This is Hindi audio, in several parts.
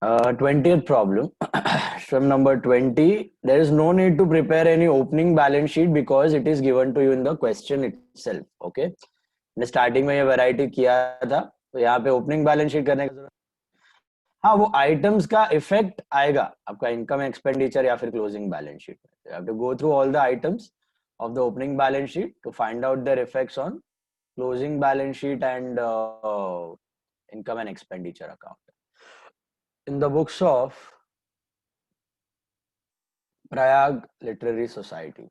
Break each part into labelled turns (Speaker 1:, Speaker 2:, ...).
Speaker 1: 20th problem. Swim number 20. There is no need to prepare any opening balance sheet because it is given to you in the question itself. Okay. मैंने स्टार्टिंग में ये वैरायटी किया था, तो यहाँ पे ओपनिंग बैलेंस शीट करने की जरूरत, हाँ वो आइटम्स का इफेक्ट आएगा आपका इनकम एक्सपेंडिचर या फिर क्लोजिंग बैलेंस शीट में. You have to go through all the items of the opening balance sheet to find out their effects on closing balance sheet and income and expenditure account. In the books of Prayag Literary Society.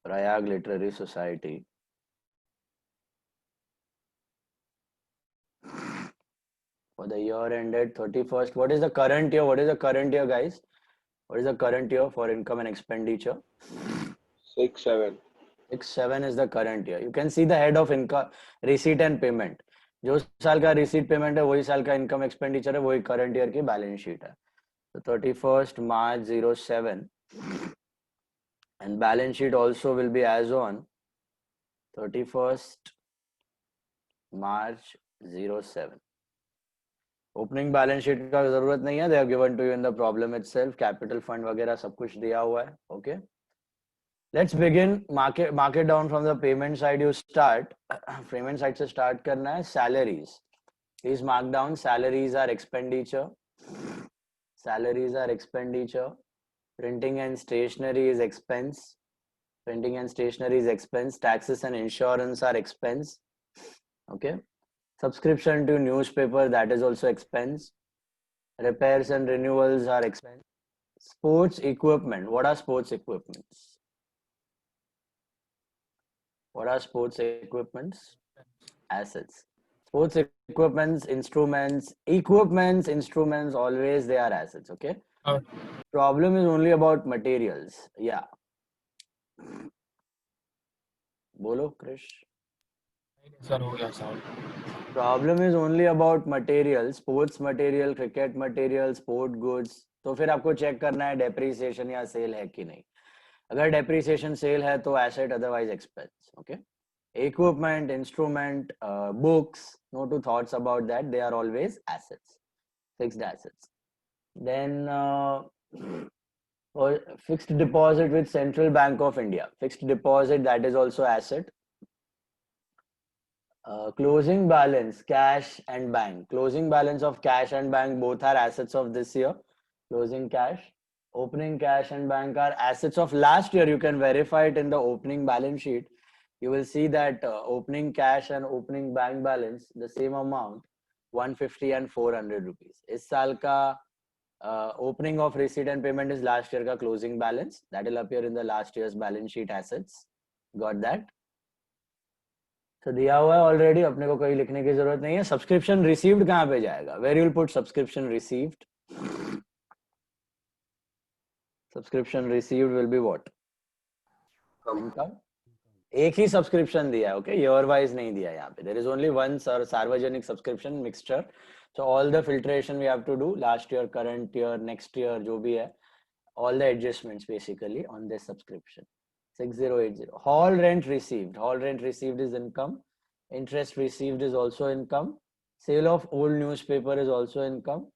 Speaker 1: Prayag Literary Society. For the year ended 31st. What is the current year? What is the current year, guys? What is the current year for income and expenditure?
Speaker 2: 6-7.
Speaker 1: 6-7 is the current year. You can see the head of income, receipt and payment. जो साल का रिसीट पेमेंट है वही साल का इनकम एक्सपेंडिचर है, वही करंट ईयर की बैलेंस शीट है. So 31st March 07 and balance sheet also will be as on 31st March 07. Opening balance sheet का जरूरत नहीं है, they have given to you in the problem itself. Capital fund वगैरह सब कुछ दिया हुआ है. Okay, let's begin. Mark it down from the payment side. You start payment side से स्टार्ट करना है. Salaries, please mark down. Salaries are expenditure. Salaries are expenditure. Printing and stationery is expense. Printing and stationery is expense. Taxes and insurance are expense. Okay. Subscription to newspaper, that is also expense. Repairs and renewals are expense. Sports equipment. What are sports equipments? What are sports equipments? Assets. Sports equipments, instruments, always they are assets. Okay. Problem is only about materials. Yeah. बोलो Krish.
Speaker 3: सर हो गया sir.
Speaker 1: Problem is only about material, sports material, cricket material, sport goods. तो फिर आपको चेक करना है डेप्रिसिएशन या सेल है कि नहीं. अगर डेप्रिसिएशन सेल है तो asset, otherwise expense. Okay. Equipment, instrument, books, no two thoughts about that. They are always assets, fixed assets. Then fixed deposit with Central Bank of India. Fixed deposit, that is also asset. Closing balance, cash and bank. Closing balance of cash and bank, both are assets of this year. Closing cash. Opening cash and bank are assets of last year. You can verify it in the opening balance sheet. You will see that opening cash and opening bank balance, the same amount, 150 and 400 rupees. इस साल का opening of receipt and payment is last year का closing balance. That will appear in the last year's balance sheet assets. Got that? So दिया हुआ है already, अपने को कोई लिखने की जरूरत नहीं है. Subscription received कहाँ पे जाएगा? Where you will put subscription received? Subscription received will be what? Income. एक ही सब्सक्रिप्शन दिया है. ओके, ईयर वाइज नहीं दिया यहाँ पे. देयर इज ओनली वन सार्वजनिक subscription mixture. So all the filtration we have to do, last year, current year, next year, जो भी है, all the adjustments basically on this subscription. 6080. Hall rent received. Hall rent received is income. Interest received is also income. Sale of old newspaper is also income.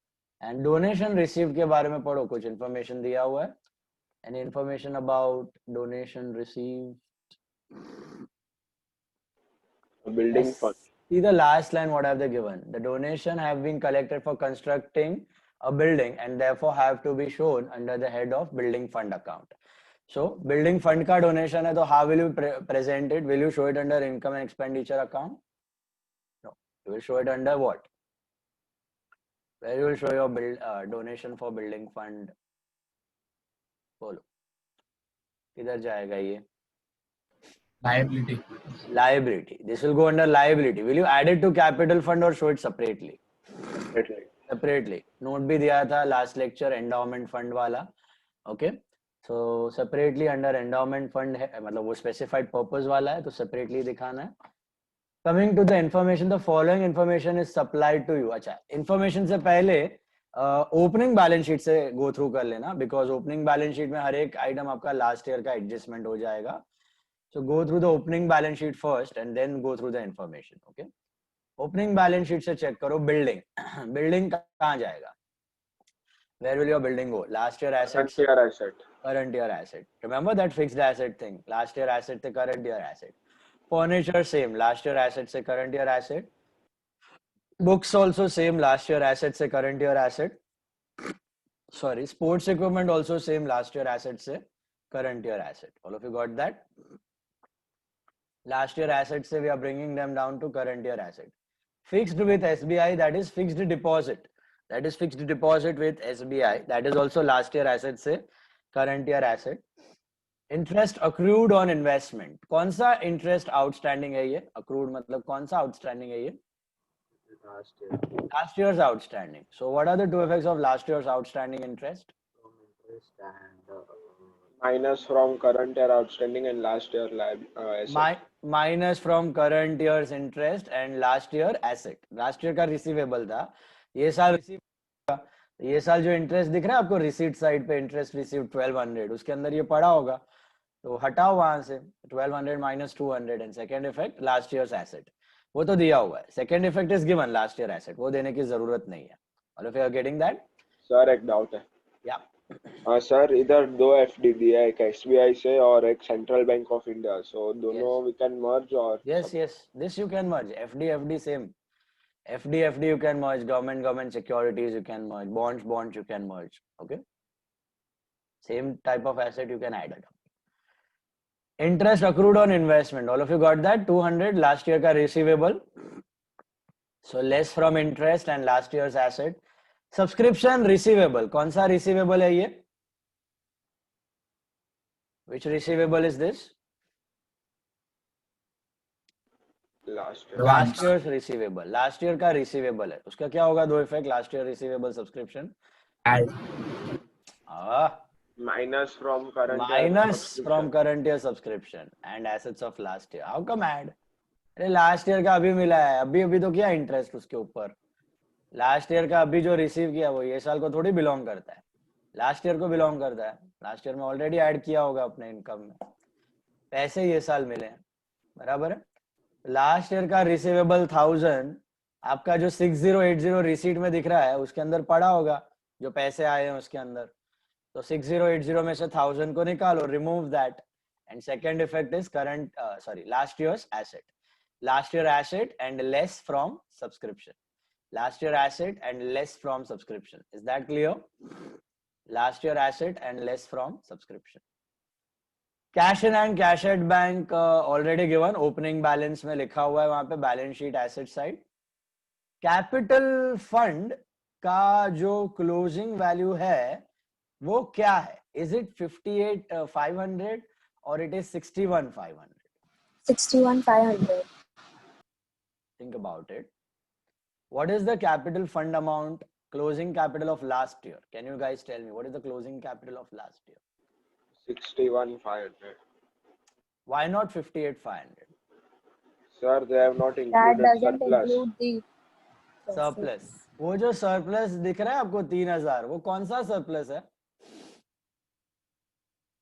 Speaker 1: And donation received के बारे में पढ़ो, कुछ information दिया हुआ है. Any information about donation received?
Speaker 2: A building fund.
Speaker 1: See the last line, what have they given? The donation have been collected for constructing a building and therefore have to be shown under the head of building fund account. So building fund का donation है, तो how will you present it? Will you show it under income and expenditure account? No, you will show it under what? Where you will show your donation for building fund? बोलो किधर जाएगा ये? Liability. This will go under liability. Will you add it to capital fund or show it separately? Separately. Note भी दिया था last lecture, endowment fund वाला. Okay. So separately under endowment fund है, मतलब वो specified purpose वाला है, तो separately दिखाना है. Coming to the information, the following information is supplied to you. अच्छा, information से पहले ओपनिंग बैलेंस शीट से गो थ्रू कर लेना, बिकॉज ओपनिंग बैलेंस शीट में हर एक आइटम आपका लास्ट ईयर का एडजस्टमेंट हो जाएगा. So go through the opening balance sheet first and then go through the information. Okay. Opening balance sheet से चेक करो बिल्डिंग बिल्डिंग कहाँ जाएगा? Where will your building go? Last year assets,
Speaker 2: current year asset.
Speaker 1: current year asset. Remember that fixed asset thing? Last year asset से current year asset. Furniture same, last year asset से current year asset. Books also same, last year asset से current year asset. Sorry, sports equipment also same, last year asset से current year asset. All of you got that? Last year asset से we are bringing them down to current year asset. Fixed with SBI, that is fixed deposit. That is fixed deposit with SBI. That is also last year asset से current year asset. Interest accrued on investment. कौन सा interest outstanding है ये? Accrued मतलब कौन सा outstanding है ये?
Speaker 2: Last year.
Speaker 1: Last year's outstanding. So what are the two effects of last year's outstanding interest?
Speaker 4: Interest and
Speaker 2: Minus from current year outstanding and last year asset.
Speaker 1: Minus from current year's interest and last year asset. Last year का receivable था. ये साल receive ये साल जो interest दिख रहा है आपको receipt side पे interest received 1200 उसके अंदर ये पड़ा होगा तो हटाओ वहां से 1200 minus 200 and second effect last year's asset. वो तो दिया हुआ है. Second effect is given last year asset. वो देने की जरूरत नहीं है. All of you are getting that?
Speaker 2: Sir एक डाउट है.
Speaker 1: Yeah.
Speaker 2: सर इधर दो एफडी दिया है, एक एसबीआई से और एक सेंट्रल बैंक ऑफ इंडिया. सो दोनों वी कैन मर्ज और
Speaker 1: Yes, this you can merge. FD same. FD you can merge. Government securities you can merge. Bonds you can merge. Okay. Same type of asset you can add it up. Interest accrued on investment. All of you got that? 200 last year ka receivable. So less from interest and last year's asset. Subscription receivable. कौन सा receivable है ये? Which receivable is this? Last year's receivable. Last year का receivable है. उसका क्या होगा? दो effect. Last year receivable subscription.
Speaker 3: Add.
Speaker 2: minus from current
Speaker 1: year subscription and assets of last year. How come add? अरे लास्ट ईयर का अभी मिला है, अभी तो क्या इंटरेस्ट उसके ऊपर. लास्ट ईयर का अभी जो रिसीव किया वो ये साल को थोड़ी बिलोंग करता है, लास्ट ईयर को बिलोंग करता है. लास्ट ईयर में ऑलरेडी ऐड किया होगा अपने इनकम में, पैसे ये साल मिले हैं, बराबर है. लास्ट ईयर का रिसीवेबल 1000 आपका जो 6080 रिसीट में दिख रहा है उसके अंदर पड़ा होगा, जो पैसे आए हैं उसके अंदर. तो 6080 में से 1000 को निकालो, remove that, and second effect is current last years asset. Last year asset and less from subscription. Last year asset and less from subscription. Is that clear? Last year asset and less from subscription. Cash in and cash at bank already given. Opening balance में लिखा हुआ है वहां पे, balance sheet asset side. Capital fund का जो closing value है वो क्या है? Is it 58,500 or it is 61,500?
Speaker 5: 61,500.
Speaker 1: Think about it. What is the capital fund amount, closing capital of last year? Can you guys tell me what is the closing capital of last year?
Speaker 2: 61,500.
Speaker 1: Why not 58,500?
Speaker 2: Sir, they have not
Speaker 5: That
Speaker 2: included
Speaker 5: doesn't
Speaker 2: surplus.
Speaker 5: include the
Speaker 1: Surplus. वो जो surplus दिख रहा है आपको 3,000, वो कौन सा surplus है?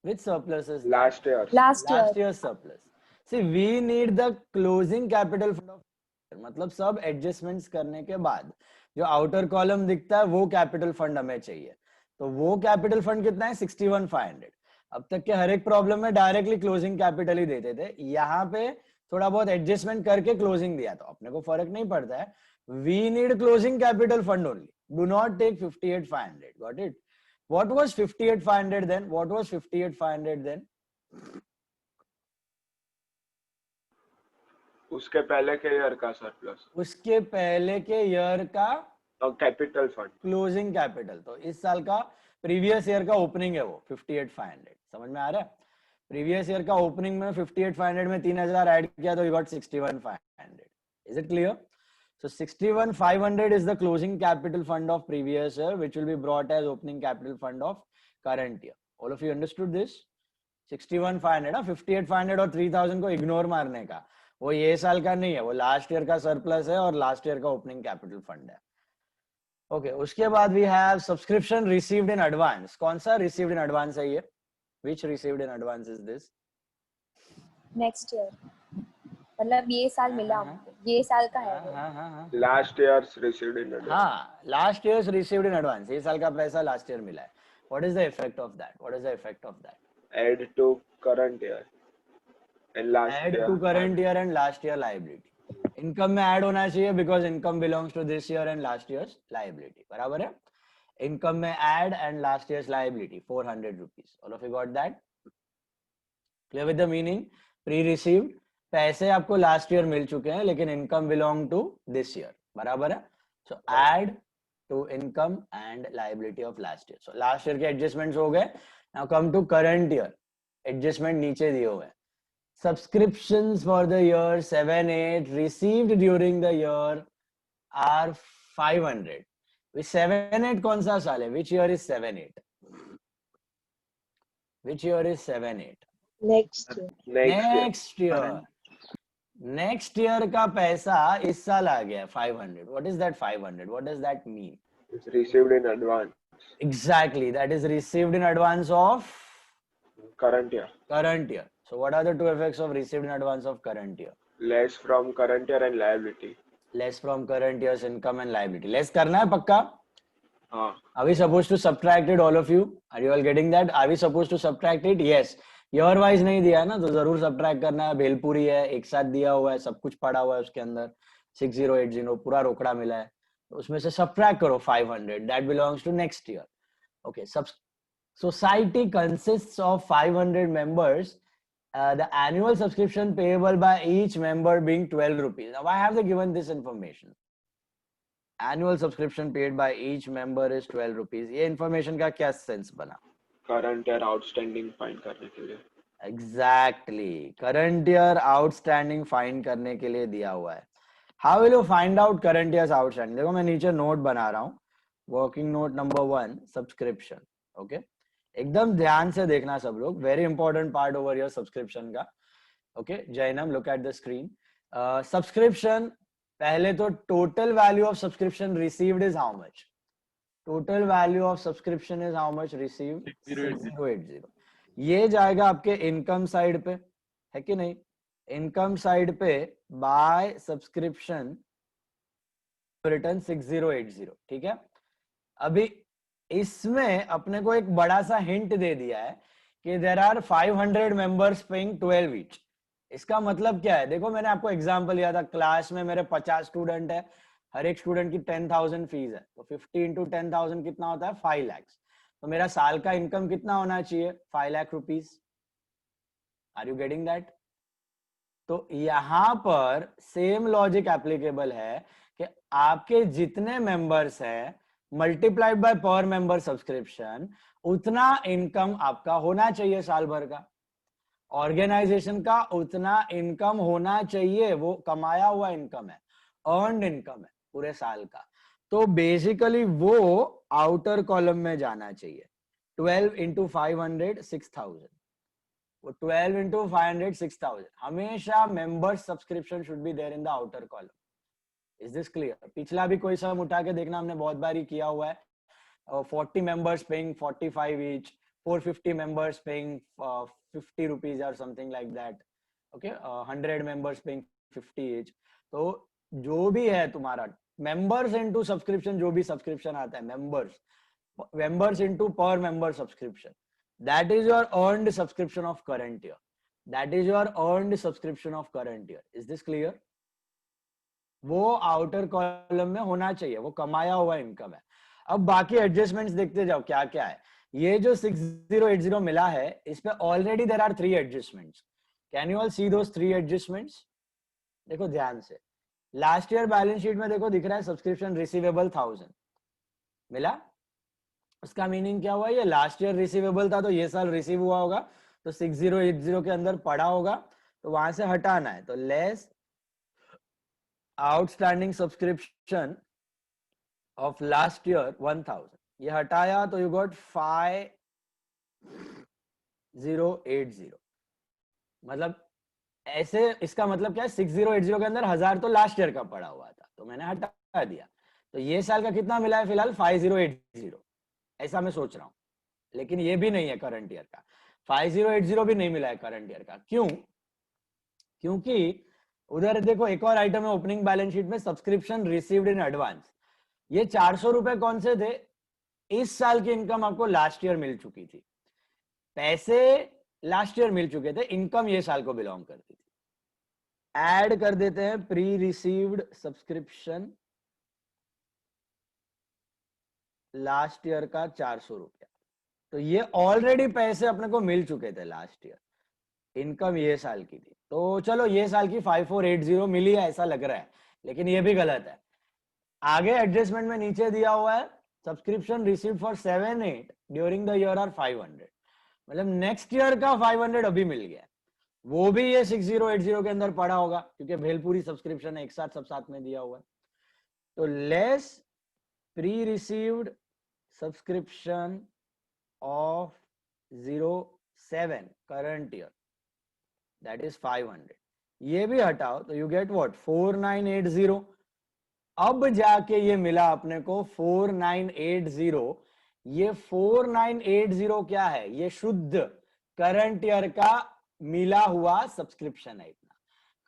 Speaker 1: Which surplus is that?
Speaker 2: Last year.
Speaker 5: last year.
Speaker 1: surplus. See, we need the closing capital fund of, मतलब सब एडजस्टमेंट्स करने के बाद जो आउटर कॉलम दिखता है वो कैपिटल फंड हमें चाहिए. तो वो कैपिटल फंड कितना है? 61,500. अब तक के हर एक प्रॉब्लम में डायरेक्टली क्लोजिंग कैपिटल ही देते थे, यहाँ पे थोड़ा बहुत एडजस्टमेंट करके क्लोजिंग दिया, तो अपने को फर्क नहीं पड़ता है. We need closing capital fund only. Do not take 58,500. Got it? What was 58,500 then? What was 58,500 then?
Speaker 2: उसके पहले के ईयर का सरप्लस.
Speaker 1: उसके पहले के ईयर का
Speaker 2: कैपिटल फंड,
Speaker 1: क्लोजिंग कैपिटल. तो इस साल का प्रीवियस ईयर का ओपनिंग है वो 58,500. समझ में आ रहा है? प्रीवियस ईयर का ओपनिंग में 58,500 में 3,000 ऐड किया तो you got 61,500. Is it clear? So 61,500 is the closing capital fund of previous year, which will be brought as opening capital fund of current year. All of you understood this? 61,500, 58,500 और 3,000 को इग्नोर मारने का, वो ये साल का नहीं है, वो लास्ट ईयर का सरप्लस है और लास्ट ईयर का ओपनिंग कैपिटल फंड है. ओके, उसके बाद we have subscription received in advance. कौन सा रिसीव्ड इन एडवांस है ये? Which received in advance is this?
Speaker 5: Next year. मतलब ये साल मिला
Speaker 1: हाँ,
Speaker 5: हमको, ये साल का है वो।
Speaker 1: हाँ हाँ हाँ
Speaker 2: Last year's received in advance.
Speaker 1: हाँ, last years received in advance, ये साल का पैसा लास्ट ईयर मिला है. What is the effect of that? What is the effect of that?
Speaker 2: Add to current year and last
Speaker 1: Add
Speaker 2: year.
Speaker 1: to current year and last year liability. Income में ऐड होना चाहिए because income belongs to this year and last year's liability. बराबर है. इनकम में add and last year's liability 400 rupees. All of you got that? Clear with the meaning? Pre received, पैसे आपको लास्ट ईयर मिल चुके हैं लेकिन income belong to this year. बराबर है. So add to income and liability of last year. So last year के एडजस्टमेंट्स हो गए. Now come to current year. Adjustment नीचे दिए हुए हैं. Subscriptions for the year 7-8 received during the year are 500. Which 7-8 कौन सा साल है? Which year is 7-8? Which year is 7-8?
Speaker 5: Next year.
Speaker 2: Next year.
Speaker 1: Next year का पैसा इस साल आ गया 500. What is that 500? What does that mean?
Speaker 2: It's received in advance.
Speaker 1: Exactly, that is received in advance of
Speaker 2: Current year.
Speaker 1: current year. So what are the two effects of received in advance of current year?
Speaker 2: Less from current year and liability.
Speaker 1: Less from current year's income and liability. Less करना है पक्का?
Speaker 2: हाँ.
Speaker 1: Are we supposed to subtract it, all of you? Are you all getting that? Are we supposed to subtract it? Yes. Year wise नहीं दिया है ना, तो जरूर subtract करना है. भेलपुरी है, एक साथ दिया हुआ है, सब कुछ पड़ा हुआ है उसके अंदर. 6080 पूरा रोकड़ा मिला है, तो उसमें से subtract करो 500. That belongs to next year. Okay. Society consists of 500 members. The annual subscription payable by each member being 12 rupees. Now, why have they given this information? Annual subscription paid by each member is 12 rupees. ये information का क्या sense बना?
Speaker 2: Current year outstanding find करने के लिए.
Speaker 1: Exactly. Current year outstanding find करने के लिए दिया हुआ है. How will you find out current year's outstanding? देखो मैं नीचे note बना रहा हूँ. Working note number 1, subscription. Okay. एकदम ध्यान से देखना सब लोग. Very important part over your subscription का. Okay Jainam, look at the screen. Subscription, पहले तो total value of subscription received is how much? Total value of subscription is how much received? 6080. ये जाएगा आपके इनकम साइड पे, है कि नहीं? इनकम साइड पे बाय सब्सक्रिप्शन रिटर्न 6080. ठीक है. अभी इसमें अपने को एक बड़ा सा हिंट दे दिया है कि there are 500 members paying 12 each. इसका मतलब क्या है? देखो मैंने आपको एग्जांपल दिया था. क्लास में मेरे 50 स्टूडेंट है, हर एक स्टूडेंट की 10,000 फीस है, तो 50 into 10,000 कितना होता है? 5 लाख. तो मेरा साल का इनकम कितना होना चाहिए? 5 lakh rupees. Are you getting that? तो यहां पर सेम लॉजिक एप्लीकेबल है कि आपके जितने मेंबर्स हैं मल्टीप्लाइड बाय पर मेंबर सब्सक्रिप्शन, उतना इनकम आपका होना चाहिए साल भर का. ऑर्गेनाइजेशन का उतना इनकम होना चाहिए. वो कमाया हुआ इनकम है, अर्न्ड इनकम है पूरे साल का. तो बेसिकली वो आउटर कॉलम में जाना चाहिए. 12 into 500 6,000. वो 12 into 500 6,000. हमेशा member subscription should be there in the outer column. Is this clear? पिछला भी कोई सम उठा के देखना, हमने बहुत बार ही किया हुआ है. 40 members paying 45 each, 450 members paying 50 rupees or something like that. Okay, 100 members paying 50 each. तो जो भी है तुम्हारा members into subscription, जो भी subscription आता है, members into per member subscription, that is your earned subscription of current year. That is your earned subscription of current year. Is this clear? वो आउटर कॉलम में होना चाहिए. वो कमाया हुआ इनकम है. अब बाकी एडजस्टमेंट्स देखते जाओ क्या क्या है. ये जो 6080 मिला है, इस पे already there are 3 adjustments. Can you all see those 3 adjustments? देखो ध्यान से. लास्ट ईयर बैलेंस शीट में देखो दिख रहा है सब्सक्रिप्शन रिसीवेबल 1000 मिला. उसका मीनिंग क्या हुआ? ये लास्ट ईयर रिसीवेबल था तो ये साल रिसीव हुआ होगा, तो 6080 के अंदर पड़ा होगा, तो वहां से हटाना है. तो less outstanding subscription of last year 1000. ये हटाया तो you got 5080. मतलब ऐसे, इसका मतलब क्या है? 6080 के अंदर 1000 तो लास्ट ईयर का पड़ा हुआ था, तो मैंने हटा दिया. तो ये साल का कितना मिला है फिलहाल? 5080. ऐसा मैं सोच रहा हूं. लेकिन ये भी नहीं है करंट ईयर का. 5080 भी नहीं मिला है करंट ईयर का. क्यों? क्योंकि उधर देखो एक और आइटम है ओपनिंग बैलेंस शीट में, सब्सक्रिप्शन रिसीव्ड इन एडवांस। ये 400 रुपए कौन से थे? इस साल की इनकम आपको लास्ट ईयर मिल चुकी थी, पैसे लास्ट ईयर मिल चुके थे, इनकम ये साल को बिलोंग करती थी। ऐड कर देते हैं pre received subscription last year का 400 रुपया। तो ये ऑलरेडी पैसे अपने को मिल चुके थे लास्ट ईयर, इनकम ये साल की थी। तो चलो ये साल की 5480 मिली है ऐसा लग रहा है, लेकिन ये भी गलत है। आगे एडजस्टमेंट में नीचे दिया हुआ है subscription received for 7-8 during the year are 500, मतलब नेक्स्ट ईयर का 500 अभी मिल गया, वो भी ये 6080 के अंदर पड़ा होगा क्योंकि भेलपुरी सब्सक्रिप्शन है, एक साथ सब साथ में दिया हुआ है। तो less pre received subscription of 07 current year, that is 500, ये भी हटाओ तो you get what 4980। अब जाके ये मिला अपने को 4980। ये 4980 क्या है? ये शुद्ध करंट ईयर का मिला हुआ सब्सक्रिप्शन है। इतना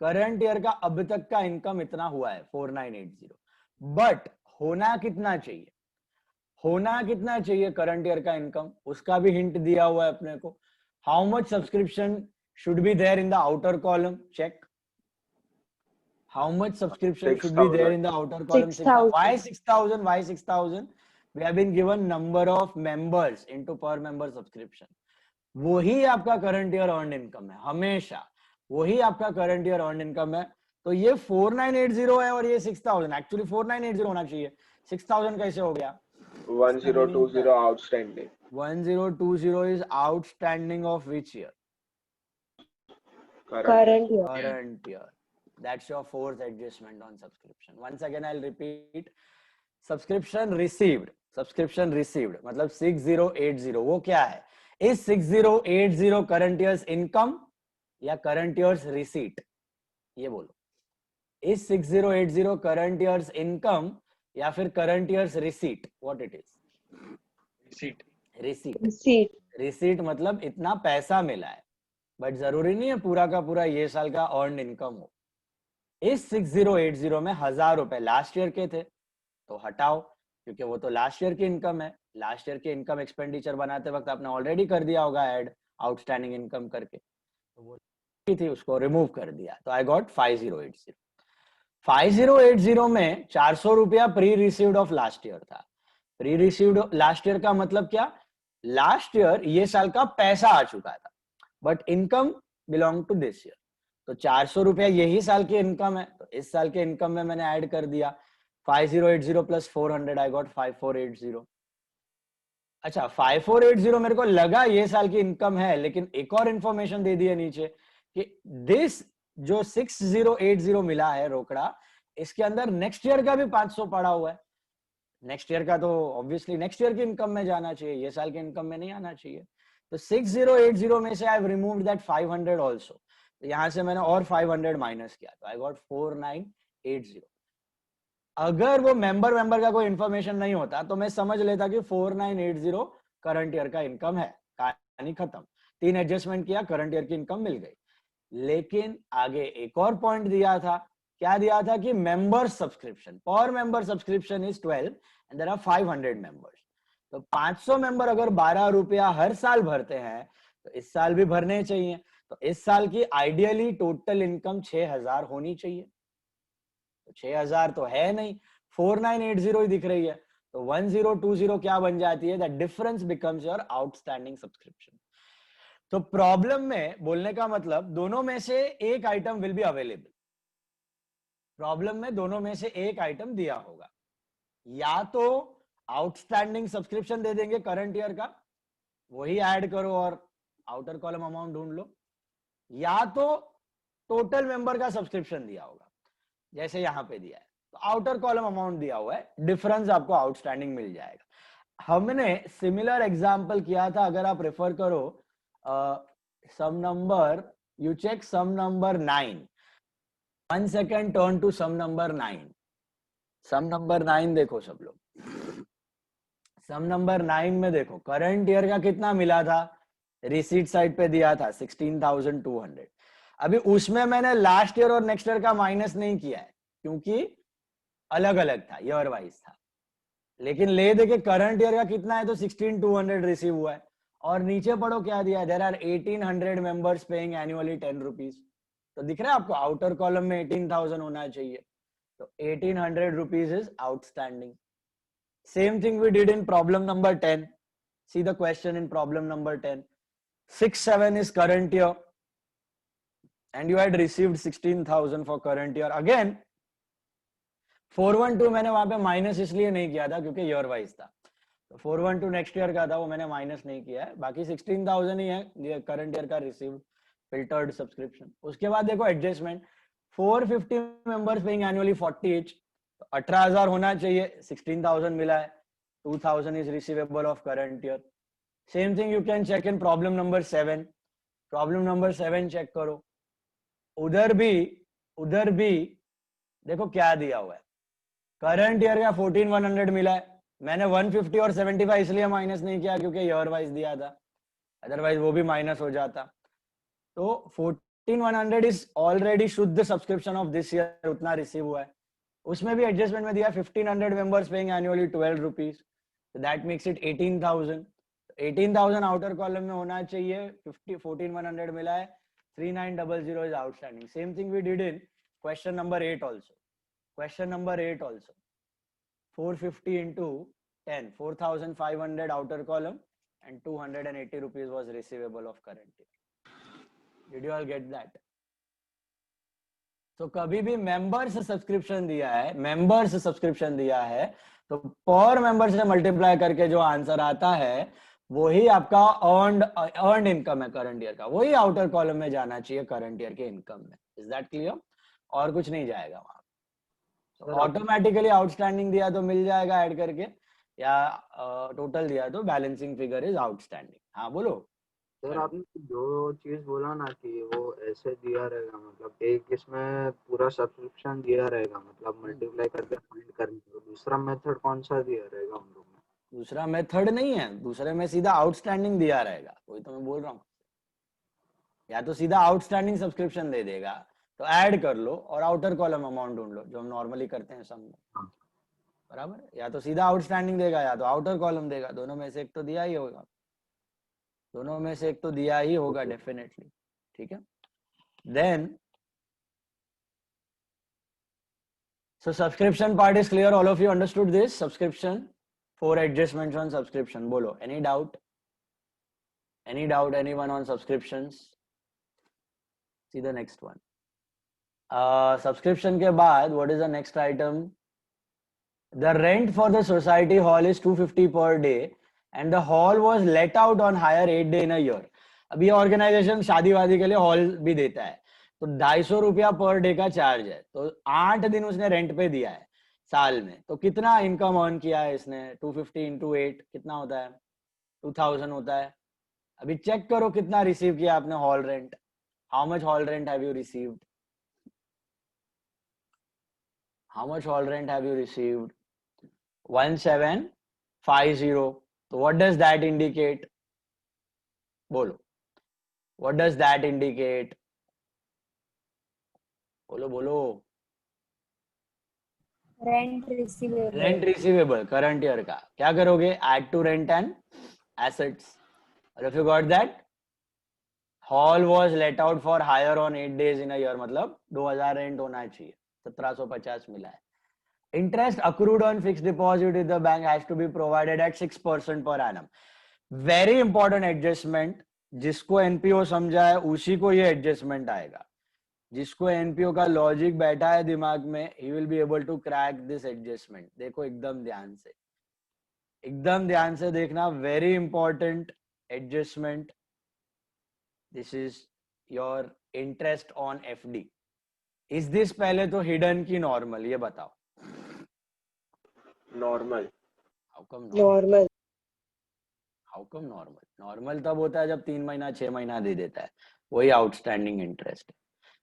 Speaker 1: करंट ईयर का अब तक का इनकम इतना हुआ है 4980। बट होना कितना चाहिए? होना कितना चाहिए करंट ईयर का इनकम? उसका भी हिंट दिया हुआ है अपने को। How much subscription should be there in the outer column? Check how much subscription should be there in the outer column.
Speaker 5: 6,000.
Speaker 1: why 6000? why 6000? we have been given number of members into per member subscription। वही आपका करंट ईयर अर्न इनकम है, हमेशा वही आपका करंट ईयर अर्न इनकम है। तो ये 4980 है और ये 6000, एक्चुअली 4980 होना चाहिए, 6000 कैसे हो गया?
Speaker 2: 1020 outstanding.
Speaker 1: 1020 is outstanding of which year?
Speaker 5: Current year.
Speaker 1: Current year. That's your fourth adjustment on subscription. Once again I'll repeat, subscription received, subscription received मतलब 6080, वो क्या है? Is 6080 current year's income या current year's receipt? ये बोलो, is 6080 current year's income या फिर current year's receipt? What it is?
Speaker 3: Receipt.
Speaker 1: Receipt.
Speaker 5: Receipt.
Speaker 1: Receipt मतलब इतना पैसा मिला है, बट जरूरी नहीं है पूरा का पूरा ये साल का अर्न इनकम हो। इस 6080 में 1000 रुपए लास्ट ईयर के थे तो हटाओ, क्योंकि वो तो लास्ट ईयर की इनकम है। लास्ट ईयर की इनकम एक्सपेंडिचर बनाते वक्त आपने ऑलरेडी कर दिया होगा ऐड आउटस्टैंडिंग इनकम करके, तो वो थी उसको रिमूव कर दिया। तो आई गॉट 5080। 5080 में 400 रुपया pre received of last year था। प्री रिसीव्ड लास्ट ईयर का मतलब क्या? लास्ट ईयर ये साल का पैसा आ चुका था, but income belong to this year. तो 400 रुपया यही साल की इनकम है, तो इस साल के इनकम में मैंने ऐड कर दिया 5080 प्लस 400, आई गॉट 5480। अच्छा 5480 मेरे को लगा ये साल की इनकम है, लेकिन एक और इंफॉर्मेशन दे दिया नीचे कि दिस जो 6080 मिला है रोकड़ा, इसके अंदर नेक्स्ट ईयर का भी 500 पड़ा हुआ है। नेक्स्ट ईयर का तो ऑब्वियसली नेक्स्ट ईयर की इनकम में जाना चाहिए, ये साल की इनकम में नहीं आना चाहिए। तो 6080 में से I have removed that 500 also, तो यहां से मैंने और 500 माइनस किया, तो आई गॉट 4980। अगर वो मेंबर का कोई इंफॉर्मेशन नहीं होता तो मैं समझ लेता कि 4980 करंट ईयर का इनकम है, कहानी खत्म। 3 एडजस्टमेंट किया, करंट ईयर की इनकम मिल गई। लेकिन आगे एक और पॉइंट दिया था, क्या दिया था कि member subscription, per member subscription is 12 and there are 500 members. तो 500 मेंबर अगर 12 रुपया हर साल भरते हैं तो इस साल भी भरने चाहिए। तो इस साल की आइडियली टोटल इनकम 6000 होनी चाहिए, तो 6000 तो है नहीं, 4980 ही दिख रही है। तो 1020 क्या बन जाती है? That difference becomes your outstanding subscription. तो प्रॉब्लम में बोलने का मतलब दोनों में से एक item will be available. Problem में दोनों में से एक आइटम दिया होगा, या तो आउटस्टैंडिंग सब्सक्रिप्शन दे देंगे करंट ईयर का, वही ऐड करो और आउटर कॉलम अमाउंट ढूंढ लो, या तो टोटल मेंबर का सब्सक्रिप्शन दिया होगा जैसे यहां पे दिया है, तो आउटर कॉलम अमाउंट दिया हुआ है, डिफरेंस आपको आउटस्टैंडिंग मिल जाएगा। हमने सिमिलर एग्जांपल किया था, अगर आप रेफर करो sum number, you check sum number 9। 1 second, turn to sum number 9। Sum number 9 देखो सब लोग। सम नंबर 9 में देखो करंट ईयर का कितना मिला था, रिसीट साइड पे दिया था 16,200। अभी उसमें मैंने लास्ट ईयर और नेक्स्ट ईयर का माइनस नहीं किया है क्योंकि अलग अलग था, ईयर वाइज था। लेकिन ले दे के करंट ईयर का कितना है तो 16,200 रिसीव हुआ है। और नीचे पढ़ो क्या दिया है, there are 1800 members paying annually 10 rupees. तो दिख रहा है आपको, आउटर कॉलम में 18,000 होना चाहिए, तो 1800 rupees is outstanding. Same thing we did in problem number 10. See the question in problem number 10. 6-7 is current year and you had received 16,000 for current year. Again 412 मैंने वहां पे माइनस इसलिए नहीं किया था क्योंकि ईयर वाइज था, तो 412 नेक्स्ट ईयर का था, वो मैंने माइनस नहीं किया है। बाकी 16,000 ही है करंट ईयर का रिसीव्ड फिल्टर्ड सब्सक्रिप्शन। उसके बाद देखो adjustment, 450 members paying annually 40 each, तो 18,000 होना चाहिए, 16,000 मिला है, 2,000 is receivable of current year. Same thing you can check in problem number 7. Problem number 7 check करो, उधर भी देखो क्या दिया हुआ है, करंट ईयर का 14,100 मिला है। मैंने 150 और 75 इसलिए माइनस नहीं किया क्योंकि ईयर वाइज दिया था, अदरवाइज वो भी माइनस हो जाता। तो 14,100 इज ऑलरेडी शुद्ध सब्सक्रिप्शन ऑफ दिस ईयर, उतना रिसीव हुआ है। उसमें भी एडजस्टमेंट में दिया 1,500 members paying annually 12 rupees, that makes it 18,000। 18,000 outer column में होना चाहिए, 14,100 मिला है, 3,900 is outstanding. Same thing we did in question number 8 also. Question number 8 also. 450 into 10, 4,500 outer column and 280 rupees was receivable of current year. Did you all get that? तो कभी भी मेंबर्स सब्सक्रिप्शन दिया है तो पर मेंबर से मल्टीप्लाई करके जो आंसर आता है वही आपका अर्न्ड इनकम है करंट ईयर का, वही आउटर कॉलम में जाना चाहिए करंट ईयर के इनकम में। Is that clear? और कुछ नहीं जाएगा वहां। ऑटोमेटिकली आउटस्टैंडिंग दिया तो मिल जाएगा ऐड करके, या टोटल दिया तो बैलेंसिंग फिगर इज आउटस्टैंडिंग। हाँ बोलो
Speaker 4: सर, आपने जो चीज बोला ना कि वो ऐसे दिया रहेगा, मतलब एक इसमें पूरा सब्सक्रिप्शन दिया रहेगा, मतलब मल्टीप्लाई करके फाइंड करने को, दूसरा मेथड कौन सा दिया रहेगा उन लोगों में?
Speaker 1: दूसरा मेथड नहीं है, दूसरे में सीधा आउटस्टैंडिंग दिया रहेगा, वही तो मैं बोल रहा हूँ। या तो सीधा आउटस्टैंडिंग सब्सक्रिप्शन दे देगा तो ऐड कर लो और आउटर कॉलम अमाउंट ढूंढ लो, जो हम नॉर्मली करते हैं सब में, बराबर। या तो सीधा आउटस्टैंडिंग देगा या तो आउटर कॉलम देगा, दोनों में से एक तो दिया ही होगा, दोनों में से एक तो दिया ही होगा डेफिनेटली। ठीक है, then so subscription part is clear, all of you understood this subscription, 4 adjustments on subscription. बोलो, any doubt anyone on subscriptions? See the next one. Subscription के बाद what is the next item? The rent for the society hall is 250 per day and the hall was let out on hire 8 day in a year. अब ये ऑर्गेनाइजेशन शादी वादी के लिए हॉल भी देता है, तो 250 रुपया पर डे का चार्ज है, तो 8 दिन उसने रेंट पे दिया है साल में, तो कितना इनकम अर्न किया है इसने? 250 into 8 कितना होता है? 2,000 होता है। अभी चेक करो कितना रिसीव किया आपने hall rent. How much hall rent have you received? How much hall rent have you received? 1750। तो व्हाट डज दैट इंडिकेट? बोलो, व्हाट डज दैट इंडिकेट? बोलो बोलो।
Speaker 5: Rent receivable.
Speaker 1: Rent receivable current year का क्या करोगे? Add to rent and assets. और if you got that, hall was let out for hire on 8 days in a year, मतलब 2000 रेंट होना चाहिए, 1750 मिला है। Interest accrued on fixed deposit with the bank has to be provided at 6% per annum. Very important adjustment, जिसको एनपीओ समझा है उसी को ये एडजस्टमेंट आएगा। जिसको एनपीओ का लॉजिक बैठा है दिमाग में, he will be able to crack this adjustment. देखो एकदम ध्यान से देखना, very important adjustment. This is your interest on FD. Is this पहले तो हिडन की नॉर्मल? ये बताओ।
Speaker 2: Normal.
Speaker 1: How come
Speaker 5: normal?
Speaker 1: How come normal? Normal तब होता है जब 3 महीना 6 महीना दे देता है, वही आउटस्टैंडिंग इंटरेस्ट है।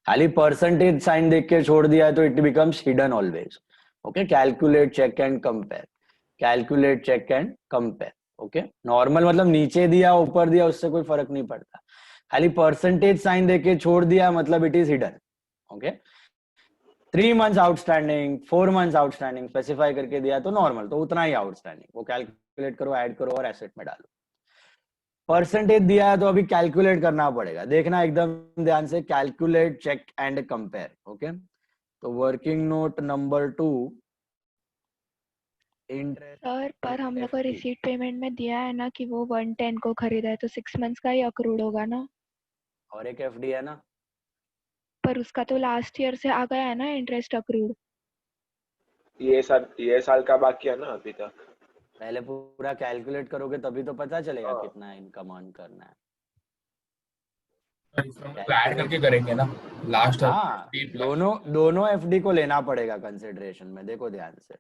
Speaker 1: खाली परसेंटेज साइन देख के छोड़ दिया तो it becomes hidden always. Okay, calculate check and compare, calculate check and compare. Okay, normal मतलब नीचे दिया ऊपर दिया उससे कोई फर्क नहीं पड़ता। खाली परसेंटेज साइन देके छोड़ दिया मतलब it is hidden. Okay, 3 months outstanding, 4 months outstanding specify करके दिया तो नॉर्मल, तो उतना ही आउटस्टैंडिंग वो कैलकुलेट करो, ऐड करो और एसेट में डालो. परसेंटेज दिया है तो अभी कैलकुलेट करना पड़ेगा. देखना एकदम ध्यान से, calculate, check and compare. Okay, तो working note number 2, interest.
Speaker 6: Sir पर हम लोग को रिसीट पेमेंट में दिया है ना कि वो 110 को खरीदा है, तो 6 मंथ्स का ही अक्रूड होगा ना.
Speaker 1: और एक एफडी है ना,
Speaker 6: पर उसका तो लास्ट ईयर से आ गया है ना इंटरेस्ट अक्रूड.
Speaker 2: ये साल का बाकी है ना अभी तक.
Speaker 1: पहले पूरा कैलकुलेट करोगे तभी तो पता चलेगा
Speaker 2: हाँ.
Speaker 1: कितना इनकम अर्न करना है.
Speaker 3: ऐड करके करेंगे ना लास्ट.
Speaker 1: हाँ, दोनों एफडी को लेना पड़ेगा कंसिडरेशन में. देखो ध्यान से,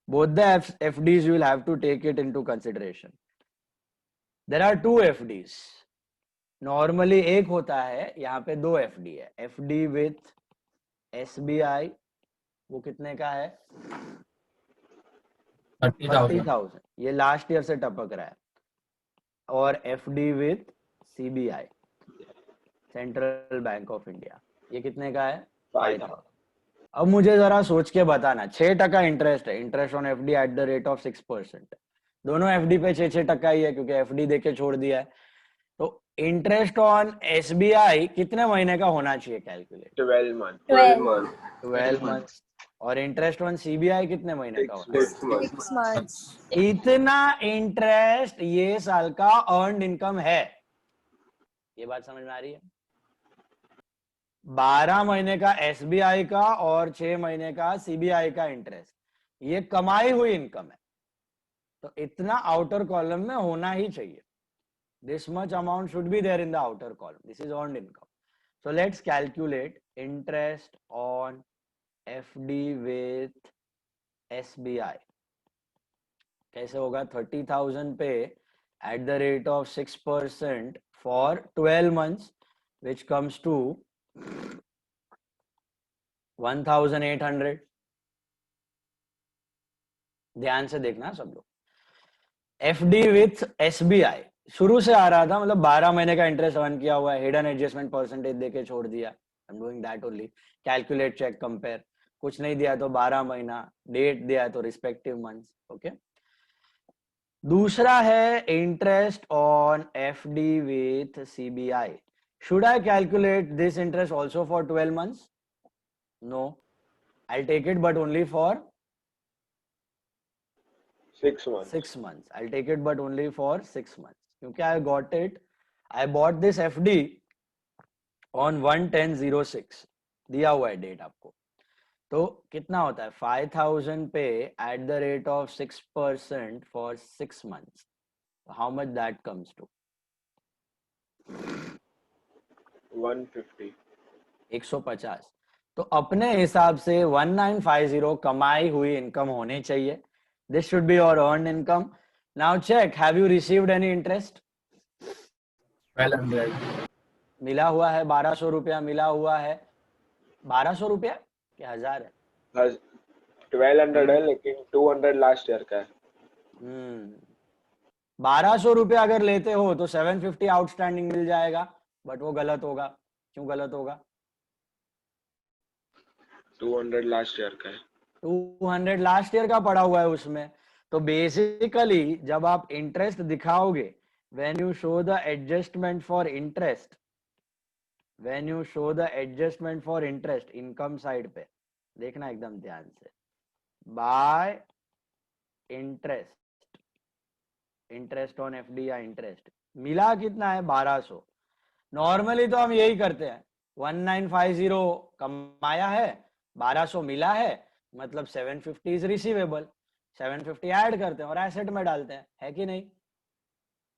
Speaker 1: both the FDs you will have to take it into consideration. There are 2 FDs. Normally एक होता है, यहाँ पे 2 FD है. FD विथ SBI, वो कितने का है? 30,000. ये लास्ट ईयर से टपक रहा है. और FD with CBI, central bank of India, ये कितने का है? 5,000. अब मुझे जरा सोच के बताना, 6% इंटरेस्ट है. Interest on FD eight the rate of 6%. दोनों एफडी पे 6% ही है क्योंकि एफडी देके छोड़ दिया है. तो इंटरेस्ट ऑन एसबीआई कितने महीने का होना चाहिए कैलकुलेट?
Speaker 2: 12
Speaker 1: months. और इंटरेस्ट ऑन सीबीआई कितने महीने का होना?
Speaker 5: 6 months.
Speaker 1: इतना इंटरेस्ट ये साल का अर्नड इनकम है. ये बात समझ में आ रही है? 12 महीने का एसबीआई का और 6 महीने का सीबीआई का इंटरेस्ट, ये कमाई हुई इनकम है. तो इतना आउटर कॉलम में होना ही चाहिए. This much amount should be there in the outer column. This is earned income. So let's calculate interest on FD with SBI. कैसे होगा? 30,000 पे at the rate of 6% for 12 months, which comes to 1,800. ध्यान से देखना सब लोग. एफडी विथ एसबीआई शुरू से आ रहा था, मतलब 12 महीने का इंटरेस्ट अर्न किया हुआ है. हिडन एडजस्टमेंट परसेंटेज देके छोड़ दिया. I am doing that only. Calculate, check, compare. कुछ नहीं दिया तो 12 महीना, डेट दिया है तो रिस्पेक्टिव मंथ्स. ओके. दूसरा है interest on FD with CBI. Should I calculate this interest also for 12 months? No. I'll take it but only for
Speaker 2: 6 months.
Speaker 1: 6 months. I'll take it but only for 6 months. क्योंकि I bought this FD on 1/10/06. दिया हुआ है डेट आपको. तो कितना होता है? 5,000 पे at the rate of 6% for 6 months. How much that comes to?
Speaker 2: 150.
Speaker 1: 150. तो अपने हिसाब से 1950 कमाई हुई इनकम होनी चाहिए. This should be your earned income. Now check, have you received any interest?
Speaker 3: 1200
Speaker 1: मिला हुआ है. 1200 रुपया मिला हुआ है. 1200 रुपया क्या हजार है?
Speaker 2: 1200 है लेकिन 200 लास्ट ईयर का है.
Speaker 1: 1200 रुपया अगर लेते हो तो 750 आउटस्टैंडिंग मिल जाएगा. बट वो गलत होगा. क्यों गलत होगा?
Speaker 2: 200 लास्ट ईयर का है.
Speaker 1: 200 लास्ट ईयर का पड़ा हुआ है उसमें. तो बेसिकली जब आप इंटरेस्ट दिखाओगे, when you show the adjustment for interest, income side पे देखना एकदम ध्यान से, बाय इंटरेस्ट ऑन एफडी या इंटरेस्ट मिला कितना है? 1200. नॉर्मली तो हम यही करते हैं. 1950 कमाया है, 1200 मिला है, मतलब 750 इज रिसीवेबल. 750 ऐड करते हैं और एसेट में डालते हैं. है कि नहीं?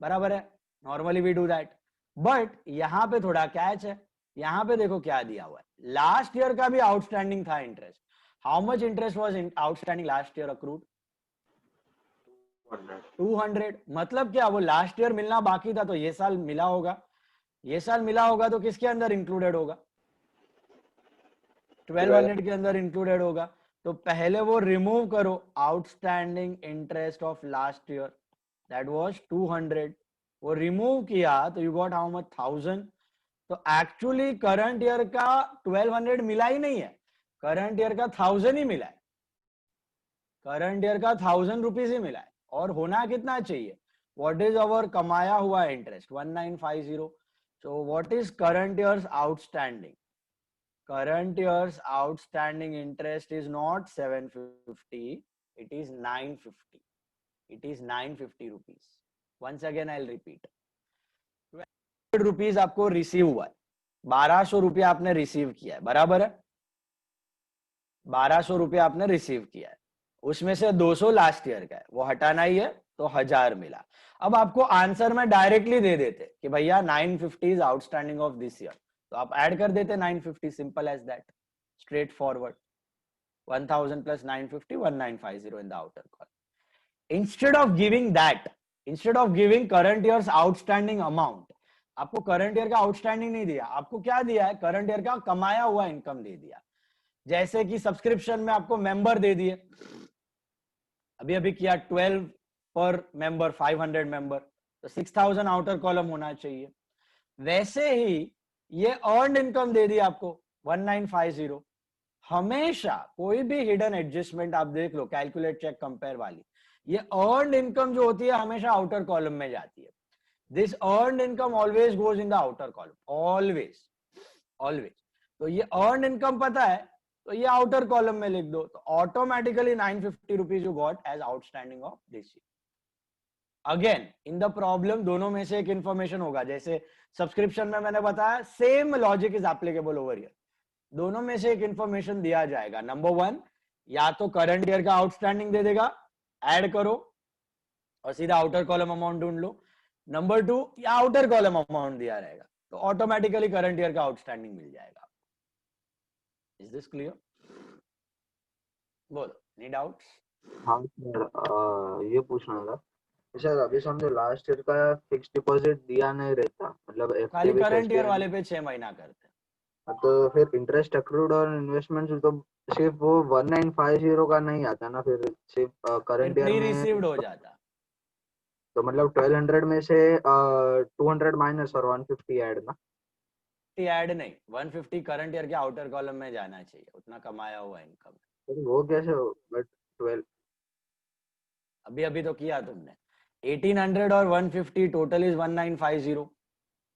Speaker 1: बराबर है. Normally we do that. But यहाँ पे थोड़ा कैच है. यहाँ पे देखो क्या दिया हुआ है. लास्ट ईयर का भी आउटस्टैंडिंग था interest. How much interest was outstanding last year accrued? 200. मतलब क्या, वो लास्ट ईयर मिलना बाकी था तो ये साल मिला होगा. ये साल मिला होगा तो किसके अंदर इंक्लूडेड होगा? 1200 के अंदर इंक्लूडेड होगा. तो पहले वो रिमूव करो outstanding interest of last year, that was 200. वो रिमूव किया तो यू गॉट हाउ मच? 1000. तो एक्चुअली करंट ईयर का 1200 मिला ही नहीं है, करंट ईयर का 1000 ही मिला है, करंट ईयर का 1000 रुपीज ही मिला है। और होना कितना चाहिए? व्हाट इज अवर कमाया हुआ interest 1950। So what is current years outstanding? Current year's outstanding interest is not 750, it is 950. It is 950 rupees. Once again I'll repeat. 1200 rupees आपको रिसीव हुआ है, 1200 रुपया आपने रिसीव किया है, बराबर है? 1200 रुपया आपने रिसीव किया है, उसमें से 200 लास्ट ईयर का है, वो हटाना ही है, तो 1000 मिला। अब आपको आंसर में डायरेक्टली दे देते कि भैया 950 is outstanding of this year, तो आप ऐड कर देते 950, simple as that, straight forward. 1000 plus 950, 1950 in the outer column. Instead of giving that, instead of giving current year's outstanding amount, आपको करंट ईयर का आउटस्टैंडिंग नहीं दिया, आपको क्या दिया है? करंट ईयर का कमाया हुआ इनकम दे दिया। जैसे कि सब्सक्रिप्शन में आपको मेंबर दे दिए, अभी अभी किया 12 पर मेंबर, 500 मेंबर, तो 6000 आउटर कॉलम होना चाहिए। वैसे ही ये अर्न्ड इनकम दे दी आपको 1950। हमेशा कोई भी हिडन एडजस्टमेंट आप देख लो, कैलकुलेट चेक कंपेयर वाली, ये अर्न्ड इनकम जो होती है हमेशा आउटर कॉलम में जाती है। This earned income always goes in the outer column, always always. तो ये अर्न्ड इनकम पता है तो ये आउटर कॉलम में लिख दो, तो automatically 950 rupees you got as outstanding of this year. Again in the problem दोनों में से एक इंफॉर्मेशन होगा, जैसे सब्सक्रिप्शन में मैंने बताया, same logic is applicable over here. दोनों में से एक इंफॉर्मेशन दिया जाएगा। नंबर 1, या तो करंट ईयर का आउटस्टैंडिंग दे देगा, ऐड करो और सीधा आउटर कॉलम अमाउंट ढूंढ लो। नंबर 2, या आउटर कॉलम अमाउंट दिया रहेगा, तो ऑटोमेटिकली करंट ईयर का आउटस्टैंडिंग मिल जाएगा। Is this clear? बोलो, एनी डाउट्स?
Speaker 4: हाँ सर, ये पूछना था सर, अभी समझो लास्ट ईयर का फिक्स डिपॉजिट दिया नहीं रहता, मतलब
Speaker 1: खाली
Speaker 4: FD
Speaker 1: करंट ईयर वाले पे 6 महीना करते हैं,
Speaker 4: तो फिर इंटरेस्ट अक्रूड और इन्वेस्टमेंट तो सिर्फ वो 1950 का नहीं आता ना, फिर सिर्फ करंट
Speaker 1: प्री
Speaker 4: ईयर में
Speaker 1: रिसीव्ड हो जाता।
Speaker 4: तो मतलब 1200 में से 200 माइनस और 150 ऐड ना?
Speaker 1: ऐड नहीं, 150 करंट ईयर के आउटर कॉलम में जाना चाहिए, उतना कमाया हुआ इनकम।
Speaker 4: तो वो कैसे हो? बट 12
Speaker 1: अभी अभी तो किया तुमने, 1800 और 150 टोटल इज 1950।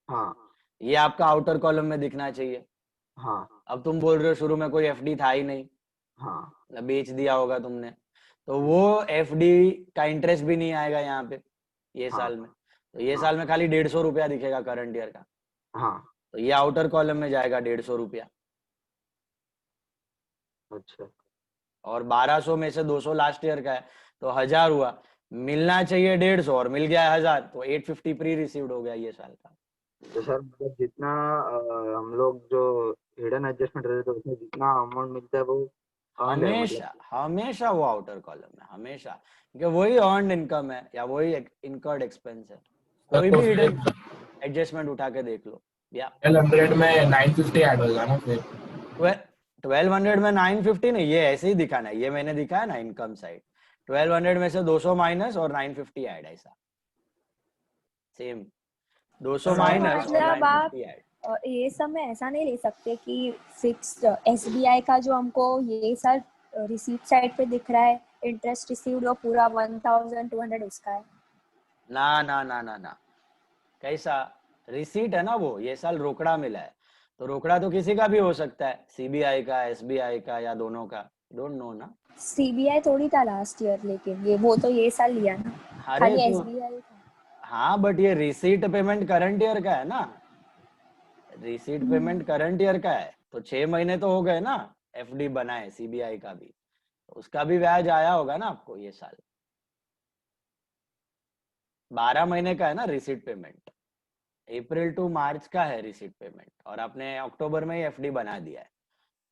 Speaker 4: हाँ
Speaker 1: ये आपका आउटर कॉलम में दिखना चाहिए।
Speaker 4: हाँ
Speaker 1: अब तुम बोल रहे हो शुरू में कोई एफडी था ही नहीं,
Speaker 4: हाँ
Speaker 1: बेच दिया होगा तुमने, तो वो एफडी का इंटरेस्ट भी नहीं आएगा यहाँ पे ये
Speaker 4: हाँ,
Speaker 1: साल में, तो ये
Speaker 4: हाँ,
Speaker 1: साल में खाली 150 रुपया दिखेगा करंट ईयर का,
Speaker 4: हाँ
Speaker 1: तो ये आउटर कॉलम में जाएगा 150 रुपया।
Speaker 4: अच्छा,
Speaker 1: और 1200 में से 200 लास्ट ईयर का है, तो 1000 हुआ, मिलना चाहिए 150 और मिल गया 1000, तो 850 प्री रिसीव्ड हो गया ये साल का।
Speaker 4: तो सर मतलब जितना हम लोग जो हिडन एडजस्टमेंट रहते हैं उसमें जितना अमाउंट मिलता है वो earned है,
Speaker 1: हमेशा हमेशा वो आउटर कॉलम है, हमेशा, क्योंकि वही अर्न्ड इनकम है या वही इनकर्ड एक्सपेंस है। कोई भी हिडन एडजस्टमेंट उठा के देख लो। या
Speaker 3: 1200 में 950 ऐड होगा ना फिर?
Speaker 1: 1200 में 950 नहीं, ये ऐसे ही दिखाना है, ये मैंने दिखाया ना इनकम साइड, 1200 में से 200 माइनस और 950 ऐड, ऐसा सेम 200 माइनस और
Speaker 5: मतलब आप
Speaker 1: 950 ऐड।
Speaker 5: ये सब में ऐसा नहीं ले सकते कि फिक्स्ड SBI का जो हमको ये सर रिसीप्ट साइड पे दिख रहा है इंटरेस्ट रिसीव्ड वो पूरा 1200 उसका है।
Speaker 1: ना ना ना ना ना, कैसा रिसीट है ना वो, ये साल रोकड़ा मिला है, तो रोकड़ा तो किसी का भी हो सकता है, CBI का, SBI का या दोनों का, डोंट नो ना।
Speaker 5: CBI थोड़ी था लास्ट ईयर, लेकिन ये वो तो ये साल लिया ना, खाली SBI था।
Speaker 1: हाँ बट ये रिसीट पेमेंट करंट ईयर का है ना, रिसीट पेमेंट करंट ईयर का है, तो 6 महीने तो हो गए ना FD बनाए CBI का भी, तो उसका भी ब्याज आया होगा ना आपको ये साल। 12 महीने का है ना रिसीट पेमेंट, अप्रैल टू मार्च का है रिसीट पेमेंट, और आपने अक्टूबर में ही FD बना दिया है,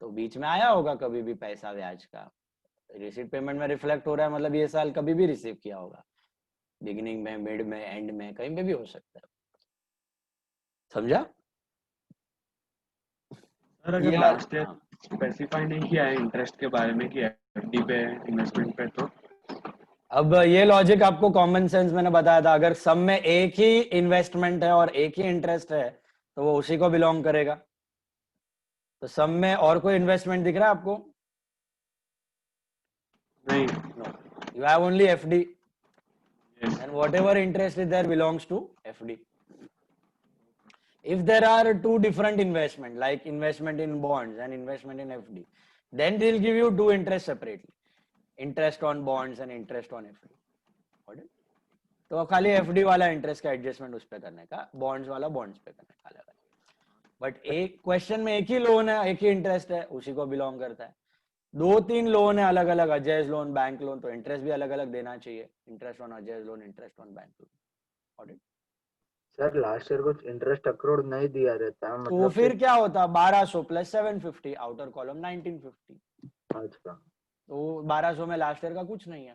Speaker 1: तो बीच में आया होगा कभी भी पैसा ब्याज का, रिसीट पेमेंट में रिफ्लेक्ट हो रहा है, मतलब ये साल कभी भी रिसीव किया होगा, बिगिनिंग में, मिड में, एंड में, कहीं पे भी हो सकता है। समझा?
Speaker 7: सर अगर लास्ट ईयर स्पेसिफाई नहीं किया है इंटरेस्ट के बारे में कि एफडी पे इन्वेस्टमेंट पे, तो
Speaker 1: अब ये लॉजिक आपको कॉमन सेंस मैंने बताया था, अगर सब में एक ही इन्वेस्टमेंट है और एक ही इंटरेस्ट है तो वो उसी को बिलोंग करेगा। तो सम में और कोई इन्वेस्टमेंट दिख रहा है आपको?
Speaker 7: नहीं।
Speaker 1: You have only FD,
Speaker 7: Yes.
Speaker 1: and whatever interest is there belongs to FD. If there are two different investment, like investment in bonds and investment in FD, then they'll give you two interest separately, interest on bonds and interest on FD. Got it? तो खाली FD वाला इंटरेस्ट का एडजस्टमेंट उस पे करने का, बॉन्ड्स वाला बॉन्ड्स पे करने का अलग। बट एक क्वेश्चन में एक ही लोन है, एक ही इंटरेस्ट है, उसी को बिलोंग करता है। 2-3 लोन है अलग अलग, अजयज लोन, बैंक लोन, तो इंटरेस्ट भी अलग अलग देना चाहिए। इंटरेस्ट ऑन अजयज loan, interest on bank loan.
Speaker 4: Sir last year कुछ इंटरेस्ट अक्रूड नहीं दिया रहता है,
Speaker 1: तो
Speaker 4: मतलब
Speaker 1: फिर क्या होता? 1200 प्लस 750, आउटर कॉलम 1950।
Speaker 4: अच्छा
Speaker 1: तो 1200 में लास्ट ईयर का कुछ नहीं है।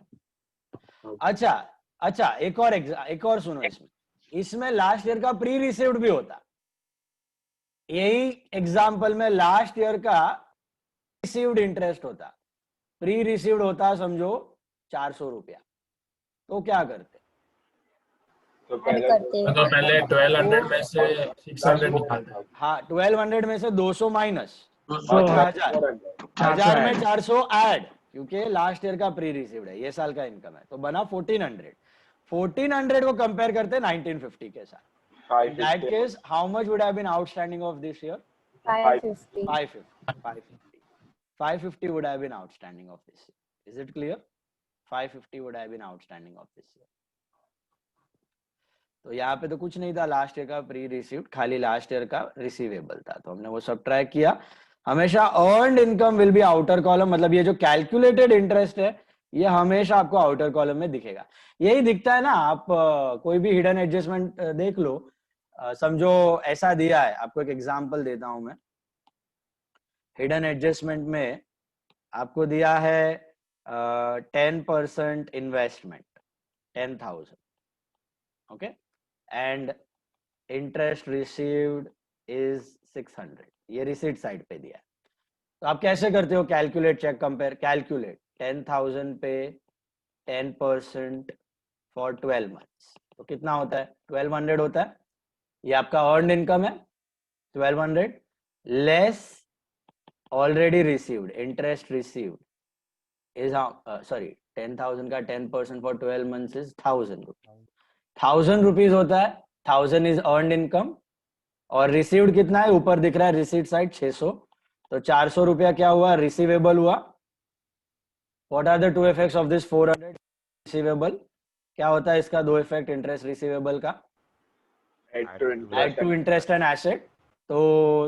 Speaker 4: ओके।
Speaker 1: अच्छा, एक और सुनो, इसमें लास्ट ईयर का प्री रिसीव्ड भी होता। यही एग्जांपल में लास्ट ईयर का रिसीव्ड इंटरेस्ट होता, प्री रिसीव्ड होता समझो 400 रुपया। तो क्या करते?
Speaker 2: तो
Speaker 5: ऐड
Speaker 2: पहले
Speaker 5: करते
Speaker 3: तो पहले 1200 में से 600 निकालते हैं।
Speaker 1: हाँ, 1200 में से 200 माइनस,
Speaker 7: 200
Speaker 1: हजार में 400 ऐड, क्योंकि लास्ट ईयर का प्री रिसीव्ड है, ये साल का इनकम है, तो बना 1400 को कंपेयर करते 1950 के साथ। In that case, how much would have been outstanding of this year?
Speaker 5: 550.
Speaker 1: 550 would have been outstanding of this year. Is it clear? 550 would have been outstanding of this year. तो यहाँ पे तो कुछ नहीं था लास्ट ईयर का प्री रिसीव्ड, खाली लास्ट ईयर का रिसीवेबल था, तो हमने वो सब ट्रैक किया। हमेशा earned income will be outer column, मतलब ये जो कैलकुलेटेड इंटरेस्ट है ये हमेशा आपको आउटर कॉलम में दिखेगा। यही दिखता है ना, आप कोई भी हिडन एडजस्टमेंट देख लो, समझो ऐसा दिया है, आपको एक एग्जांपल देता हूं मैं। हिडन एडजस्टमेंट में आपको दिया है 10% investment, 10,000, okay, and interest received is 600, ये रिसीट साइड पे दिया है। तो आप कैसे करते हो? कैलकुलेट, चेक, कंपेयर, कैलकुलेट 10,000 पे 10% फॉर 12 मंथ्स, तो कितना होता है? 1200 होता है। ये आपका अर्न्ड इनकम है 1200 less already received, interest received is sorry 10,000 का 10% फॉर 12 मंथ्स इज 1,000 रुपीज होता है। 1000 इज अर्न्ड इनकम और रिसीव्ड कितना है? ऊपर दिख रहा है रिसीट साइड 600, तो 400 रुपया क्या हुआ? रिसीवेबल हुआ। What are the two effects of this 400 receivable? क्या होता है इसका दो इफेक्ट इंटरेस्ट रिसीवेबल का? Add to interest and asset. तो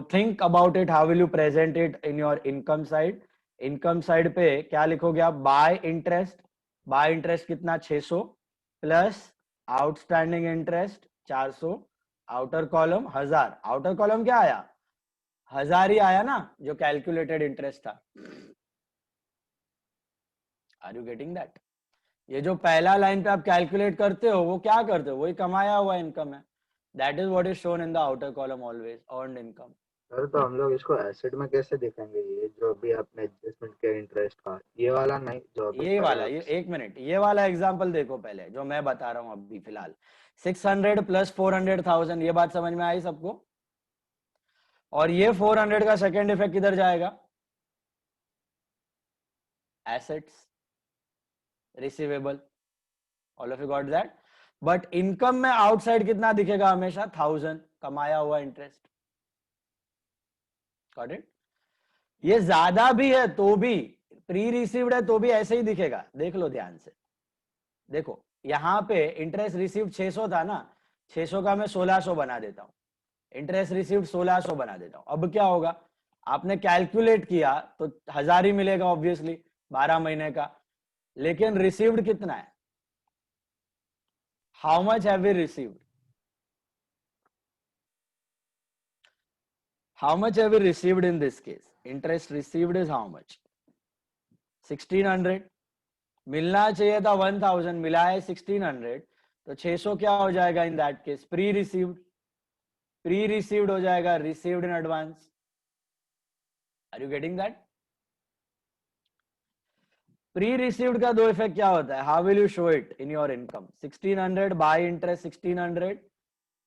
Speaker 1: think about it, how will you present it in your income side? Income side पे क्या लिखोगे आप? Buy interest कितना? 600 plus outstanding interest 400, outer column 1000। Outer column क्या आया? 1000 ही आया ना, जो कैलकुलेटेड इंटरेस्ट था। Are you getting that? ये जो पहला लाइन पे आप कैलकुलेट करते हो वो क्या करते हो? वही कमाया हुआ इनकम है। That is what is shown in the outer column always, earned income.
Speaker 4: Sir तो हम लोग इसको एसेट में कैसे दिखाएंगे? ये जो भी आपने एडजस्टमेंट किया इंटरेस्ट का, ये वाला नहीं, जो
Speaker 1: ये वाला, ये एक मिनट, ये वाला एग्जांपल देखो पहले, जो मैं बता रहा हूँ अभी फिलहाल। 600 प्लस 400,000, ये बात समझ में आई सबको? और ये 400 का सेकेंड इफेक्ट किधर जाएगा? Assets, receivable. All of you got that? But income में आउटसाइड कितना दिखेगा? हमेशा 1000 कमाया हुआ इंटरेस्ट। Got it? ये ज्यादा भी है तो भी, प्री रिसीव्ड है तो भी ऐसे ही दिखेगा। देख लो ध्यान से, देखो यहां पे इंटरेस्ट रिसीव्ड 600 था ना, 600 का मैं 1600 बना देता हूं, इंटरेस्ट रिसीव्ड 1600 बना देता हूं। अब क्या होगा? आपने कैलकुलेट किया तो 1000 ही मिलेगा ऑब्वियसली 12 महीने का, लेकिन रिसीव्ड कितना है? How much have we received? How much have we received in this case? Interest received is how much? 1600. मिलना चाहिए था 1000, मिला है 1600, तो 600 क्या हो जाएगा in that case? Pre received हो जाएगा, received in advance. Are you getting that? Pre received का दो इफेक्ट क्या होता है? How will you show it in your income? 1600 by interest 1600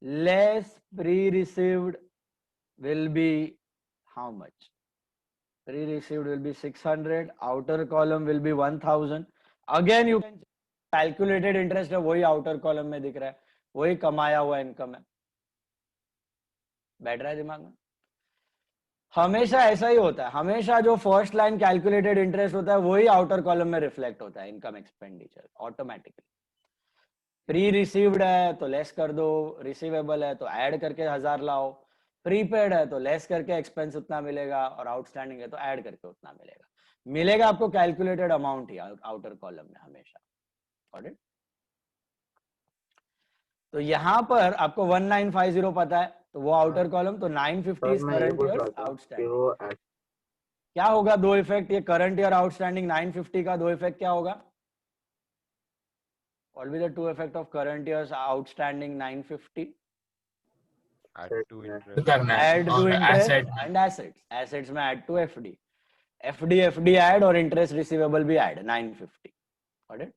Speaker 1: less pre received will be how much? Pre-received will be 600, outer column will be 1000. Again you can calculated interest है, वही outer column में दिख रहा है, वही कमाया हुआ इनकम है. बैठ रहा है दिमाग में? हमेशा ऐसा ही होता है, हमेशा जो फर्स्ट लाइन कैलकुलेटेड इंटरेस्ट होता है वही आउटर कॉलम में रिफ्लेक्ट होता है, income expenditure automatically. Pre received है तो लेस कर दो, रिसीवेबल है तो ऐड करके 1000 लाओ, प्रीपेड है तो लेस करके एक्सपेंस उतना मिलेगा, और आउटस्टैंडिंग है तो ऐड करके उतना मिलेगा आपको कैलकुलेटेड अमाउंट ही आउटर कॉलम में हमेशा. Got it? तो यहाँ पर आपको 1950 पता है, तो वो आउटर कॉलम, तो 950
Speaker 4: सर मैं ये
Speaker 1: करंट
Speaker 4: बोल
Speaker 1: ईयर
Speaker 4: रहा था कि
Speaker 1: आउटस्टैंडिंग.
Speaker 4: वो
Speaker 1: क्या होगा दो इफेक्ट, ये करंट ईयर आउटस्टैंडिंग 950 का दो इफेक्ट क्या होगा? What will be the two effect of current year's outstanding 950?
Speaker 8: Add to interest.
Speaker 3: करना है
Speaker 1: Add to
Speaker 3: और
Speaker 1: interest
Speaker 3: asset
Speaker 1: and assets. Assets में add to FD. FD add और interest receivable भी add 950. Got it?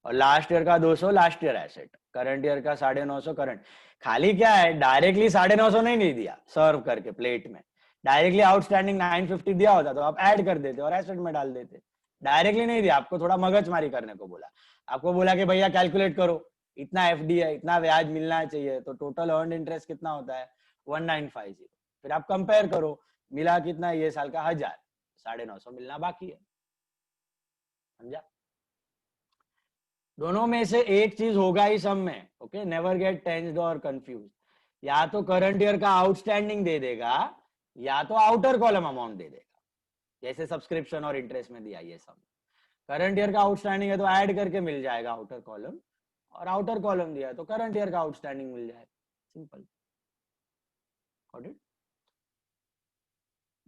Speaker 1: और लास्ट ईयर का 200 last year asset, current year का 950 करंट. खाली क्या है, डायरेक्टली 950 नहीं दिया सर्व करके प्लेट में, डायरेक्टली आउटस्टैंडिंग 950 दिया होता तो आप ऐड कर देते और एसेट में डाल देते. डायरेक्टली नहीं दिया, आपको थोड़ा मगजमारी करने को बोला. आपको बोला कि भैया कैलकुलेट करो, इतना एफडी है, इतना ब्याज मिलना चाहिए, तो टोटल अर्न इंटरेस्ट कितना होता है 1950. फिर आप कंपेयर करो, मिला कितना ये साल का 1000, 950 मिलना बाकी है. समझा? दोनों में से एक चीज होगा ही सब में. ओके, नेवर गेट टेंस्ड और कंफ्यूज. या तो करंट ईयर का आउटस्टैंडिंग दे देगा या तो आउटर कॉलम अमाउंट दे देगा, जैसे सब्सक्रिप्शन और इंटरेस्ट में दिया. ये सब करंट ईयर का आउटस्टैंडिंग है तो ऐड करके मिल जाएगा आउटर कॉलम, और आउटर कॉलम दिया है तो करंट ईयर का आउटस्टैंडिंग मिल जाएगा. Simple. Got it?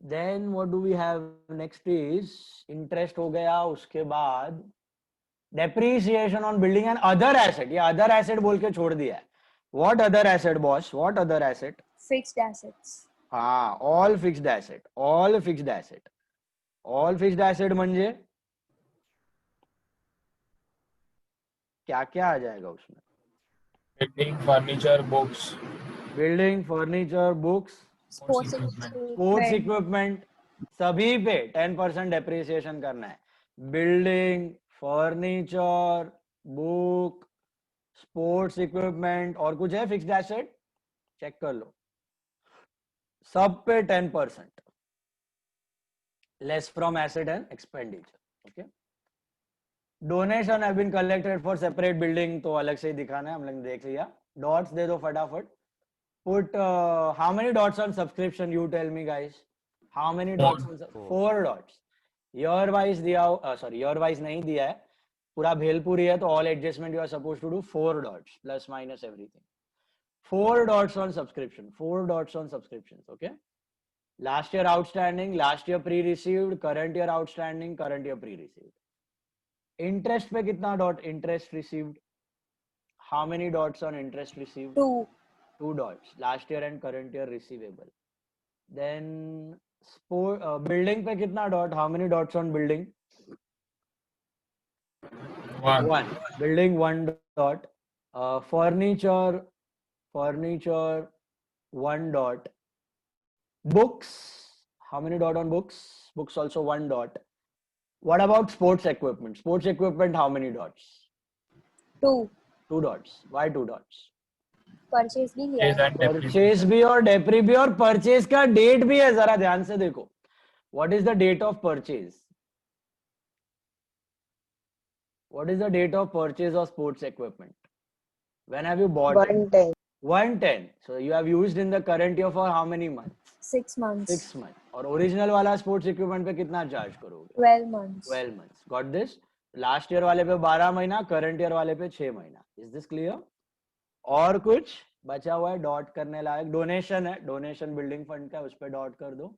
Speaker 1: Then what do we have next is interest हो गया, उसके बाद depreciation on building and other asset. ये अदर एसेट बोल के छोड़ दिया है. What other asset boss? What other asset?
Speaker 5: Fixed assets.
Speaker 1: हाँ, all fixed asset. All fixed asset. All fixed asset म्हणजे क्या क्या आ जाएगा उसमें?
Speaker 3: Building furniture books
Speaker 1: building furniture books
Speaker 5: Sports
Speaker 1: sports
Speaker 5: equipment.
Speaker 1: Equipment, सभी पे 10% डेप्रिसिएशन करना है. Building furniture book sports equipment, और कुछ है फिक्स्ड एसेट चेक कर लो, सब पे 10% less from asset and expenditure. Okay, donation have been collected for separate building, तो अलग से ही दिखाना है, हम लोग देख लिया. डॉट्स दे दो फटाफट. Put how many dots on subscription? You tell me, guys. How many dots on 4 dots. Year wise दिया, sorry year wise नहीं दिया है, पूरा भेलपुरी है, तो all adjustment you are supposed to do 4 dots plus minus everything. 4 dots on subscription. 4 dots on subscriptions. Okay. Last year outstanding, last year pre-received, current year outstanding, current year pre-received. Interest पे कितना dot? Interest received. How many dots on interest received? 2 dots. Last year and current year receivable. Then building पे कितना dot? How many dots on building? 1. Building 1 dot. Furniture 1 dot. Books, how many dot on books? Books also 1 dot. What about sports equipment? Sports equipment, how many dots?
Speaker 5: 2.
Speaker 1: 2 dots. Why 2 dots?
Speaker 5: Purchase भी लिया है.
Speaker 1: परचेज भी और डेप्री भी, और परचेज का डेट भी है, जरा ध्यान से देखो. What is the date of purchase? What is the date of purchase of sports equipment? When have you bought?
Speaker 9: 110.
Speaker 1: 110. So you have used in the current year for how many months?
Speaker 5: 6 months.
Speaker 1: 6 months. और ओरिजिनल वाला स्पोर्ट्स इक्विपमेंट पे कितना चार्ज करोगे?
Speaker 5: 12 months.
Speaker 1: 12 months. Got this? Last year वाले पे 12 महीना, करंट ईयर वाले पे 6 महीना. Is this clear? और कुछ बचा हुआ है डॉट करने लायक? डोनेशन है, डोनेशन बिल्डिंग फंड का, उस पर डॉट कर दो.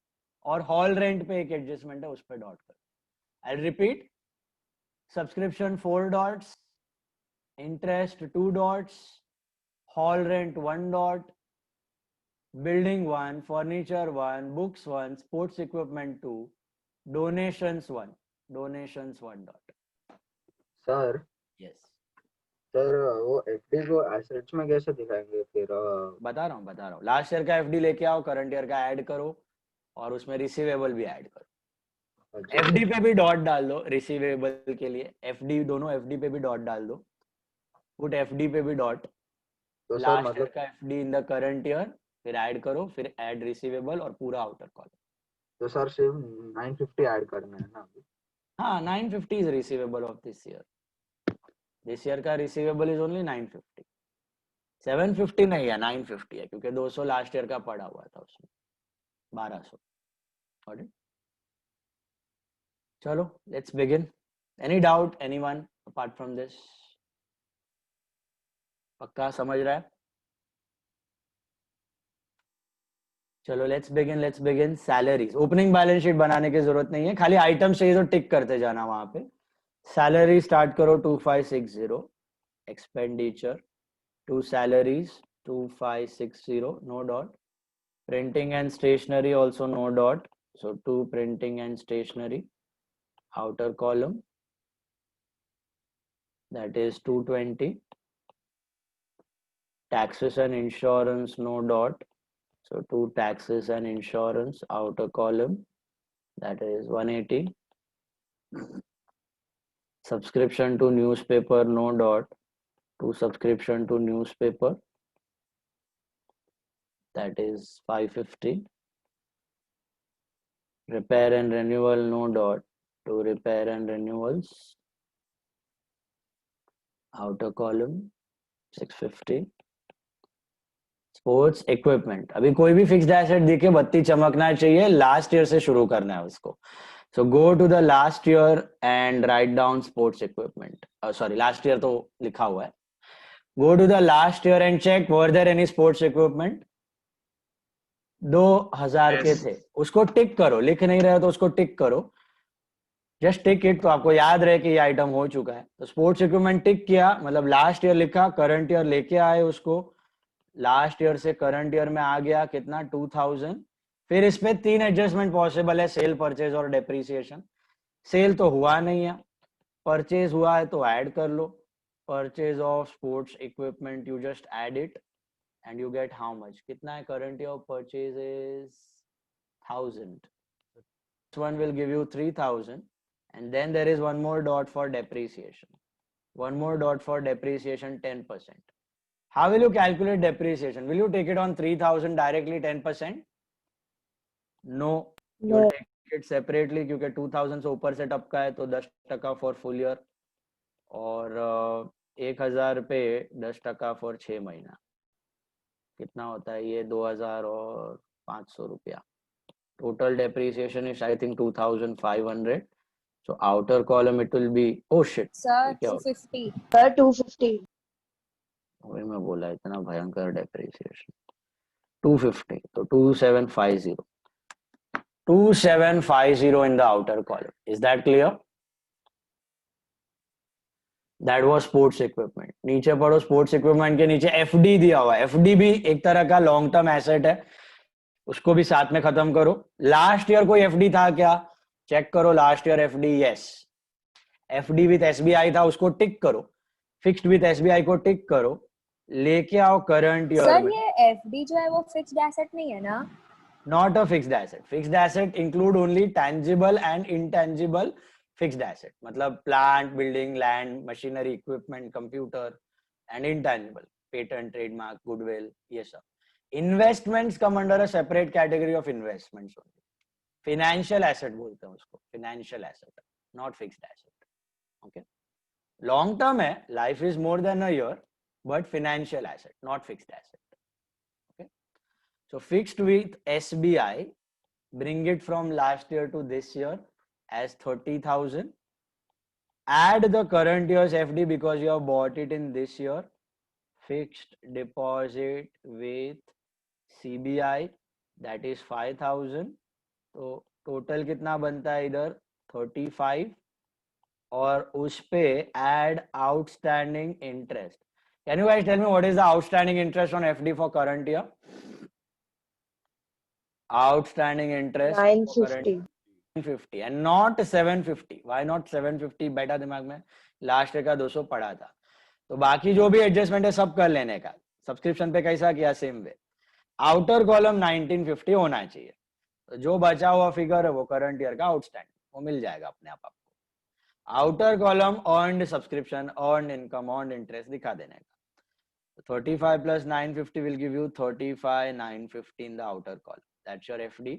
Speaker 1: और हॉल रेंट पे एक एडजस्टमेंट है, उस पर डॉट कर. I repeat, subscription 4 dots, interest 2 dots, hall rent 1 dot, building 1, furniture 1, books 1, sports equipment 2, donations 1 dot.
Speaker 4: Sir
Speaker 1: yes.
Speaker 4: Sir वो एफडी को एसेट्स में कैसे दिखाएंगे फिर?
Speaker 1: बता रहा हूँ लास्ट ईयर का एफडी लेके आओ, करंट ईयर का ऐड करो और उसमें रिसीवेबल भी ऐड करो।
Speaker 4: अच्छा
Speaker 1: एफडी पे भी डॉट डाल दो रिसीवेबल के लिए, एफडी दोनों एफडी पे भी डॉट डाल दो, पुट एफडी पे भी डॉट,
Speaker 4: तो सर
Speaker 1: लास्ट ईयर
Speaker 4: मतलब
Speaker 1: का FD in the current year, फिर ऐड करो, फिर ऐड रिसीवेबल और पूरा आउटर कॉलम।
Speaker 4: तो सर सिर्फ 950 ऐड करना है ना अभी?
Speaker 1: हाँ 950 is receivable of this year, this year का रिसीवेबल इज ओनली 950, 750 नहीं है 950 है, क्योंकि 200 लास्ट ईयर का पड़ा हुआ था उसमें, 1200। Got it? चलो let's begin. Any doubt anyone apart from this? पक्का समझ रहा है? चलो let's begin. Salaries, opening balance sheet बनाने की जरूरत नहीं है, खाली आइटम चाहिए तो टिक करते जाना वहां पे। सैलरी स्टार्ट करो 2560, expenditure to salaries 2560, no dot. Printing and stationery also no dot, so to printing and stationery, outer column, that is 220. Taxes and insurance no dot, so to taxes and insurance, outer column, that is 180. Subscription to newspaper no dot, to subscription to newspaper, that is 550. Repair and renewal no dot, to repair and renewals, outer column 650. Sports equipment, अभी कोई भी फिक्स्ड एसेट दिखे बत्ती चमकना चाहिए, लास्ट ईयर से शुरू करना है उसको। So go to the last year and write down sports equipment, sorry last year तो लिखा हुआ है। Go to the last year and check were there any sports equipment. 2000 के थे, उसको टिक करो, लिख नहीं रहे हो तो उसको टिक करो, जस्ट टिक इट, तो आपको याद रहे कि ये आइटम हो चुका है। तो स्पोर्ट्स इक्विपमेंट टिक किया, मतलब लास्ट ईयर लिखा, करंट ईयर लेके आए उसको, लास्ट ईयर से करंट ईयर में आ गया कितना 2000। फिर इसमें 3 एडजस्टमेंट पॉसिबल है, सेल, परचेज और डेप्रीसिएशन। सेल तो हुआ नहीं है, परचेज हुआ है तो ऐड कर लो, purchase of sports equipment, you just add it and you get how much, कितना है current year purchase is 1000, this one will give you 3000, and then there is one more dot for depreciation, 10%. How will you calculate depreciation? Will you take it on 3000 directly 10%? No, you will take it separately, क्योंकि 2000 से ऊपर से टपका है तो 10% फॉर फुल ईयर, और 1000 पे 10% फॉर 6 महीना, कितना होता है ये 2500 रुपया। Total depreciation is I think 2500. So outer column it will be, oh shit,
Speaker 5: Sir,
Speaker 1: ये क्या हो
Speaker 5: 250.
Speaker 6: Sir, 250.
Speaker 1: वही मैं बोला, इतना भयंकर डेप्रिसिएशन। 250, तो 2750, 2750 in the outer column. Is that clear? That was sports equipment. नीचे पढ़ो, स्पोर्ट्स इक्विपमेंट के नीचे एफडी दिया हुआ है, एफडी भी एक तरह का लॉन्ग टर्म एसेट है, उसको भी साथ में खत्म करो। लास्ट ईयर कोई एफडी था क्या, चेक करो, last year FD, yes, FD with SBI था, उसको टिक करो। फिक्स्ड विथ एसबीआई को टिक करो, लेके आओ करंट ईयर
Speaker 5: सर
Speaker 1: में।
Speaker 5: ये एफडी जो है वो फिक्स्ड एसेट नहीं है ना?
Speaker 1: Not a fixed asset, fixed asset include only tangible and intangible fixed asset, मतलब plant, building, land, machinery, equipment, computer, and intangible, patent, trademark, goodwill, ये सब। Investments come under a separate category of investments only, financial asset बोलते हैं उसको, financial asset, not fixed asset. Okay, long term है, life is more than a year, but financial asset, not fixed asset. Okay, so fixed with SBI, bring it from last year to this year as 30,000. Add the current year's FD because you have bought it in this year. Fixed deposit with CBI, that is 5,000. तो टोटल कितना बनता है इधर 35, और उस पे add outstanding interest. Can you guys tell me what is the outstanding interest on FD for current year? Outstanding interest
Speaker 6: 950.
Speaker 1: 950 and not 750. Why not 750? बैठा दिमाग में, लास्ट ईयर का 200 पड़ा था, तो बाकी जो भी एडजस्टमेंट है सब कर लेने का। सब्सक्रिप्शन पे कैसा किया, सेम वे। आउटर कॉलम 1950 होना चाहिए, तो जो बचा हुआ फिगर है वो करंट ईयर का आउटस्टैंडिंग, वो मिल जाएगा अपने आप आपको। Outer column earned subscription, earned income, earned interest दिखा देने का। 35 plus 950 will give you 35,950 in the outer column. That's your FD.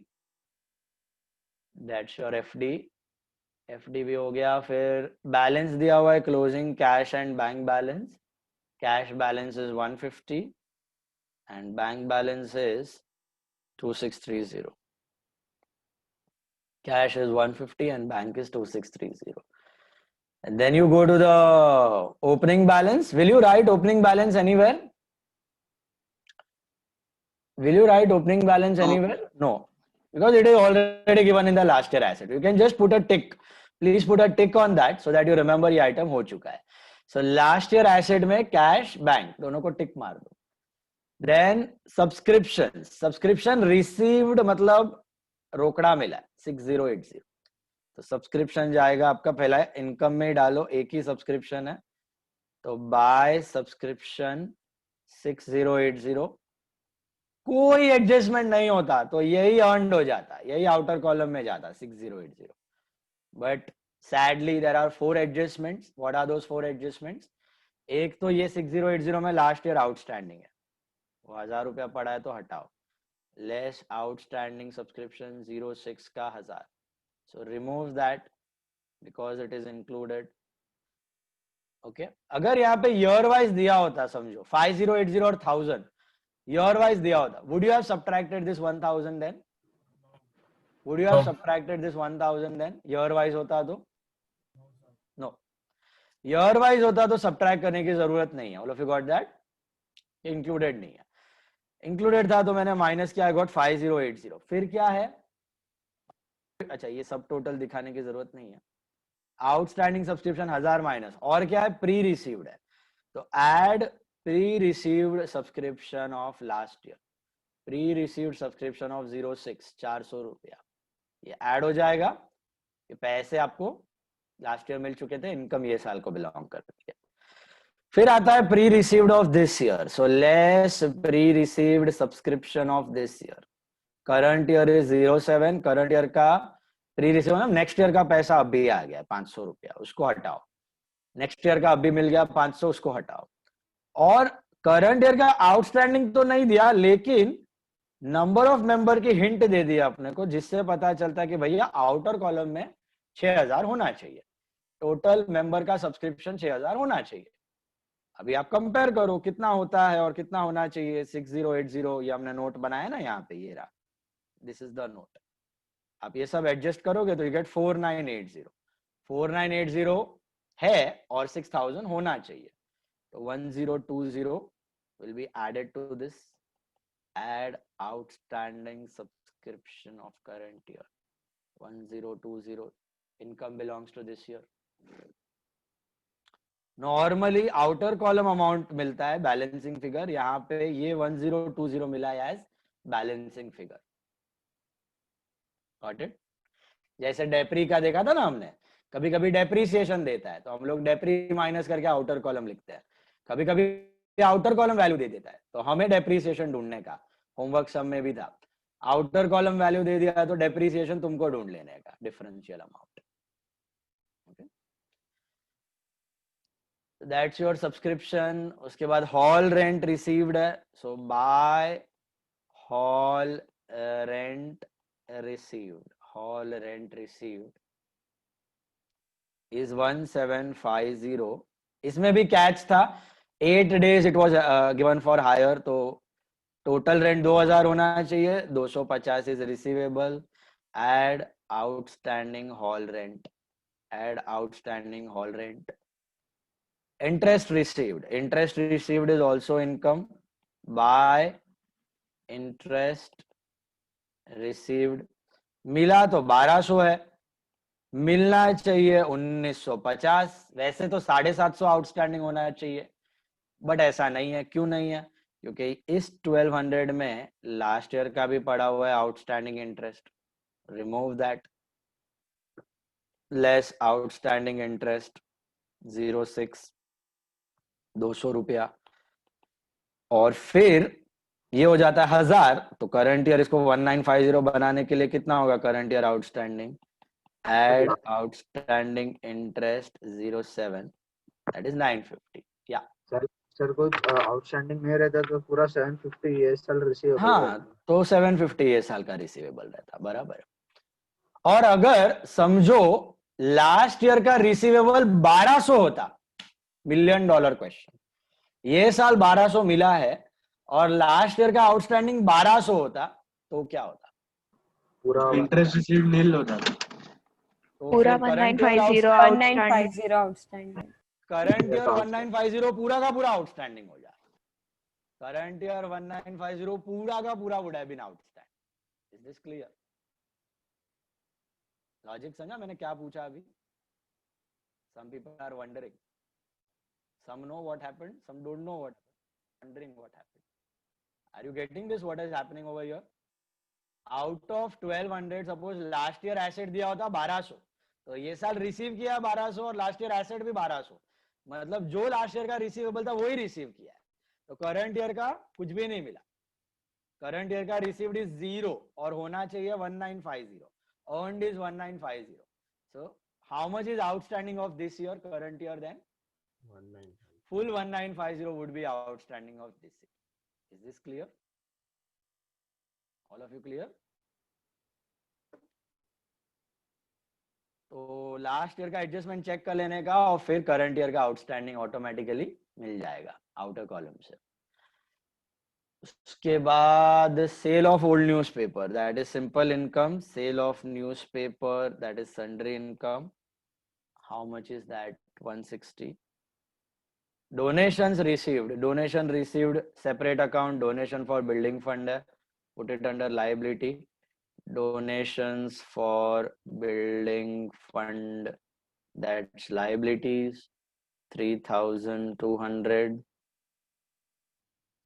Speaker 1: That's your FD. FD भी हो गया। फिर बैलेंस दिया हुआ है, closing cash and bank balance. Cash balance is 150 and bank balance is 2630. Cash is 150 and bank is 2630. And then you go to the opening balance. Will you write opening balance anywhere? Will you write opening balance anywhere? No, because it is already given in the last year asset. You can just put a tick. Please put a tick on that so that you remember ये item हो चुका है. So last year asset में cash, bank दोनों को tick मार दो. Then subscription received मतलब रोकड़ा मिला 6080. तो सब्सक्रिप्शन जाएगा आपका, पहला इनकम में डालो, एक ही सब्सक्रिप्शन है तो बाय सब्सक्रिप्शन 6080। कोई एडजस्टमेंट नहीं होता तो यही अर्नड हो जाता, यही आउटर कॉलम में जाता 6080। But sadly there are 4 adjustments. What are those 4 adjustments? एक तो ये 6080 में लास्ट ईयर आउटस्टैंडिंग है, वो 1000 रुपया पड़ा है तो हटाओ, लेस आउटस्टैंडिंग सब्सक्रिप्शन 06 का 1000, so remove that because it is included. Okay अगर यहाँ पे ईयर वाइज दिया होता, समझो 5080 और 1000 ईयर वाइज दिया होता, would you have subtracted this 1000 then? Would you have subtracted this 1000 then? Year wise होता तो नो, ईयर वाइज होता तो सब्ट्रैक्ट करने की जरूरत नहीं है। All of you got that? Included नहीं है, इंक्लूडेड था तो मैंने माइनस किया, गॉट 5080। फिर क्या है, अच्छा ये सब टोटल दिखाने की जरूरत नहीं है। आउटस्टैंडिंग सब्सक्रिप्शन 1000 माइनस, और क्या है, प्री रिसीव्ड है, तो add pre received subscription of last year, pre received subscription of 06 400 रुपया, ये ऐड हो जाएगा। ये पैसे आपको लास्ट ईयर मिल चुके थे, इनकम ये साल को बिलोंग करती है। फिर आता है pre received of this year, so less pre received subscription of this year. Current year is 07, current year का प्री रिसीव मतलब नेक्स्ट ईयर का पैसा अभी आ गया 500 रुपया, उसको हटाओ। नेक्स्ट ईयर का अभी मिल गया 500, उसको हटाओ। और करंट ईयर का आउटस्टैंडिंग तो नहीं दिया, लेकिन नंबर ऑफ मेंबर की हिंट दे दिया अपने को, जिससे पता चलता है कि भैया आउटर कॉलम में 6000 होना चाहिए, टोटल मेंबर का सब्सक्रिप्शन 6000 होना चाहिए। अभी आप कंपेयर करो कितना होता है और कितना होना चाहिए। 6080 ये हमने नोट बनाया ना यहाँ पे, ये रहा, दिस इज द नोट। आप ये सब एडजस्ट करोगे तो यू गेट 4980। 4980 है और 6000 होना चाहिए, तो 1020 will be added to this. Add outstanding subscription of current year 1020, income belongs to this year. Normally outer column amount मिलता है बैलेंसिंग फिगर, यहाँ पे ये 1020 मिला है as balancing figure. Got it? जैसे डेप्री का देखा था ना हमने, कभी कभी डेप्रीसिएशन देता है तो हम लोग डेप्री माइनस करके आउटर कॉलम लिखते हैं, कभी कभी आउटर कॉलम वैल्यू दे देता है तो हमें डेप्रीसिएशन ढूंढने का, होमवर्क सब में भी था। आउटर कॉलम वैल्यू दे दिया तो डेप्रीसिएशन तुमको ढूंढ लेने का, differential amount. That's your subscription. उसके बाद हॉल रेंट रिसीव्ड है, so by hall rent received, hall rent received is 1750। इसमें भी कैच था, 8 days it was given for hire, तो टोटल रेंट 2000 होना चाहिए, 250 is receivable. Add outstanding hall rent, add outstanding hall rent. Interest received is also income. By interest received, मिला तो 1200 है, मिलना चाहिए 1950। वैसे तो 750 आउटस्टैंडिंग होना चाहिए, बट ऐसा नहीं है। क्यों नहीं है? क्योंकि इस 1200 में लास्ट ईयर का भी पड़ा हुआ है outstanding interest, remove that. Less outstanding interest 06, 200 रुपया, और फिर ये हो जाता है 1000, तो करंट ईयर इसको 1950 बनाने के लिए कितना होगा current year outstanding? Add outstanding interest 07, that is 950. या
Speaker 4: सर को आउटस्टैंडिंग नहीं रहता तो पूरा 750 ये साल रिसीवेबल
Speaker 1: हाँ, तो 750 ये साल का रिसीवेबल रहता, बराबर. और अगर समझो लास्ट ईयर का रिसीवेबल 1200 होता, $1 मिलियन क्वेश्चन, ये साल 1200 मिला है और लास्ट ईयर का आउटस्टैंडिंग 1200 होता, तो क्या होता?
Speaker 4: पूरा
Speaker 7: इंटरेस्ट रिसीव नील होता था.
Speaker 1: तो
Speaker 6: पूरा
Speaker 1: फिर करंट
Speaker 6: 1950
Speaker 5: आउटस्टैंडिंग.
Speaker 1: करंट ईयर 1950 पूरा का पूरा आउटस्टैंडिंग हो जाए. करंट ईयर 1950 पूरा का पूरा would have been outstanding. Is this clear? Logic समझा मैंने क्या पूछा अभी? Some people are wondering. Some know what happened, some don't know what happened, wondering what happened. Are you getting this? What is happening over here? Out of 1200, suppose last year asset दिया होता 1200, तो ये साल रिसीव किया 1200 और लास्ट ईयर एसेट भी 1200, मतलब जो लास्ट ईयर का रिसीवेबल था वही रिसीव किया है, तो करंट ईयर का कुछ भी नहीं मिला. करंट ईयर का रिसीव्ड इज 0 और होना चाहिए 1950, earned is 1950. So how much is outstanding of this year, current year then?
Speaker 8: 1950.
Speaker 1: Full 1950 would be outstanding of this year. Is this clear? All of you clear? तो लास्ट ईयर का एडजस्टमेंट चेक कर लेने का और फिर करंट ईयर का आउटस्टैंडिंग ऑटोमेटिकली मिल जाएगा आउटर कॉलम से. उसके बाद sale of old newspaper, that is simple income. Sale of newspaper, that is sundry income. How much is that? 160. Donations received, donation received separate account, donation for building fund है, put it under liability. Donations for building fund, that's liabilities, 3200.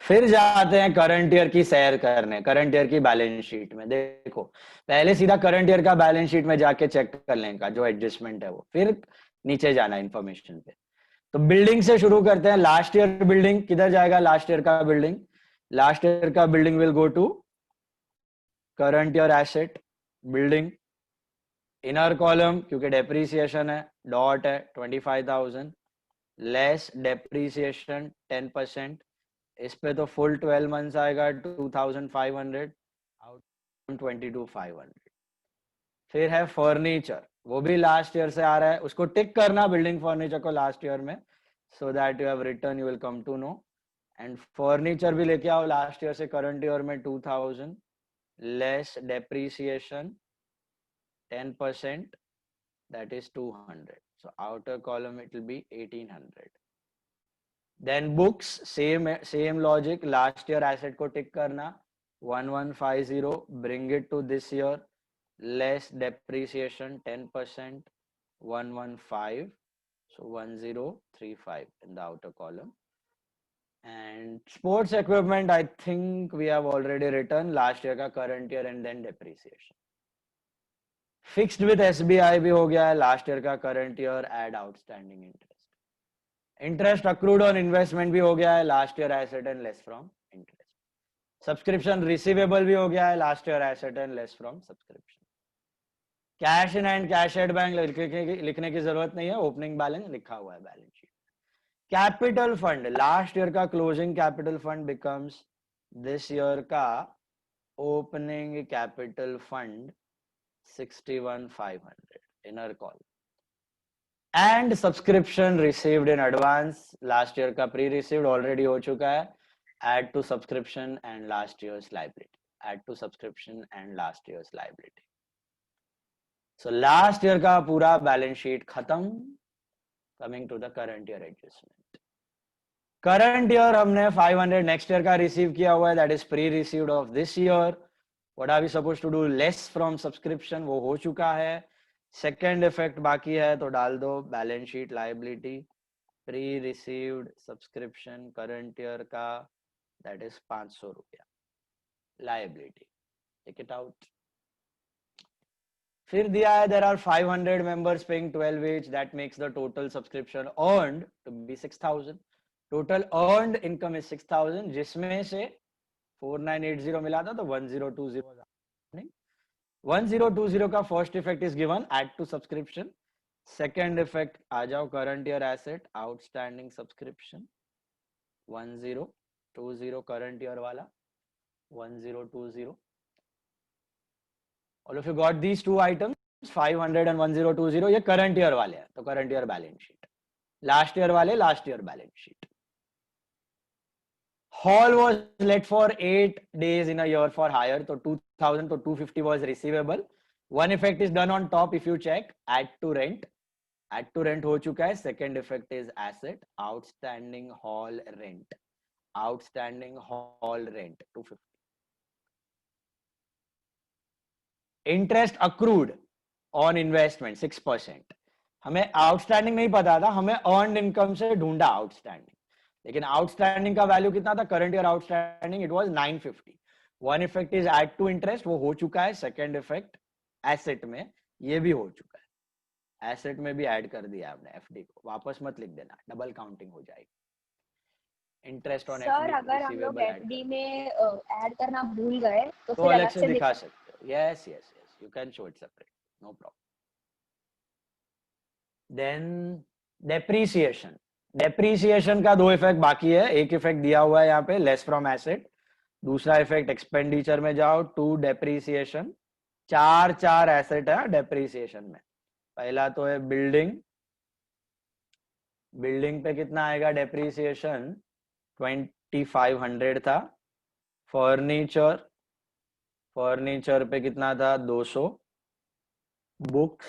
Speaker 1: फिर जाते हैं करंट ईयर की सैर करने, करंट ईयर की बैलेंस शीट में. देखो पहले सीधा करंट ईयर का बैलेंस शीट में जाके चेक कर लेने का जो एडजस्टमेंट है वो, फिर नीचे जाना इंफॉर्मेशन पे. तो बिल्डिंग से शुरू करते हैं. लास्ट ईयर बिल्डिंग किधर जाएगा? लास्ट ईयर का बिल्डिंग, लास्ट ईयर का building will go to current year asset building. Inner column क्योंकि डेप्रीसिएशन है, डॉट है 25,000 लेस डेप्रीसिएशन 10%. इस पे तो फुल 12 मंथ्स आएगा 2,500 आउट 22,500. फिर है फर्नीचर, वो भी लास्ट ईयर से आ रहा है, उसको टिक करना बिल्डिंग फर्नीचर को लास्ट ईयर में, so that you have return, you will come to know. And furniture भी लेके आओ लास्ट ईयर से करंट ईयर में 2000 less depreciation 10%, that is 200. So outer column it will be 1800. Then books, same logic, last year asset को टिक करना 1150, bring it to this year, less depreciation 10%, 115, so 1035 in the outer column. And sports equipment, I think we have already written last year का current year and then depreciation. Fixed with SBI भी हो गया है, लास्ट ईयर का current year, add outstanding interest. Interest accrued on investment भी हो गया है, last year asset and less from interest. Subscription receivable भी हो गया है, last year asset and less from subscription. Cash in and cash at bank लिखने की जरूरत नहीं है, ओपनिंग बैलेंस लिखा हुआ है balance sheet. Capital fund, last year का closing capital fund becomes this year का opening capital fund 61,500 inner column. And subscription received in advance, last year का pre received already हो चुका है, add to subscription and last year's liability, add to subscription and last year's liability. So last year का पूरा balance sheet खत्म. Coming to the current year adjustment. Current year हमने 500 next year का receive किया हुआ है, that is pre received of this year. What are we supposed to do? Less from subscription, वो हो चुका है. सेकेंड इफेक्ट बाकी है तो डाल दो balance sheet liability, pre received subscription current year का, दैट इज 500 रुपया लाइबिलिटी, टेक इट आउट. फिर दिया है there are 500 members paying 12 each, that makes the total subscription earned to be 6,000. Total earned income is 6000, जिसमें से 4980 मिला था तो 1020 नहीं, 1020 का first effect is given, add to subscription. Second effect आ जाओ, current year asset outstanding subscription 1020 current year वाला 1020. All of you got these two items 500 and 1020. ये करंट ईयर वाले हैं तो current year balance sheet, last year वाले last year balance sheet. Hall was let for 8 days in a year for hire, so 2000 to 250 was receivable. One effect is done on top if you check, add to rent. Add to rent हो चुका है. Second effect is asset, outstanding hall rent. Outstanding hall rent 250. Interest accrued on investment 6%. हमें आउटस्टैंडिंग नहीं पता था, हमें अर्नड इनकम से ढूंढा आउटस्टैंडिंग, लेकिन आउटस्टैंडिंग का वैल्यू कितना था? Current year outstanding it was 950. One effect is add to interest, वो हो चुका है. सेकंड इफेक्ट एसेट में ये भी हो चुका है, एसेट में भी ऐड कर दिया आपने. एफडी को वापस मत लिख देना, डबल काउंटिंग हो जाएगी. इंटरेस्ट ऑन
Speaker 5: सर अगर हम लोग एफडी में ऐड करना भूल गए तो फिर
Speaker 1: अलग से दिखा सकते हो. Yes yes yes, you can show it separate, no problem. Then depreciation. Depreciation का दो इफेक्ट बाकी है. एक इफेक्ट दिया हुआ है यहाँ पे, लेस फ्रॉम एसेट. दूसरा इफेक्ट एक्सपेंडिचर में जाओ, टू डेप्रीसिएशन. चार एसेट है डेप्रीसिएशन में. पहला तो है बिल्डिंग. बिल्डिंग पे कितना आएगा डेप्रीसिएशन? 2500 था. फर्नीचर, फर्नीचर पे कितना था? 200. बुक्स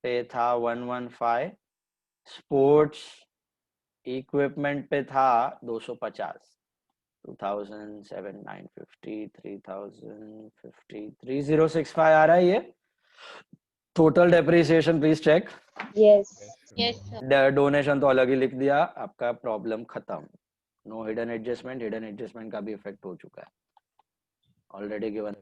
Speaker 1: पे था 115. स्पोर्ट्स इक्विपमेंट पे था 250. 2750, 3050, 3065 आ रहा है ये total depreciation. Please check.
Speaker 5: Yes
Speaker 1: donation तो अलग ही लिख दिया, आपका प्रॉब्लम खत्म. No hidden adjustment. Hidden adjustment का भी इफेक्ट हो चुका है already given.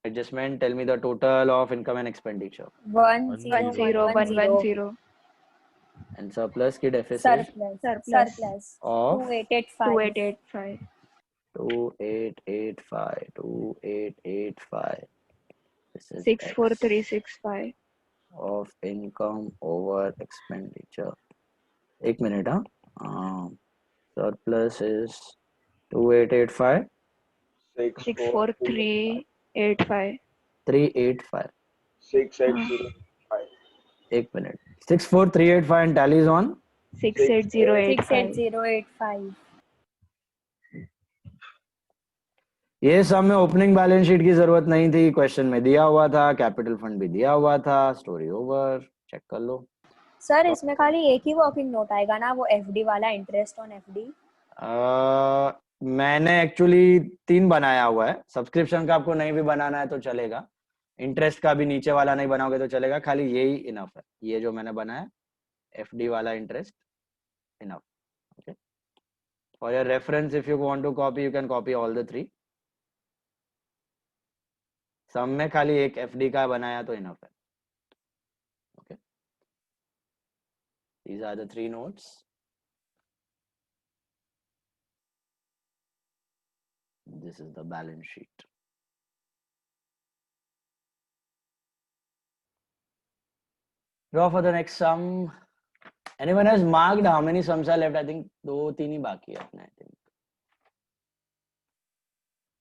Speaker 1: Adjustment, tell me the total of income and expenditure.
Speaker 6: 10110
Speaker 1: and surplus की deficit
Speaker 5: surplus
Speaker 1: of
Speaker 5: 2885.
Speaker 1: 2885. This is
Speaker 6: 64365
Speaker 1: of income over expenditure. एक मिनट. Surplus is 2885.
Speaker 6: 64385
Speaker 1: 385.
Speaker 2: 6805.
Speaker 1: एक मिनट. 64385 and tallies on
Speaker 6: 68085.
Speaker 1: ये सब में ओपनिंग बैलेंस शीट की जरूरत नहीं थी, क्वेश्चन में दिया हुआ था. कैपिटल फंड भी दिया हुआ था. Story over. चेक कर लो.
Speaker 5: सर इसमें खाली एक ही वर्किंग नोट आएगा ना, वो एफडी वाला, इंटरेस्ट ऑन एफडी.
Speaker 1: मैंने एक्चुअली 3 बनाया हुआ है. सब्सक्रिप्शन का आपको नहीं भी बनाना है तो चलेगा. इंटरेस्ट का भी नीचे वाला नहीं बनाओगे तो चलेगा. खाली यही इनफ है, ये जो मैंने बनाया एफडी वाला interest enough. Okay, for your reference if you want to copy you can copy all the 3. Sum में खाली एक एफडी का बनाया तो इनफ है. Okay, these are the 3 notes. This is the balance sheet. Draw for the next sum. Anyone has marked how many sums are left? I think 2-3 ही बाकी है अपने. I think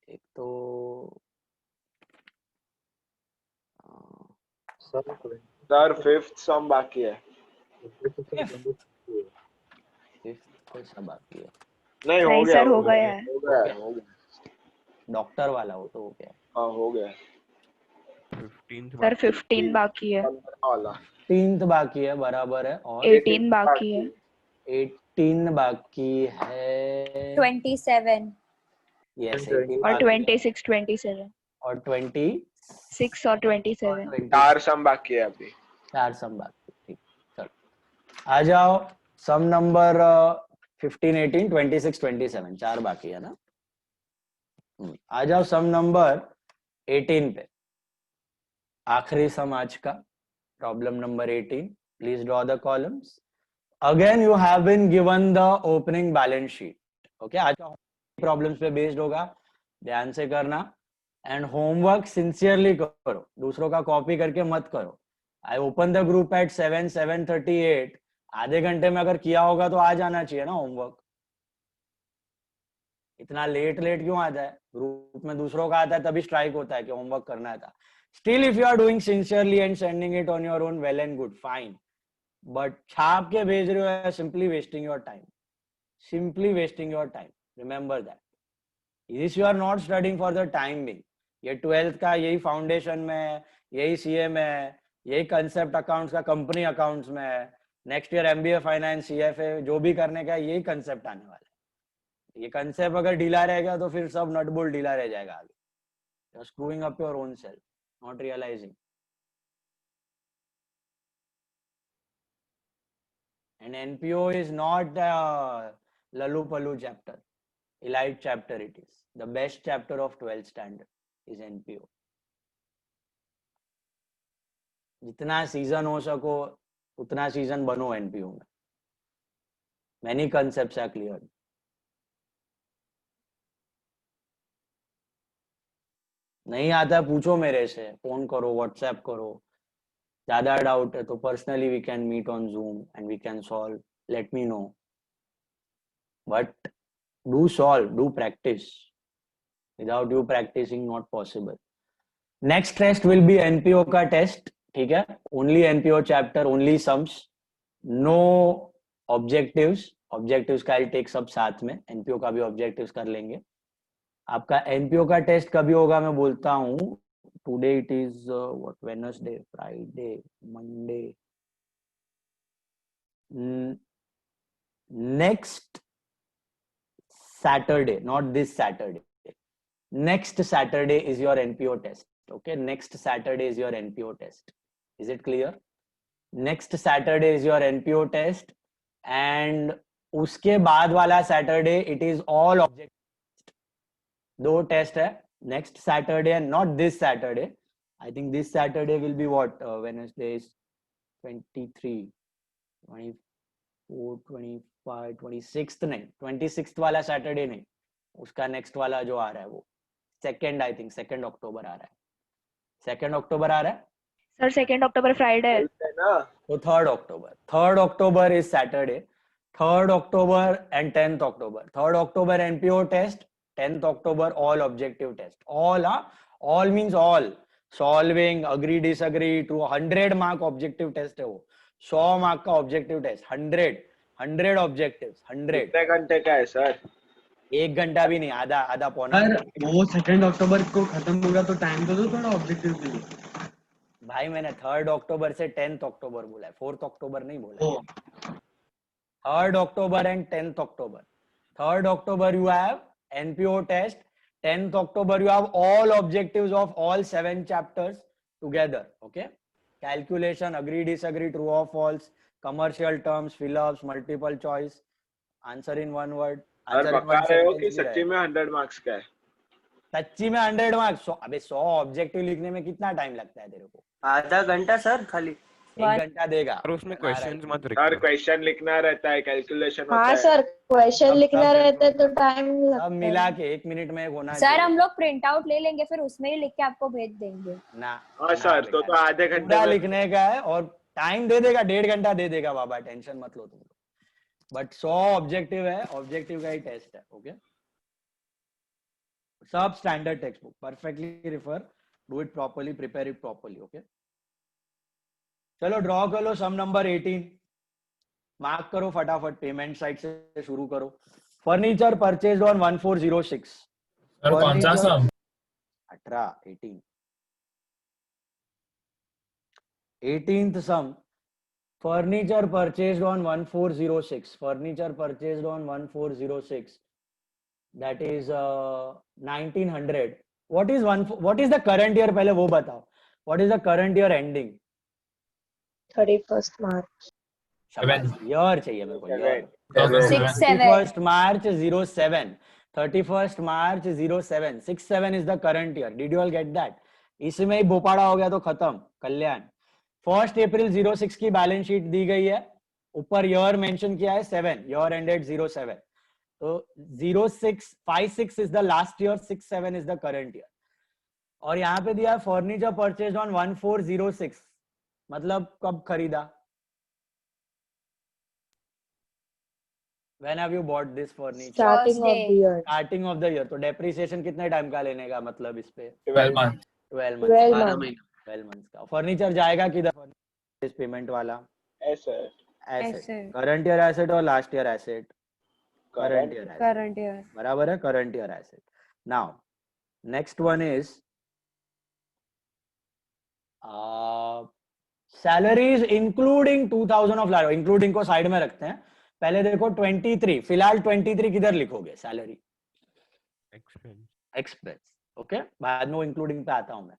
Speaker 1: एक तो
Speaker 2: सर फिफ्थ सम बाकी है.
Speaker 1: फिफ्थ सब बाकी है.
Speaker 2: नहीं, हो
Speaker 6: नहीं
Speaker 2: गया
Speaker 6: सर, हो गया है.
Speaker 2: हो गया.
Speaker 1: डॉक्टर वाला हो तो हो गया.
Speaker 2: हाँ, हो गया.
Speaker 8: 15th
Speaker 6: सर 15 बाकी है.
Speaker 2: वाला
Speaker 1: 15th बाकी है, बराबर है. और
Speaker 6: 18 बाकी है.
Speaker 1: 18 बाकी है.
Speaker 5: 27.
Speaker 1: Yes, 18
Speaker 6: और
Speaker 1: बाकी है.
Speaker 6: 26 27
Speaker 1: और 26
Speaker 6: और 27.
Speaker 2: 4 सम बाकी है अभी.
Speaker 1: 4 सम बाकी. ठीक, चलो आ जाओ. सम नंबर 15, 18, 26, 27 4 बाकी है ना. आ जाओ सम नंबर 18 पे. आखिरी सम आज का, problem number 18. Please draw the columns. Again you have been given the opening balance sheet. Okay, आज का प्रॉब्लम्स पे बेस्ड होगा, ध्यान से करना. एंड होमवर्क सिंसियरली करो, दूसरों का कॉपी करके मत करो. I open the group at 7:38. आधे घंटे में अगर किया होगा तो आ जाना चाहिए ना होमवर्क. इतना लेट क्यों आता है? ग्रुप में दूसरों का आता है तभी स्ट्राइक होता है कि होमवर्क करना था. Still if you are doing sincerely and sending it on your own, well and good, fine. But छाप के भेज रहे हो, simply wasting your time. Simply wasting your time. Remember that. This you are not studying for the time being. ये 12th का यही फाउंडेशन में, यही सीए में, यही कंसेप्ट अकाउंट्स का कंपनी अकाउंट्स में, next year MBA finance CFA जो भी करने का यही कंसेप्ट आने वाला है. ये कंसेप्ट अगर ढीला रहेगा तो फिर सब नट बोल्ट ढीला रह जाएगा आगे. You are screwing up your own self, not realizing. And NPO is not a lalu palu chapter, elite chapter it is. The best chapter of 12th standard is NPO. जितना सीजन हो सको उतना सीजन बनो NPO में. Many concepts are cleared. नहीं आता पूछो मेरे से, फोन करो, व्हाट्सएप करो. ज्यादा डाउट है तो personally we can meet on Zoom and we can solve. Let me know. But do solve, do practice. Without you practicing, not possible. Next test will be NPO का टेस्ट. ठीक है, only NPO chapter, only sums, no objectives. Objectives का I'll take सब साथ में. NPO का भी objectives कर लेंगे. आपका NPO का टेस्ट कभी होगा मैं बोलता हूँ. Today it is what, Wednesday, Friday, Monday. Next Saturday, not this Saturday. Next Saturday is your NPO test. Okay, next Saturday is your NPO test. Is it clear? Next Saturday is your NPO test, and उसके बाद वाला Saturday it is all objective. दो टेस्ट है. Next Saturday and not this Saturday. I think this Saturday will be what? Wednesday is 23, 24, 25, 26th नहीं. 26th वाला Saturday नहीं. उसका next वाला जो आ रहा है वो second, I think 2nd October आ रहा है. 2nd October आ रहा है?
Speaker 6: सर 2nd October Friday है.
Speaker 1: तो 3rd October. 3rd October is Saturday. 3rd October and 10th October. 3rd October NPO test. 10th October all objective test. All, all means all. Solving, agree, disagree, true. 100 mark objective test है वो. 100 mark का objective test. 100 objectives. 100.
Speaker 2: कितने घंटे का है सर?
Speaker 1: 1 घंटा भी नहीं, आधा पौना.
Speaker 7: सर वो 2nd अक्टूबर को खत्म होगा तो टाइम तो दो थोड़ा ऑब्जेक्टिव के लिए.
Speaker 1: भाई मैंने 3rd October से 10th October बोला है, 4th October नहीं बोला. 3rd October and 10th October. 3rd October you have NPO test. 10th October you have all objectives of all 7 chapters together. Okay, calculation, agree, disagree, true or false, commercial terms, fill-ups, multiple choice, answer in one word.
Speaker 2: Sir बता रहे हो कि सच्ची में 100 मार्क्स का है?
Speaker 1: सच्ची में 100 मार्क्स. अबे 100 ऑब्जेक्टिव लिखने में कितना टाइम लगता है तेरे को?
Speaker 4: आधा घंटा सर खाली.
Speaker 1: 1 घंटा देगा.
Speaker 8: और उसमें क्वेश्चंस मत
Speaker 2: सर
Speaker 8: रखना.
Speaker 2: क्वेश्चन लिखना रहता है, कैलकुलेशन होता
Speaker 9: हाँ
Speaker 2: है.
Speaker 9: सर क्वेश्चन लिखना रहता है तो टाइम लगता
Speaker 1: सब
Speaker 9: है.
Speaker 1: मिला के 1 मिनट में होना
Speaker 5: सर हम लोग प्रिंट आउट ले लेंगे फिर उसमें ही लिख के आपको भेज देंगे.
Speaker 1: ना.
Speaker 2: हाँ सर, तो आधे घंटे
Speaker 1: पूरा
Speaker 2: में
Speaker 1: लिखने का है और टाइम दे देगा, 1.5 घंटा दे देगा बाबा, टेंशन मत लो तुम. बट 100 ऑब्जेक्टिव है, ऑब्जेक्टिव का ही टेस्ट है. ओके, सब standard text book, perfectly refer, do it properly, prepare it properly. Okay, चलो ड्रॉ कर लो सम नंबर 18. मार्क करो फटाफट, पेमेंट साइड से शुरू करो. Furniture purchased on 1406.
Speaker 3: सर कौन सा सम?
Speaker 1: 18. 18th sum. Furniture purchased on 1406. Furniture purchased on 1406. That is 1900. What is the current year? पहले वो बताओ. What is the current year ending?
Speaker 9: 31st March.
Speaker 1: Year चाहिए मेरे को. Year.
Speaker 5: 6-7.
Speaker 1: 31st March 07. 31st March 07. 6-7 is the current year. Did you all get that? इसमें ही भोपाड़ा हो गया तो खत्म. कल्याण. 1st April 06 की बैलेंस शीट दी गई है. ऊपर ईयर मेंशन किया है 7, ईयर एंडेड 07, तो 0656 is the last year, 67 is the current year. और यहाँ पे दिया है फर्नीचर परचेज ऑन 1406, मतलब कब खरीदा, When have you bought this furniture?
Speaker 9: Starting of
Speaker 5: Thursday.
Speaker 9: the year.
Speaker 1: Starting of the year। तो डेप्रिसिएशन कितने टाइम का लेने का मतलब इस पे
Speaker 3: 12 month
Speaker 1: 12
Speaker 9: 12
Speaker 1: months,
Speaker 9: months.
Speaker 1: 12 months का। फर्नीचर जाएगा किधर, इस पेमेंट वाला
Speaker 2: Asset.
Speaker 1: Asset,
Speaker 5: Asset.
Speaker 1: Current year asset और last year asset, current year asset,
Speaker 5: Current year.
Speaker 1: बराबर है, current year asset. Now next one is salaries including 2000 of last, including को साइड में रखते हैं। पहले देखो 23, फिलहाल 23 किधर लिखोगे, सैलरी
Speaker 8: Expense.
Speaker 1: एक्सपेंस, ओके, बाद में इंक्लूडिंग पे आता हूं मैं।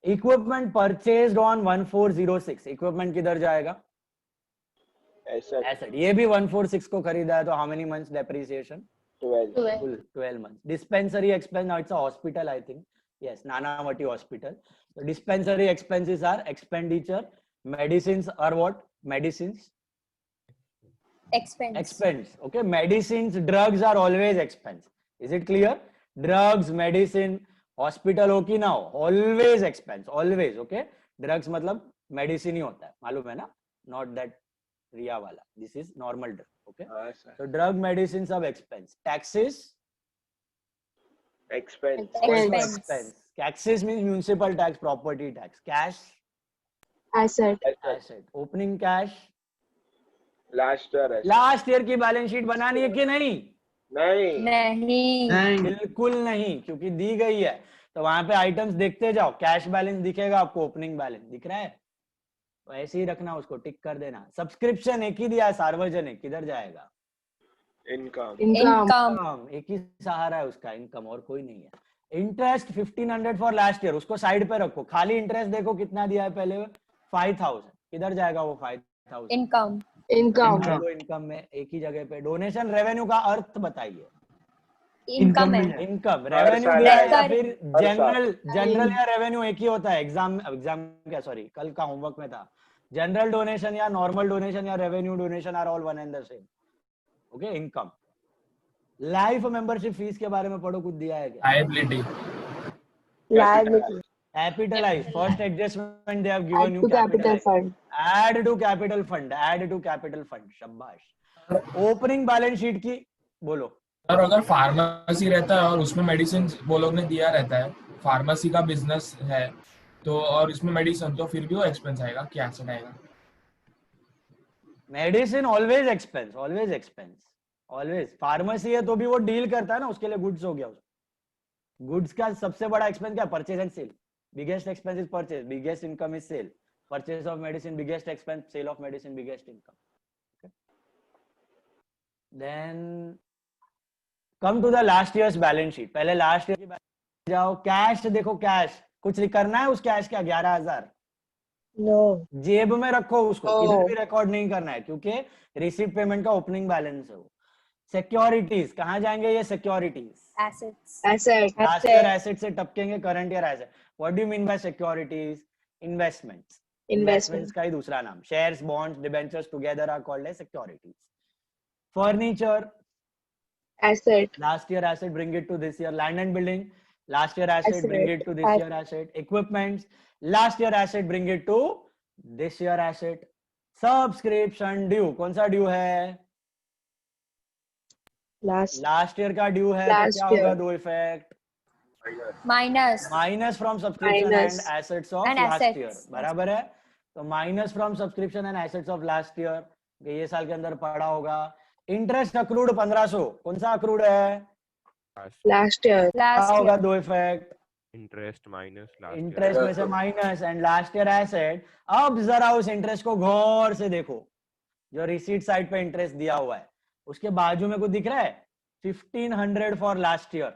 Speaker 1: इक्विपमेंट परचेज्ड ऑन 1406, इक्विपमेंट किधर जाएगा,
Speaker 2: Asset.
Speaker 1: एसेट, ये भी 146 को खरीदा है, तो how many months depreciation,
Speaker 2: 12.
Speaker 9: 12.
Speaker 1: 12 months। Dispensary expense, now it's a hospital, I think. Yes, Nanavati Hospital. So dispensary expenses are expenditure. Medicines are what? Medicines.
Speaker 5: Expense.
Speaker 1: Expense. Okay. Medicines, drugs are always expense. Is it clear? Drugs, medicine, hospital हो कि ना हो, always expense, always. Okay. Drugs मतलब medicine ही होता है, मालूम है ना? Not that रिया वाला. This is normal drug. Okay.
Speaker 2: हाँ sir.
Speaker 1: So drug, medicine सब expense. Taxes.
Speaker 2: Expense.
Speaker 5: Expense.
Speaker 1: Expense. Taxes means municipal tax, property tax. Cash,
Speaker 9: Asset.
Speaker 2: Asset.
Speaker 1: asset. Opening cash.
Speaker 2: Last year asset.
Speaker 1: Last year की बैलेंस शीट बनानी है कि नहीं?
Speaker 2: नहीं.
Speaker 5: नहीं।
Speaker 1: बिल्कुल नहीं, क्योंकि दी गई है। तो वहां पे आइटम्स देखते जाओ, कैश बैलेंस दिखेगा आपको, ओपनिंग बैलेंस दिख रहा है, तो ऐसे ही रखना, उसको टिक कर देना। सब्सक्रिप्शन एक ही दिया है, सार्वजनिक, किधर जाएगा,
Speaker 2: Income.
Speaker 5: Income.
Speaker 1: एक ही सहारा है उसका, इनकम, और कोई नहीं है। इंटरेस्ट 1500 फॉर लास्ट ईयर, उसको साइड पे रखो, खाली इंटरेस्ट देखो कितना दिया है पहले, 5000, किधर जाएगा वो 5000,
Speaker 5: Income.
Speaker 1: इनकम में, एक ही जगह पे। डोनेशन रेवेन्यू का अर्थ बताइए,
Speaker 5: Income है।
Speaker 1: इनकम,
Speaker 2: हर
Speaker 1: रेवेन्यू
Speaker 2: साल
Speaker 1: दिया है या
Speaker 5: आएगा।
Speaker 1: फिर
Speaker 2: हर
Speaker 1: जनरल या रेवेन्यू एक ही होता है, एग्जाम क्या, सॉरी कल का होमवर्क में था, जनरल डोनेशन या नॉर्मल डोनेशन या revenue donation are all one and the same. Okay, income. Life membership fee के बारे में पढ़ो, कुछ दिया है क्या?
Speaker 3: liability
Speaker 9: Liability.
Speaker 1: Capitalize, first adjustment they have
Speaker 9: Add
Speaker 1: given you,
Speaker 9: to capital fund.
Speaker 1: Add to capital fund, add to capital fund, शाबाश। ओपनिंग बैलेंस शीट की बोलो।
Speaker 3: और अगर फार्मेसी रहता है और उसमें मेडिसिन वो लोग ने दिया रहता है, फार्मेसी का बिजनेस है तो, और इसमें मेडिसिन, तो फिर भी वो एक्सपेंस आएगा, क्या एसेट आएगा?
Speaker 1: Medicine always expense, always expense, always. Pharmacy है तो भी वो डील करता है ना, उसके लिए गुड्स हो गया। गुड्स का सबसे बड़ा एक्सपेंस क्या, purchase and sale. Biggest expense is purchase, biggest income is sale. Purchase of medicine biggest expense, sale of medicine biggest income. Then come to the last year's balance sheet. पहले लास्ट ईयर की बैलेंस जाओ, कैश देखो, कैश कुछ करना है उस कैश का, 11000
Speaker 9: No.
Speaker 1: जेब में रखो उसको, किधर भी रिकॉर्ड नहीं करना है, क्योंकि रिसीट पेमेंट का ओपनिंग बैलेंस है वो। सिक्योरिटीज, कहाँ जाएंगे ये securities?
Speaker 5: Assets.
Speaker 9: Asset.
Speaker 1: Last year asset से टपकेंगे current year asset. What do you mean by securities? Investments, investments का ही दूसरा नाम। Shares, bonds, debentures together are called as securities. Furniture,
Speaker 9: Asset.
Speaker 1: last year asset, bring it to this year. Land and building, last year asset, bring it to this year asset. Equipments, last year asset, bring it to this year asset. Subscription due, कौन सा ड्यू है? लास्ट ईयर का ड्यू है, तो क्या होगा, दो effect,
Speaker 5: Minus.
Speaker 1: Minus from subscription and
Speaker 9: Minus.
Speaker 1: Assets of
Speaker 5: And
Speaker 1: last
Speaker 5: assets.
Speaker 1: Year, बराबर है। तो minus from subscription and assets of last year, ये साल के अंदर पड़ा होगा। इंटरेस्ट अक्रूड 1500, कौन सा अक्रूड है?
Speaker 9: Last year.
Speaker 1: क्या
Speaker 5: Last
Speaker 1: होगा,
Speaker 5: year.
Speaker 1: दो effect,
Speaker 8: interest minus last
Speaker 1: interest में से minus and last year asset. अब जरा उस इंटरेस्ट को गौर से देखो, जो रिसीट साइड पे इंटरेस्ट दिया हुआ है, उसके बाजू में कुछ दिख रहा है, 1500 फॉर लास्ट ईयर।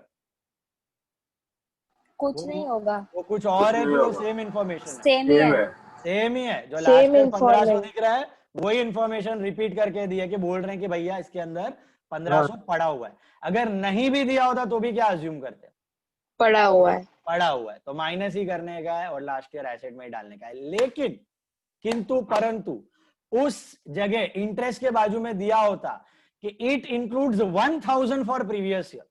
Speaker 5: कुछ नहीं होगा।
Speaker 1: वो कुछ और है कि वो सेम इंफॉर्मेशन है?
Speaker 5: Same ही है।
Speaker 1: सेम ही है। जो
Speaker 9: Same
Speaker 1: लास्ट ईयर 1500
Speaker 9: information.
Speaker 1: दिख रहा है, वही इंफॉर्मेशन रिपीट करके दी है, कि बोल रहे हैं कि भैया इसके अंदर 1500 पड़ा हुआ है। अगर नहीं भी दिया होता तो भी क्या अज्यूम करते हैं?
Speaker 9: पड़ा हुआ है।
Speaker 1: पड़ा हुआ है, तो माइनस ही करने का है और लास्ट ईयर एसेट में ही डालने का है। लेकिन किंतु परंतु उस जगह इंटरेस्ट के बाजू में दिया होता कि it includes 1000 for previous year,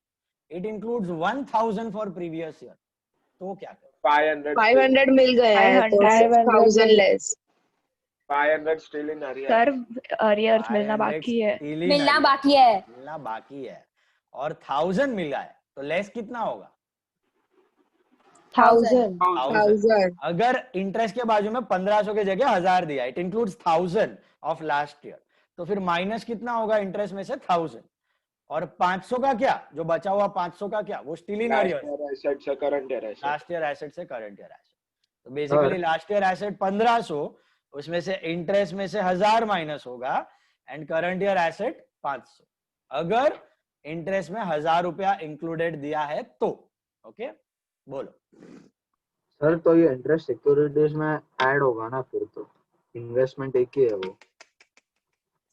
Speaker 1: it includes 1000 for previous year, तो क्या करें?
Speaker 9: 500 मिल गया है तो 6000 less.
Speaker 2: 500 still in arrear.
Speaker 6: Sir arrears मिलना बाकी है।
Speaker 5: मिलना बाकी है,
Speaker 1: मिलना बाकी है, और 1000 मिला है तो लेस कितना होगा?
Speaker 9: 1000।
Speaker 1: अगर इंटरेस्ट के बाजू में 1500 की जगह 1000 दिया, it includes 1000 of last year, तो फिर माइनस कितना होगा इंटरेस्ट में से? 1000। और 500 का क्या, जो बचा हुआ 500 का क्या, वो स्टिल इन अरियर,
Speaker 2: एसेट से current year asset.
Speaker 1: Last year asset से करंट ईयर एसेट। तो बेसिकली लास्ट ईयर एसेट 1500, उसमें से इंटरेस्ट में से 1000 माइनस होगा, एंड करंट ईयर एसेट 500, अगर इंटरेस्ट में 1000 रुपया इंक्लूडेड दिया है तो। ओके, बोलो
Speaker 4: सर। तो ये इंटरेस्ट सिक्योरिटीज में ऐड होगा ना, फिर तो इन्वेस्टमेंट एक ही है वो।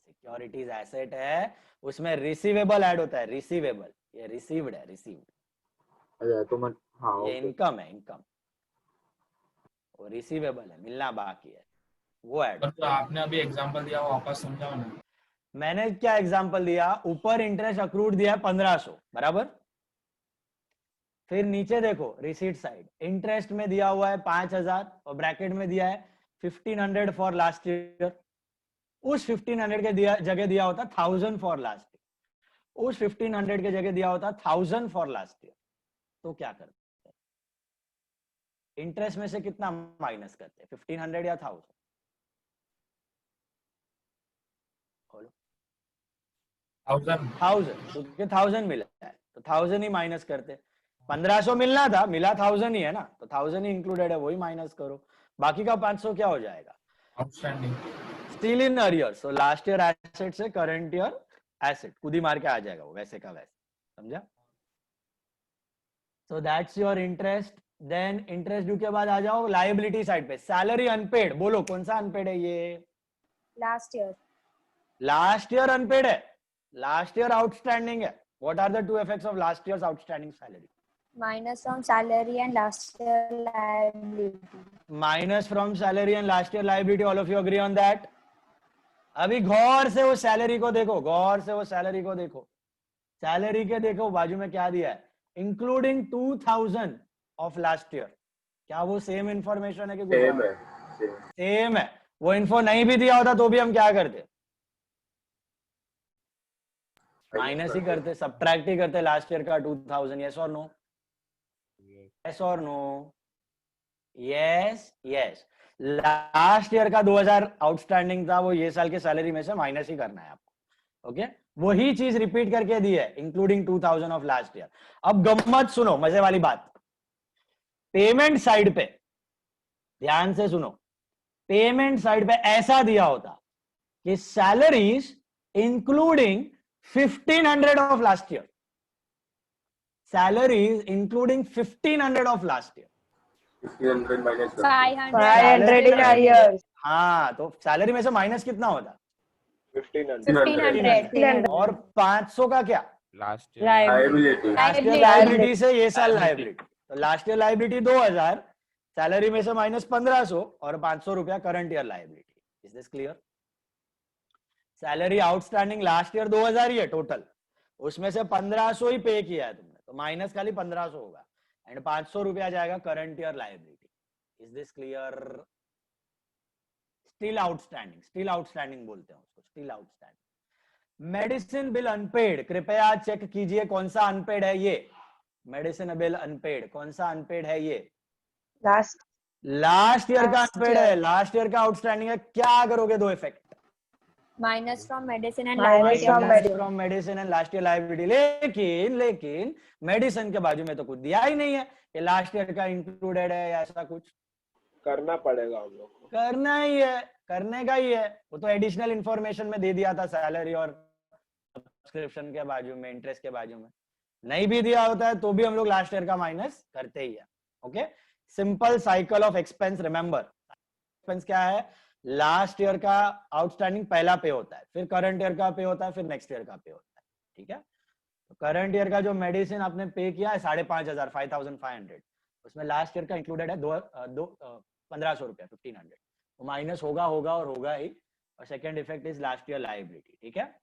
Speaker 1: सिक्योरिटीज एसेट है, उसमें रिसीवेबल ऐड होता है, रिसीवेबल, ये रिसीव्ड है, रिसीव्ड।
Speaker 4: अच्छा तो मैं, हाँ
Speaker 1: ये इनकम है, इनकम, वो रिसीवेबल है, मिलना बाकी है, वो ऐड।
Speaker 3: तो आपने अभी एग्जांपल दिया, वापस समझाओ ना।
Speaker 1: मैंने क्या एग्जांपल दिया? ऊपर इंटरेस्ट अक्रूड दिया है 1500, बराबर। फिर नीचे देखो रिसीट साइड, इंटरेस्ट में दिया हुआ है 5000 और ब्रैकेट में दिया है 1500 फॉर लास्ट ईयर। उस 1500 के जगह दिया होता 1000 फॉर लास्ट ईयर, उस 1500 के जगह दिया होता 1000 फॉर लास्ट ईयर, तो क्या करते? इंटरेस्ट में से कितना माइनस करते? 1500 या 1000? बोलो। 1000, क्योंकि 1000 मिला है तो 1000 ही माइनस करते। 1500 मिलना था, मिला 1000 ही है ना, तो 1000 ही इंक्लूडेड है, वही माइनस करो। बाकी का 500 क्या हो जाएगा?
Speaker 3: Outstanding,
Speaker 1: still in arrear. So last year asset से करंट ईयर एसेट खुद ही मार के आ जाएगा वो, वैसे का वैसे, समझा? So that's your interest. Then interest due के बाद आ जाओ लायबिलिटी साइड पे, सैलरी अनपेड। बोलो कौन सा अनपेड है ये?
Speaker 5: Last year.
Speaker 1: Last year unpaid है, लास्ट ईयर आउटस्टैंडिंग है। What are the two effects of last year's outstanding salary?
Speaker 5: Minus from salary and last year liability.
Speaker 1: Minus from salary and last year liability. All of you agree on that? अभी गौर से वो सैलरी को देखो, गौर से वो सैलरी को देखो, सैलरी के देखो बाजू में क्या दिया है, इंक्लूडिंग 2000 ऑफ लास्ट ईयर। क्या वो सेम इंफॉर्मेशन है कि
Speaker 2: सेम है?
Speaker 1: सेम है। वो इन्फो नहीं भी दिया होता तो भी हम क्या करते? माइनस ही करते, सब्ट्रैक्ट ही करते लास्ट ईयर का 2000। यस और नो? यस और no? Yes yes. Last year का 2000 आउटस्टैंडिंग था, वो ये साल के सैलरी में से माइनस ही करना है आपको। ओके, वही चीज रिपीट करके दी है, इंक्लूडिंग 2000 ऑफ लास्ट ईयर। अब गम्मत सुनो, मजे वाली बात, पेमेंट साइड पे ध्यान से सुनो, पेमेंट साइड पे ऐसा दिया होता कि salaries including 1500 of last year, salaries including 1500 of last year,
Speaker 2: 1500 minus
Speaker 9: 500 in arrears।
Speaker 1: हाँ, तो सैलरी में से माइनस कितना होता?
Speaker 5: 1500।
Speaker 1: और 500 का क्या?
Speaker 8: Last year
Speaker 2: liability.
Speaker 1: Last year liability से ये साल लायबिलिटी, तो लास्ट ईयर लायबिलिटी 2000, सैलरी में से माइनस 1500 और 500 रुपया current year liability. Is this clear? Salary outstanding last year 2000 ही है टोटल, उसमें से 1500 ही पे किया है तुमने, तो माइनस खाली 1500 होगा, एंड 500 रुपया जाएगा current year liability. Is this clear? Still outstanding, still outstanding बोलते हैं उसको, still outstanding. Medicine bill unpaid, कृपया चेक कीजिए कौन सा अनपेड है ये। मेडिसिन बिल अनपेड, कौन सा अनपेड है ये? लास्ट ईयर का अनपेड है, लास्ट ईयर का आउटस्टैंडिंग है। क्या करोगे? दो effect,
Speaker 5: Minus from medicine and
Speaker 9: Minus
Speaker 5: liability.
Speaker 9: from
Speaker 1: from medicine and last year liability. लेकिन मेडिसिन के बाजू में तो कुछ दिया ही नहीं है कि लास्ट ईयर का इंक्लूडेड है या ऐसा कुछ।
Speaker 2: करना पड़ेगा हम लोग को,
Speaker 1: करना ही है, करने का ही है, वो तो एडिशनल इंफॉर्मेशन में दे दिया था सैलरी और सब्सक्रिप्शन के बाजू में, इंटरेस्ट के बाजू में। नहीं भी दिया होता है तो भी हम लोग लास्ट ईयर का माइनस करते ही है। Okay, simple cycle of expense. Remember, expense क्या है? लास्ट ईयर का आउटस्टैंडिंग पहला पे होता है, फिर करंट ईयर का पे होता है, फिर नेक्स्ट ईयर का पे होता है। ठीक है, तो करंट ईयर का जो मेडिसिन आपने पे किया है 5500, 5500, उसमें लास्ट ईयर का इंक्लूडेड है 1500 रुपया, 1500, तो माइनस होगा और होगा ही। और second effect is last year liability. ठीक है,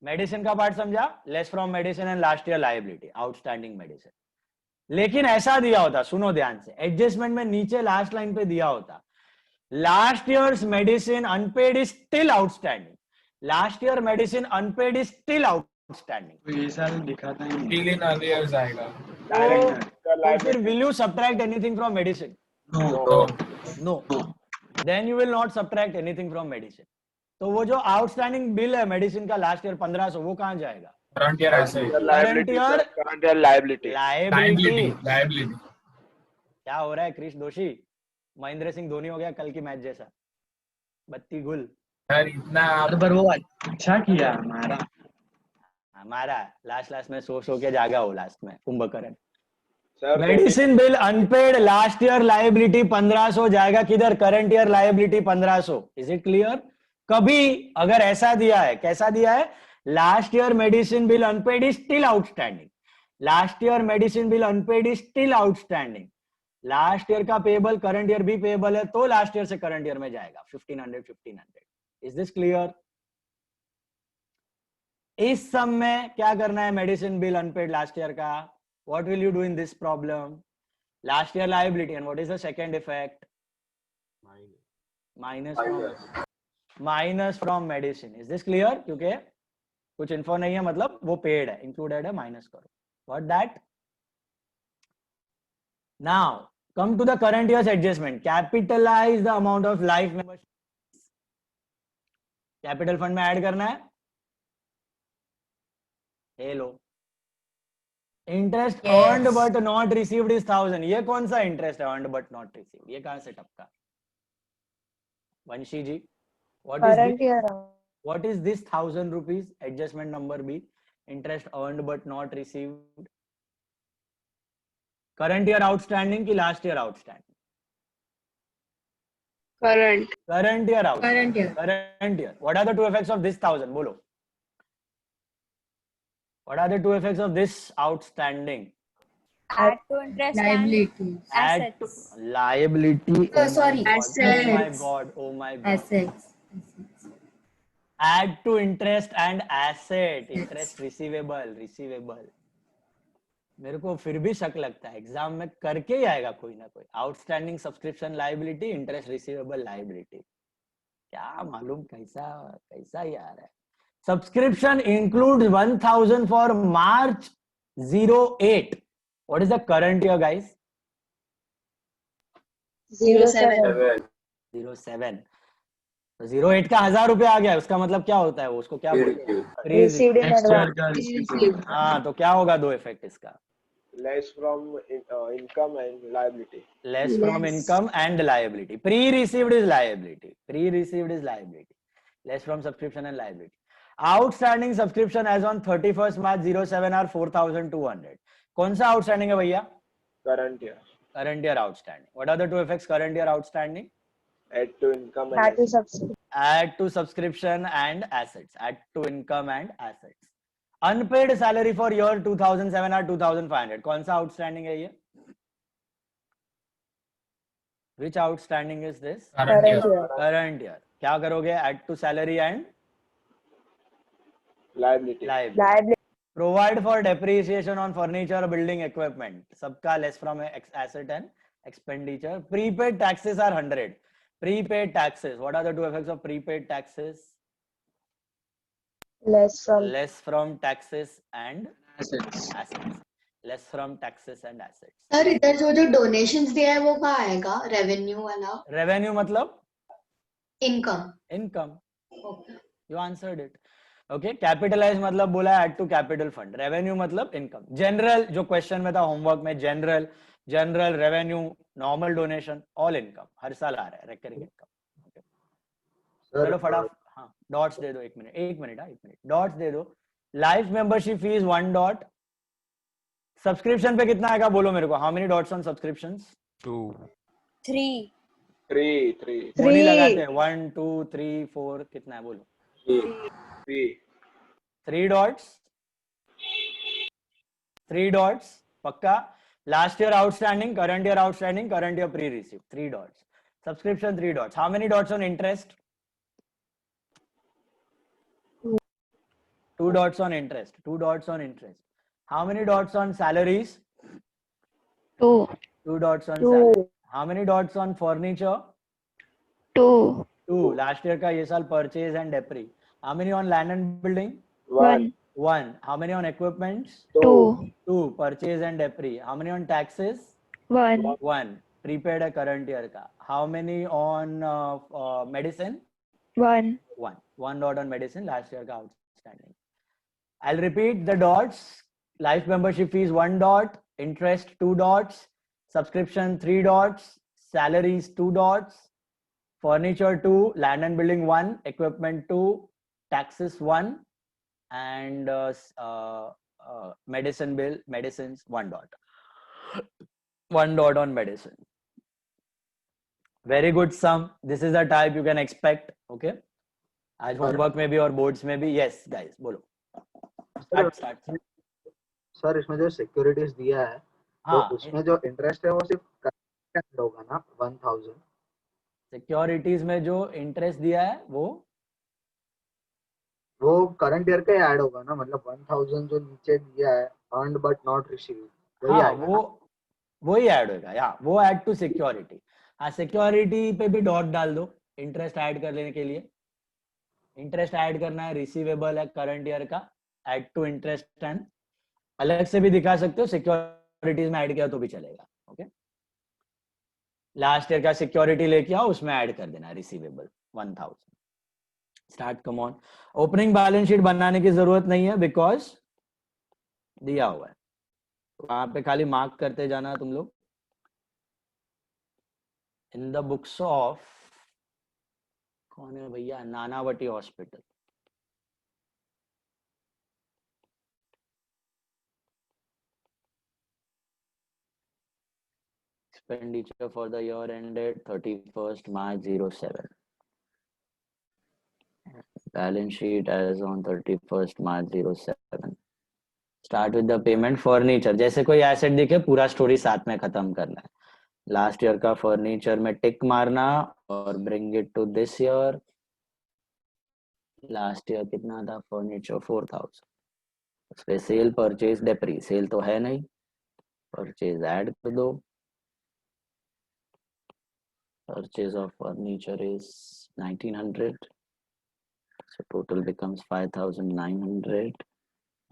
Speaker 1: मेडिसिन का पार्ट समझा, less from medicine and last year liability, outstanding medicine. लेकिन ऐसा दिया होता, सुनो ध्यान से, एडजस्टमेंट में नीचे लास्ट लाइन पे दिया होता, last year's medicine unpaid is still outstanding. Last year medicine unpaid is still outstanding.
Speaker 7: तो ये साल दिखाता ही नहीं.
Speaker 3: Still in arrears आएगा.
Speaker 1: तो फिर will you subtract anything from medicine? No. Then you will not subtract anything from medicine. तो वो जो आउटस्टैंडिंग बिल है मेडिसिन का लास्ट ईयर 1500, वो कहाँ जाएगा?
Speaker 3: Current year asset.
Speaker 2: Current year liability.
Speaker 3: Liability.
Speaker 1: क्या हो रहा है क्रिश दोषी? महेंद्र सिंह धोनी हो गया कल की मैच जैसा, बत्ती गुल.
Speaker 3: यार इतना
Speaker 7: पर वो अच्छा किया
Speaker 1: हमारा लास्ट में सो के जागा हो लास्ट में Kumbhakarna.
Speaker 2: Sir,
Speaker 1: medicine bill unpaid, last year liability 1500 जाएगा किधर? Current year liability 1500. Is it clear? कभी अगर ऐसा दिया है, कैसा दिया है? Last year medicine bill unpaid is still outstanding. Last year medicine bill unpaid is still outstanding. Last year का पेबल करंट ईयर भी पेबल है, तो लास्ट ईयर से करंट ईयर में जाएगा 1500. Is this clear? इस सम में क्या करना है? Medicine bill unpaid last year का. What will you do in this problem? Last year liability, and what is the second effect? Minus from medicine. Is this clear? क्योंकि कुछ info नहीं है, मतलब वो paid है, included है, minus करो. What that? Now come to the current year's adjustment. Capitalize the amount of life membership. Capital fund में add करना है. Hello. Interest earned but not received is 1000. ये कौन सा इंटरेस्ट है अर्न्ड बट नॉट रिसीव्ड? ये कहां से टपका? Vanshi ji, what is this 1000 rupees adjustment number B? Interest earned but not received. Current year outstanding की last year outstanding? Current year outstanding. Current year. What are the two effects of this 1000? बोलो. What are the two effects of this outstanding?
Speaker 5: Add to interest
Speaker 9: Liability.
Speaker 5: and assets.
Speaker 1: Liability.
Speaker 9: Sorry.
Speaker 1: Oh my god. Oh my god.
Speaker 9: Assets.
Speaker 1: Add to interest and asset. Interest receivable. मेरे को फिर भी शक लगता है एग्जाम में करके ही आएगा कोई ना कोई. Outstanding subscription liability, interest receivable liability. क्या मालूम कैसा ही आ रहा है. Subscription includes 1000 for March 08. What is the current year, guys?
Speaker 9: 07.
Speaker 1: 07. तो 08 का 1000 रुपया आ गया, उसका मतलब क्या होता है? वो उसको क्या बोलते हैं?
Speaker 9: Received in advance.
Speaker 1: हाँ, तो क्या होगा दो इफेक्ट इसका?
Speaker 2: Less from income and liability.
Speaker 1: Less from income and liability. Pre-received is liability. Less from subscription and liability. Outstanding subscription as on 31st March 07 are 4200. कौन सा outstanding है भैया?
Speaker 2: Current year.
Speaker 1: Current year outstanding. What are the two effects current year outstanding?
Speaker 2: Add to income and
Speaker 9: Add to
Speaker 2: assets.
Speaker 9: subscription.
Speaker 1: Add to subscription and assets. Add to income and assets. Unpaid salary for year 2007 are 2500. कौन सा outstanding है ये? Which outstanding is this?
Speaker 3: Current year.
Speaker 1: Current year. क्या करोगे? Add to salary and
Speaker 2: liability.
Speaker 1: Provide for depreciation on furniture or building equipment. सबका less from asset and expenditure. Prepaid taxes are 100. Prepaid taxes. What are the two effects of prepaid taxes? Less from taxes and assets. Less from taxes and assets.
Speaker 9: Sir इधर जो डोनेशंस दिया है वो कहाँ आएगा? रेवेन्यू वाला?
Speaker 1: Revenue मतलब?
Speaker 9: Income.
Speaker 1: You answered it. Okay. Capitalize मतलब बोला है add to capital fund. Revenue मतलब इनकम. जनरल जो क्वेश्चन में था होमवर्क में, general revenue, normal donation, all income. हर साल आ रहा है रिकरिंग इनकम. चलो फटाफट. हाँ, डॉट्स दे दो. एक मिनट डॉट्स दे दो. Life membership fees 1 dot. Subscription पे कितना आएगा बोलो मेरे को. How many dots on subscriptions?
Speaker 8: 2.
Speaker 5: 3.
Speaker 2: 3.
Speaker 1: नहीं लगाते. 1 2 3 4 कितना है बोलो. 3 डॉट्स पक्का. Last year outstanding, current year outstanding, current year pre receive. 3 dots. Subscription 3 dots. How many dots on interest? 2 dots on interest. 2 dots on interest. How many dots on salaries?
Speaker 6: 2.
Speaker 1: 2 dots on
Speaker 9: 2.
Speaker 1: salary. How many dots on furniture?
Speaker 6: 2.
Speaker 1: 2. Last year का ये साल purchase and depre. How many on land and building?
Speaker 6: 1.
Speaker 1: 1. How many on equipments?
Speaker 6: 2.
Speaker 1: 2. Purchase and depre. How many on taxes?
Speaker 6: 1.
Speaker 1: 1. Prepaid है current year का. How many on medicine?
Speaker 6: 1.
Speaker 1: 1. 1 dot on medicine. Last year का outstanding. I'll repeat the dots. Life membership fees 1 dot. Interest 2 dots. Subscription 3 dots. Salaries 2 dots. Furniture 2. Land and building 1. Equipment 2. Taxes 1. And medicines 1 dot. 1 dot on medicine. Very good sum. This is the type you can expect. Okay. आज homework में भी और boards में भी. Yes, guys, बोलो. Start.
Speaker 4: सर इसमें जो सिक्योरिटीज दिया है तो उसमें जो इंटरेस्ट है वो सिर्फ करंट होगा ना 1000.
Speaker 1: सिक्योरिटीज में जो इंटरेस्ट दिया है
Speaker 4: वो करंट ईयर का ही ऐड होगा ना, मतलब 1000 जो नीचे दिया है अर्नड बट नॉट रिसीव्ड वही आएगा.
Speaker 1: वही ऐड होगा. या वो ऐड टू सिक्योरिटी. हाँ, सिक्योरिटी पे भी डॉट डाल दो इंटरेस्ट ऐड करने के लिए. इंटरेस्ट ऐड करना है, रिसीवेबल है करंट ईयर का, ऐड टू इंटरेस्ट एंड अलग से भी दिखा सकते हो. सिक्योरिटीज में ऐड किया तो भी चलेगा. ओके. लास्ट ईयर का सिक्योरिटी लेके आओ, उसमें ऐड कर देना receivable 1000. Start. Come on. Opening balance sheet बनाने की जरूरत नहीं है बिकॉज दिया हुआ है. वहां पे खाली मार्क करते जाना तुम लोग. इन द बुक्स ऑफ कौन है भैया, Nanavati hospital. Expenditure for the year ended 31st March 07. Balance sheet as on 31st March 07. Start with the payment. Furniture. जैसे कोई एसेट दिखे पूरा स्टोरी साथ में खत्म करना है. लास्ट ईयर का फर्नीचर में टिक मारना और bring it to this year. Last year कितना था फर्नीचर? 4000. उस पे सेल, परचेज, डेप्री. सेल तो है नहीं, परचेज ऐड कर दो. Purchase of furniture is 1900, so total becomes 5900,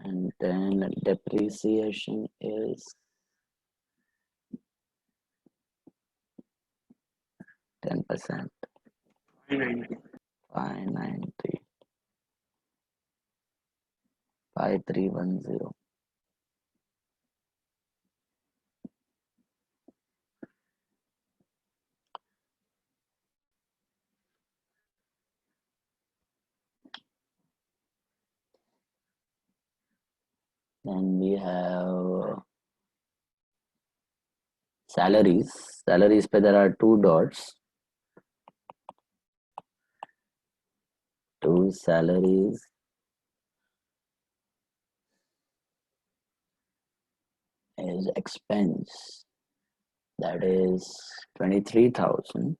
Speaker 1: and then depreciation is 10%. 590. 5310. Then we have salaries. Salaries पे there are 2 dots. 2 salaries. Is expense. That is 23,000.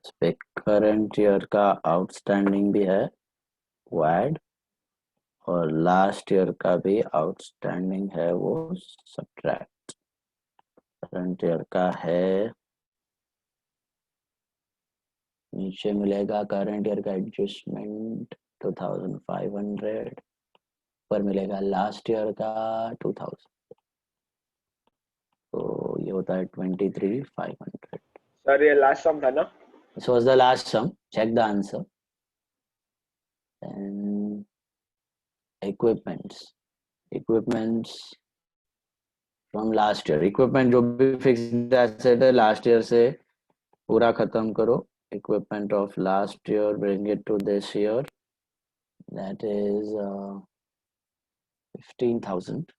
Speaker 1: उस पे current year का outstanding भी है वो add. और लास्ट ईयर का भी आउटस्टैंडिंग है वो सब्ट्रैक्ट. करंट ईयर का है, नीचे मिलेगा करंट ईयर का एडजस्टमेंट 2500, पर मिलेगा लास्ट ईयर का 2000. तो ये होता है 23,500.
Speaker 2: सर ये लास्ट सम था ना?
Speaker 1: This was the last sum. Check the answer. And equipments from last year. Equipment जो भी fixed asset है last year से पूरा खत्म करो. Equipment of last year, bring it to this year. That is 15,000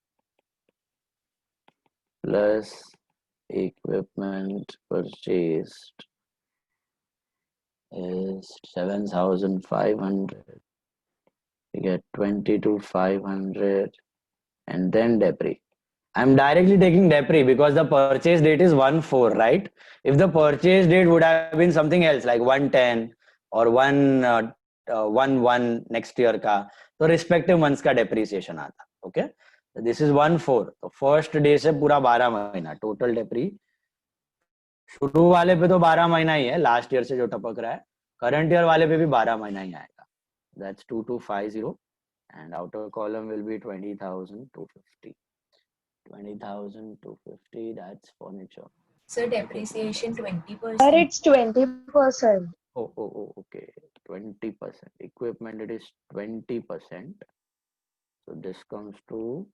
Speaker 1: plus equipment purchased is 7,500. We get 22,500 and then depre. I'm directly taking depre because the purchase date is 1/4, right? If the purchase date would have been something else like 1/10 or 1/1 next year ka, तो रिस्पेक्टिव मंथ्स का डेप्रिसिएशन आता. Okay, this is 1/4. तो फर्स्ट डे से पूरा 12 महीना टोटल डेप्री. शुरू वाले पे तो 12 महीना ही है, लास्ट ईयर से जो टपक रहा है. करंट ईयर वाले पे भी 12 महीना ही आएगा. That's 2250 and outer column will be 20,250. 20,250, that's furniture.
Speaker 10: So depreciation 20%.
Speaker 9: But it's 20%.
Speaker 1: Oh, okay. 20%. Equipment, it is 20%. So this comes to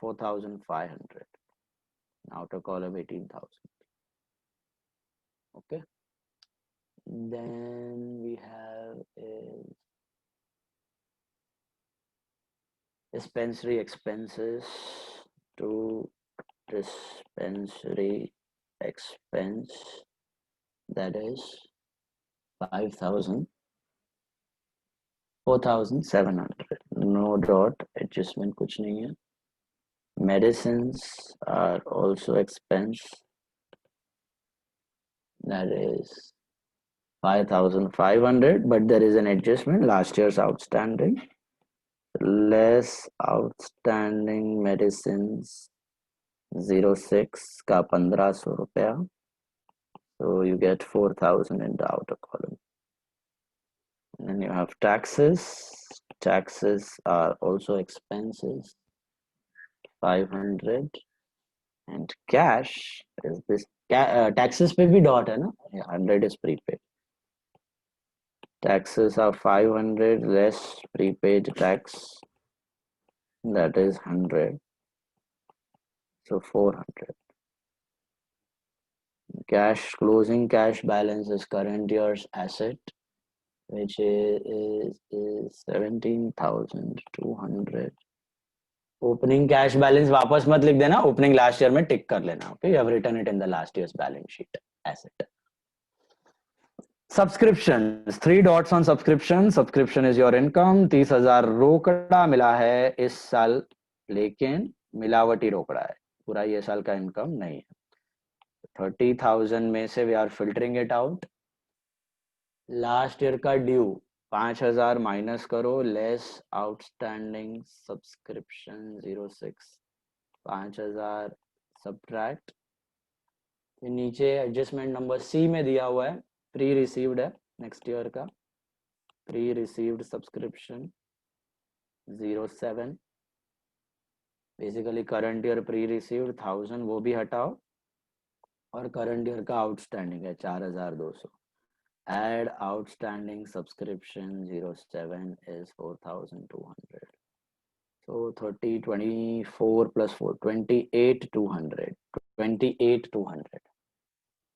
Speaker 1: 4,500. Outer column 18,000. Okay. Then we have dispensary expenses. To dispensary expense, that is 5,000. 4,700. No dot adjustment, कुछ नहीं है. Medicines are also expense. That is 5,500, but there is an adjustment. Last year's outstanding. Less outstanding medicines 06 का 1,500 रुपया. So you get 4,000 in the outer column. And then you have taxes. Taxes are also expenses 500. And cash is this. Taxes पे भी dot है ना? 100 is prepaid. Taxes are 500 less prepaid tax. That is 100. So 400. Cash, closing cash balance is current year's asset, which is 17,200. Opening cash balance वापस मत लिख देना, opening last year में tick कर लेना. Okay, you have written it in the last year's balance sheet asset. Subscriptions, 3 dots on subscription. Subscription is your income. 30,000 रोकड़ा मिला है इस साल, लेकिन मिलावटी रोकड़ा है, पूरा ये साल का इनकम नहीं है. 30,000 में से we are filtering it out. Last year का ड्यू 5,000 माइनस करो, लेस आउटस्टैंडिंग सब्सक्रिप्शन 06 5,000 सब्ट्रैक्ट. नीचे एडजस्टमेंट नंबर सी में दिया हुआ है, प्री रिसीव्ड है नेक्स्ट ईयर का. Pre received subscription 07. Basically current year pre received 1,000, वो भी हटाओ, और करंट ईयर का आउटस्टैंडिंग है 4,200. Add outstanding subscription 07 is 4,200. So 30, 24 plus 4, 28,200. 28,200.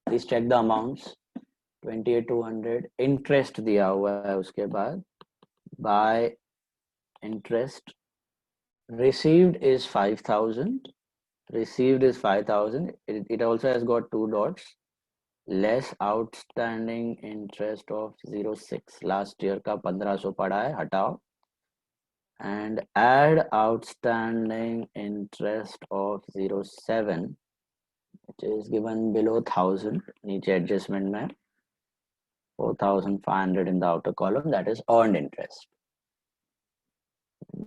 Speaker 1: Please check the amounts. 28,200. Interest दिया हुआ है उसके बाद. By interest received is 5,000. Received is 5,000. It also has got 2 dots. Less outstanding interest of 06 last year का 1,500 पड़ा है, हटाओ. And add outstanding interest of 07, which is given below 1,000. नीचे adjustment में 4,500 in the outer column. That is earned interest.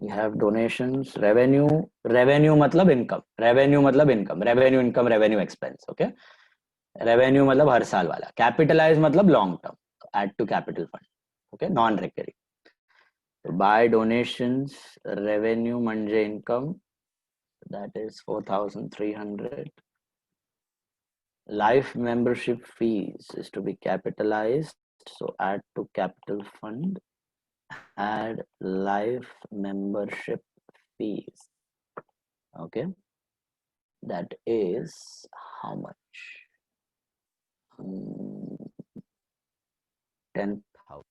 Speaker 1: We have donations, revenue. Revenue मतलब income. Revenue मतलब income. Revenue, income, revenue expense. Okay. Revenue मतलब हर साल वाला. कैपिटलाइज मतलब long term, add to capital fund. Okay, non recurring. तो बाय डोनेशंस रेवेन्यू म्हणजे income, that is 4,300. Life membership fees is to be capitalised, so add to capital fund. Add life membership fees. Okay, that is how much? 10,000.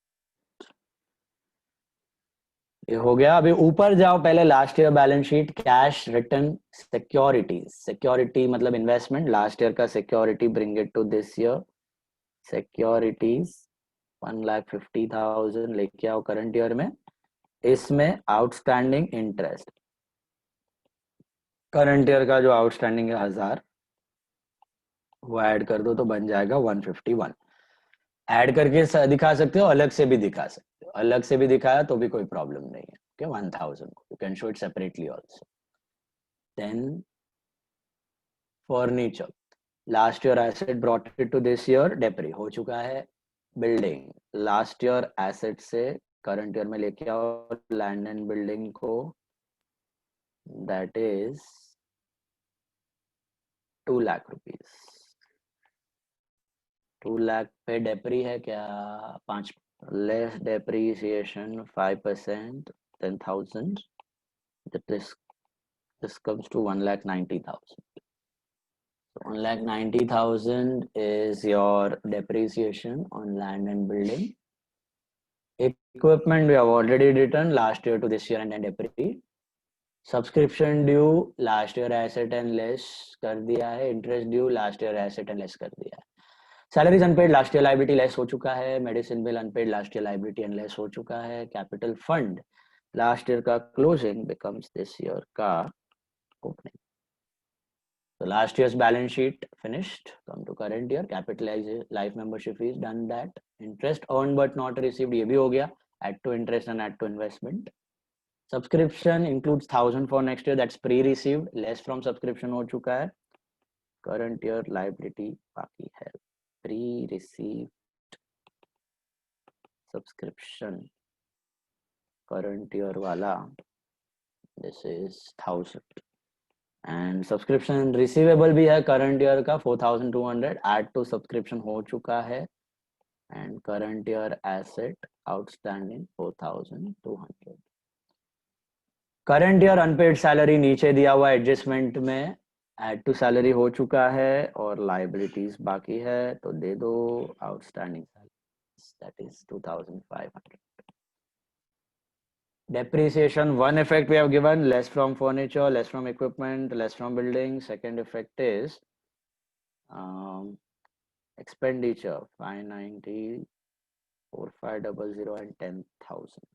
Speaker 1: ये हो गया. अभी ऊपर जाओ, पहले last year balance sheet. Cash return securities. Security मतलब इन्वेस्टमेंट. लास्ट ईयर का security bring it to this year. Securities 1,50,000 लेके आओ करंट ईयर में. इसमें आउटस्टैंडिंग इंटरेस्ट, करंट ईयर का जो आउटस्टैंडिंग है 1,000, वो ऐड कर दो तो बन जाएगा 151. ऐड करके दिखा सकते हो, अलग से भी दिखा सकते हो, अलग से भी दिखाया तो भी कोई प्रॉब्लम नहीं है. Okay, 1000 you can show it separately also. Then furniture, last year asset brought it to this year depre हो चुका है. बिल्डिंग, लास्ट ईयर एसेट से करंट ईयर में लेके आओ लैंड एंड बिल्डिंग को, that is 2 lakh rupees. 2 lakh पे डेप्री है क्या? 5 less depreciation 5%, 10,000. This comes to 1,90,000. So 1,90,000 is your depreciation on land and building. Equipment we have already written last year to this year and then depre. Subscription due last year asset and less कर दिया है. Interest due last year asset and less कर दिया है. Salaries unpaid last year liability less हो चुका है. Medicine bill unpaid last year liability and less हो चुका है. Capital fund last year का closing becomes this year का opening. So last year's balance sheet finished. Come to current year. Capitalize life membership fees, done that. Interest earned but not received, ये भी हो गया. Add to interest and add to investment. Subscription includes 1,000 for next year. That's pre-received. Less from subscription हो चुका है. Current year liability बाकी है. Pre-received subscription. Current year वाला. This is 1,000. And subscription receivable भी है करंट ईयर का 4,200. ऐड टू सब्सक्रिप्शन हो चुका है. And current year asset outstanding 4,200. Current year unpaid salary नीचे दिया हुआ एडजस्टमेंट में ऐड टू सैलरी हो चुका है और लाइबिलिटीज बाकी है तो दे दो outstanding that is 2,500. Depreciation, one effect we have given, less from furniture, less from equipment, less from building. Second effect is expenditure 590, 4,500 and 10,000.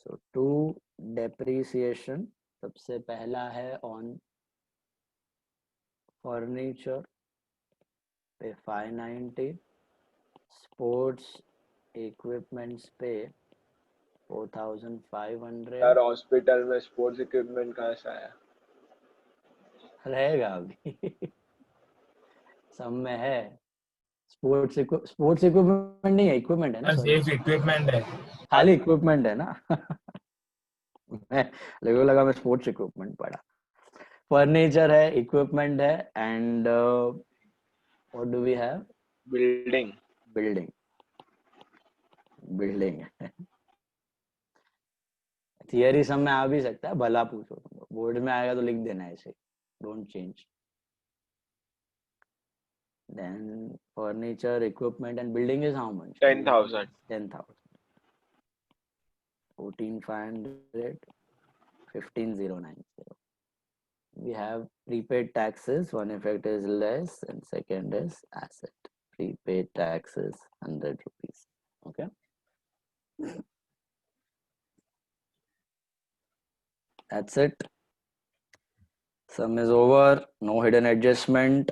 Speaker 1: So two depreciation, सबसे पहला है on furniture पे 590, sports equipments पे 4,500.
Speaker 2: यार हॉस्पिटल में स्पोर्ट्स इक्विपमेंट कहाँ से आया?
Speaker 1: रहेगा अभी सब में है. स्पोर्ट्स इक्विपमेंट नहीं है, इक्विपमेंट है ना.
Speaker 3: सिर्फ इक्विपमेंट है,
Speaker 1: खाली इक्विपमेंट है ना. मैं लगा मैं स्पोर्ट्स इक्विपमेंट पढ़ा. फर्नीचर है, इक्विपमेंट है and what do we have?
Speaker 2: Building.
Speaker 1: Theory सब में आ भी सकता है, भला पूछो. बोर्ड में आएगा तो लिख देना ऐसे, don't change. Then furniture, equipment and building is how much?
Speaker 2: 10,000.
Speaker 1: 14,500, 15,090. We have prepaid taxes. One effect is less and second is asset. Prepaid taxes 100 rupees. Okay. That's it. Sum is over. No hidden adjustment.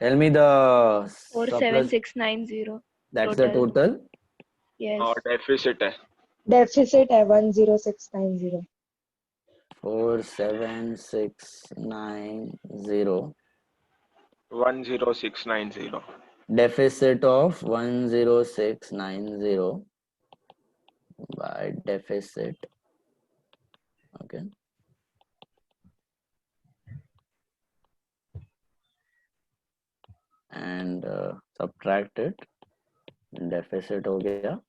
Speaker 1: Tell me the
Speaker 6: 47690.
Speaker 1: That's the total.
Speaker 6: Yes.
Speaker 2: और डेफिसिट है.
Speaker 9: डेफिसिट है 10690.
Speaker 1: 47690.
Speaker 2: 10690.
Speaker 1: Deficit of 10690 by deficit. Okay. And subtract it. Deficit हो गया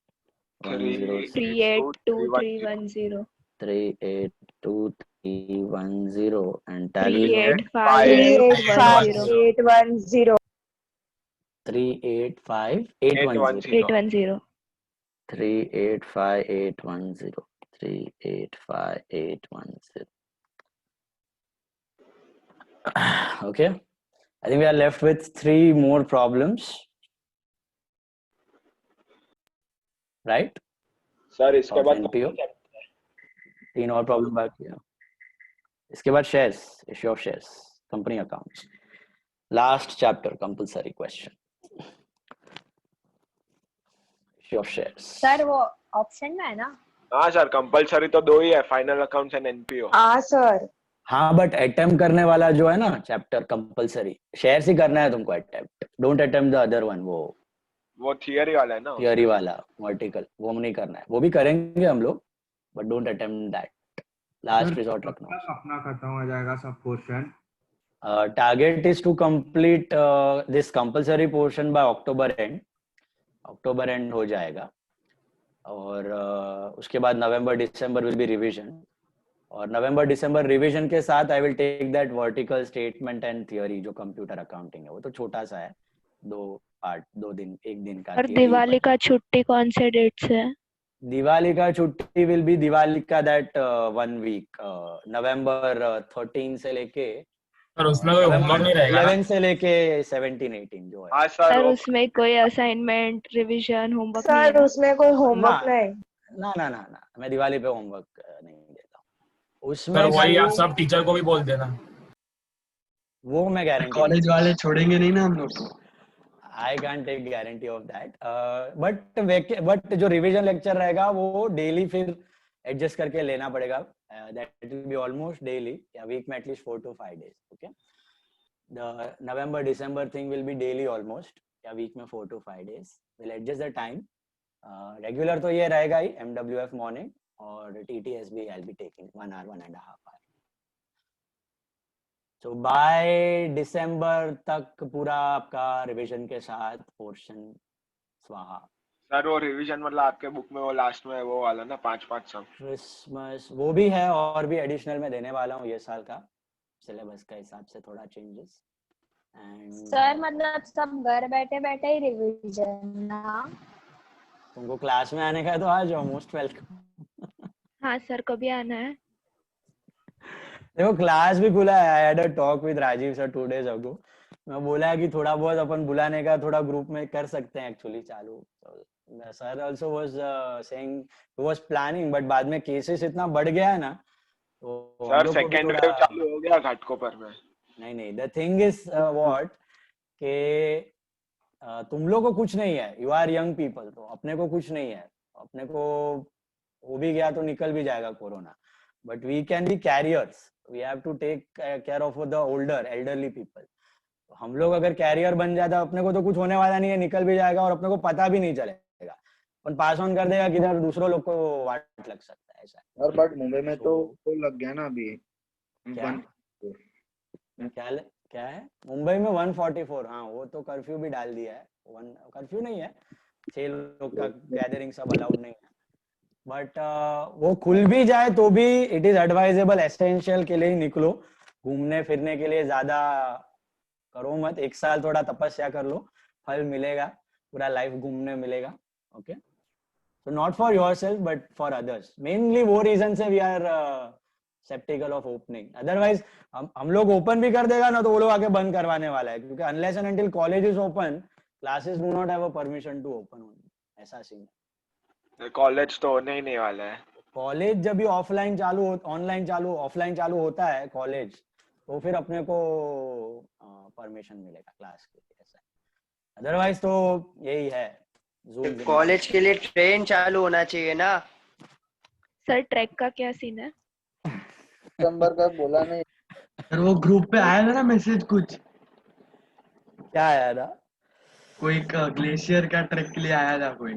Speaker 6: 382310.
Speaker 1: 382310 and tally
Speaker 6: 385,810.
Speaker 1: 385,810.
Speaker 6: 385,810.
Speaker 1: 385,810. Okay. I think we are left with 3 more problems. Right?
Speaker 2: Sir इसके बाद
Speaker 1: NPO 3 और प्रॉब्लम बाकी है. इसके बाद shares, issue of shares, company accounts. Last chapter, compulsory question. Issue of shares.
Speaker 5: Sir वो ऑप्शन में है ना?
Speaker 2: हाँ सर, कंपलसरी तो दो ही है, फाइनल अकाउंट्स एंड एनपीओ।
Speaker 9: हाँ सर।
Speaker 1: हाँ बट अटेम्प्ट करने वाला जो है ना चैप्टर कंपलसरी, शेयर्स ही करना है तुमको attempt, don't attempt the other one,
Speaker 2: वो थियरी वाला है ना,
Speaker 1: थियरी वाला वर्टिकल, वो नहीं करना है, वो भी करेंगे हम लोग but don't attempt that, last resort रखना।
Speaker 4: अपना खत्म हो जाएगा सब portion?
Speaker 1: Target is to complete this compulsory portion by October end, October end हो जाएगा और उसके बाद November December will be revision, और नवंबर दिसंबर रिवीजन के साथ I will take that vertical statement and theory जो कंप्यूटर अकाउंटिंग है, वो तो छोटा सा है, 2 पार्ट, 2 दिन, 1 दिन का।
Speaker 6: और दिवाली का छुट्टी कौन से डेट से है?
Speaker 1: दिवाली का छुट्टी विल बी दिवाली का दैट 1 वीक, नवंबर 13 से लेके,
Speaker 3: पर उसमें कोई होमवर्क नहीं रहेगा ना?
Speaker 1: 11 से लेके 17-18 जो है।
Speaker 2: हाँ
Speaker 6: सर उसमें कोई असाइनमेंट, रिवीजन, होमवर्क नहीं है
Speaker 9: सर
Speaker 6: ना?
Speaker 9: उसमें कोई होमवर्क
Speaker 1: ना
Speaker 9: नहीं?
Speaker 1: ना ना ना ना, मैं दिवाली पे होमवर्क नहीं देता हूँ
Speaker 3: सर
Speaker 1: उसमें।
Speaker 3: वही आप सब टीचर को भी बोल देना।
Speaker 1: वो मैं गारंटी,
Speaker 7: कॉलेज वाले छोड़ेंगे नहीं ना हम लोग को।
Speaker 1: I can take guarantee of that, but जो रिवीजन लेक्चर रहेगा वो डेली फिर एडजस्ट करके लेना पड़ेगा, that will be almost daily या वीक में at least 4 to 5 days, okay. The November December thing will be daily almost या वीक में 4 to 5 days, will adjust the time. Regular तो ये रहेगा ही, MWF मॉर्निंग और TTS भी I will be taking 1 hour 1.5 hour। तो बाय दिसंबर तक पूरा आपका रिवीजन के साथ पोर्शन स्वाहा।
Speaker 2: सर वो रिवीजन मतलब आपके बुक में वो लास्ट में वो वाला ना 5-5 सब
Speaker 1: क्रिसमस वो भी है और भी एडिशनल में देने वाला हूँ ये साल का सिलेबस का हिसाब से थोड़ा चेंजेस। एंड
Speaker 5: सर मतलब सब घर बैठे बैठे ही रिवीजन ना?
Speaker 1: तुमको क्लास में आने का है तो आ जाओ, मोस्ट वेलकम।
Speaker 6: हाँ सर, कभी आना है?
Speaker 1: देखो क्लास भी खुला है, I had a talk with Rajiv sir 2 days ago, मैं बोला है कि थोड़ा बहुत अपन बुलाने का थोड़ा ग्रुप में कर सकते हैं एक्चुअली चालू। Sir also was saying, he was planning, but बाद में केसेस इतना बढ़ गया है ना तो
Speaker 2: सर सेकंड वेव चालू हो गया घाटकोपर में।
Speaker 1: नहीं, द थिंग इज व्हाट के तुम लोग को कुछ नहीं है, यू आर यंग पीपल, तो अपने को कुछ नहीं है, अपने को हो भी गया तो निकल भी जाएगा corona, but we can be carriers, we have to take care of the older elderly people. हम लोग अगर कैरियर बन जाता अपने को तो कुछ होने वाला नहीं है, निकल भी जाएगा और अपने को पता भी नहीं चलेगा, अपन पास ऑन कर देगा किधर दूसरों लोग को वाट लग सकता है ऐसा।
Speaker 4: और बट मुंबई में तो लग गया ना अभी
Speaker 1: क्या है मुंबई में 144, हाँ वो तो कर्फ्यू भी डाल दिया है, कर्फ्यू नहीं है, 6 लोग का गैदरिंग सब अलाउड नहीं है, बट वो खुल भी जाए तो भी इट इज एडवाइजेबल एसेंशियल के लिए ही निकलो, घूमने फिरने के लिए ज्यादा करो मत, 1 साल थोड़ा तपस्या कर लो, फल मिलेगा, पूरा लाइफ घूमने मिलेगा, okay. So not for yourself but for others, mainly वो रीजन से we are sceptical of opening, otherwise हम लोग ओपन भी कर देगा ना तो वो लोग आके बंद करवाने वाला है, क्योंकि unless and until college is open classes do not have a permission to open, ऐसा सीन है।
Speaker 2: कॉलेज तो होने ही नहीं वाला है,
Speaker 1: कॉलेज जब भी ऑफलाइन चालू ऑफलाइन चालू होता है कॉलेज तो फिर अपने को परमिशन मिलेगा क्लास के लिए, ऐसा, अदरवाइज तो यही है।
Speaker 11: कॉलेज के लिए ट्रेन चालू होना चाहिए ना
Speaker 6: सर। ट्रैक का क्या सीन है?
Speaker 4: दिसंबर का बोला नहीं
Speaker 7: सर वो ग्रुप पे आया था ना मैसेज, कुछ
Speaker 1: क्या आया था?
Speaker 7: कोई ग्लेशियर का ट्रैक के लिए आया था कोई,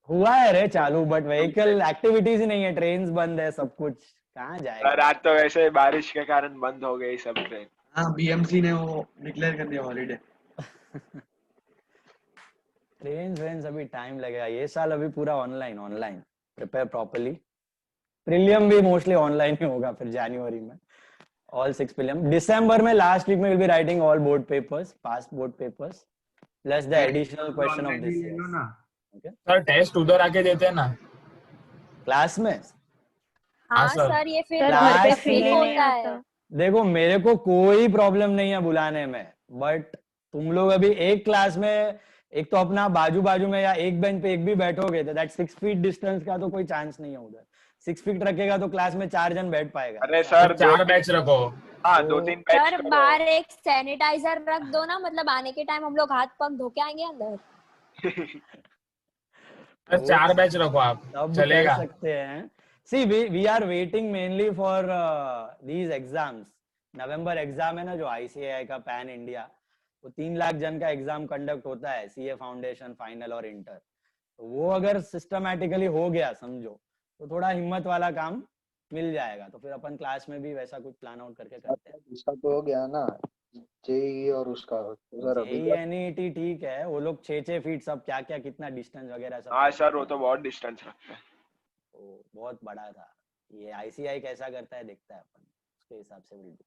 Speaker 1: हुआ है रे चालू, बट व्हीकल एक्टिविटीज ही नहीं है, ट्रेन्स बंद है, सब कुछ कहाँ जाएगा।
Speaker 2: रात तो वैसे बारिश के कारण बंद हो गई सब ट्रेन।
Speaker 7: हाँ बीएमसी ने वो डिक्लेयर कर दिया हॉलीडे।
Speaker 1: ट्रेन अभी टाइम लगेगा, ये साल अभी पूरा ऑनलाइन प्रिपेयर प्रॉपर्ली, प्रीलियम भी मोस्टली ऑनलाइन ही होगा फिर जनवरी में, ऑल 6 प्रीलियम, दिसंबर में लास्ट वीक में will be writing all board papers, past board papers plus the additional question of this year. Okay
Speaker 3: sir test उधर आके देते हैं ना
Speaker 1: क्लास में?
Speaker 5: हाँ सर, ये फिर घर पे फ्री होता है।
Speaker 1: देखो मेरे को कोई प्रॉब्लम नहीं है बुलाने में, बट तुम लोग अभी एक क्लास में एक तो अपना बाजू में या एक बेंच पे एक भी बैठोगे तो दैट 6 feet डिस्टेंस का तो कोई चांस नहीं है उधर, 6 फीट रखेगा तो क्लास में 4 जन बैठ पाएगा।
Speaker 2: अरे सर
Speaker 3: 4 बैच रखो।
Speaker 2: हाँ,
Speaker 1: तो
Speaker 2: 2-3 बैच
Speaker 5: सर
Speaker 2: करो।
Speaker 5: बाहर एक सैनिटाइजर रख दो ना, मतलब आने के टाइम हम लोग हाथ पग धो के आएंगे अंदर।
Speaker 3: सर 4 बैच रखो आप,
Speaker 1: सब
Speaker 3: चलेगा।
Speaker 1: कर सकते हैं। See, we are waiting mainly for these exams. November exam है ना जो ICAI का पैन इंडिया, वो 3 लाख जन का एग्जाम कंडक्ट होता है, CA फाउंडेशन, फाइनल और इंटर। तो वो अगर सिस्टमेटिकली हो गया समझो, तो थोड़ा हिम्मत वाला काम मिल जाएगा। तो फिर अपन क्लास में भी वैसा कुछ प्लान आउट करके करते हैं।
Speaker 4: इसका तो हो गया ना जेई और उसका सर अभी
Speaker 1: जेई एनईटी ठीक है, वो लोग 6-6 फीट सब क्या क्या कितना डिस्टेंस वगैरह सब।
Speaker 2: हाँ सर, वो तो बहुत डिस्टेंस रखते हैं।
Speaker 1: तो बहुत बड़ा था। ये ICAI कैसा करता है देखता है अपन, उसके हिसाब से विल डू।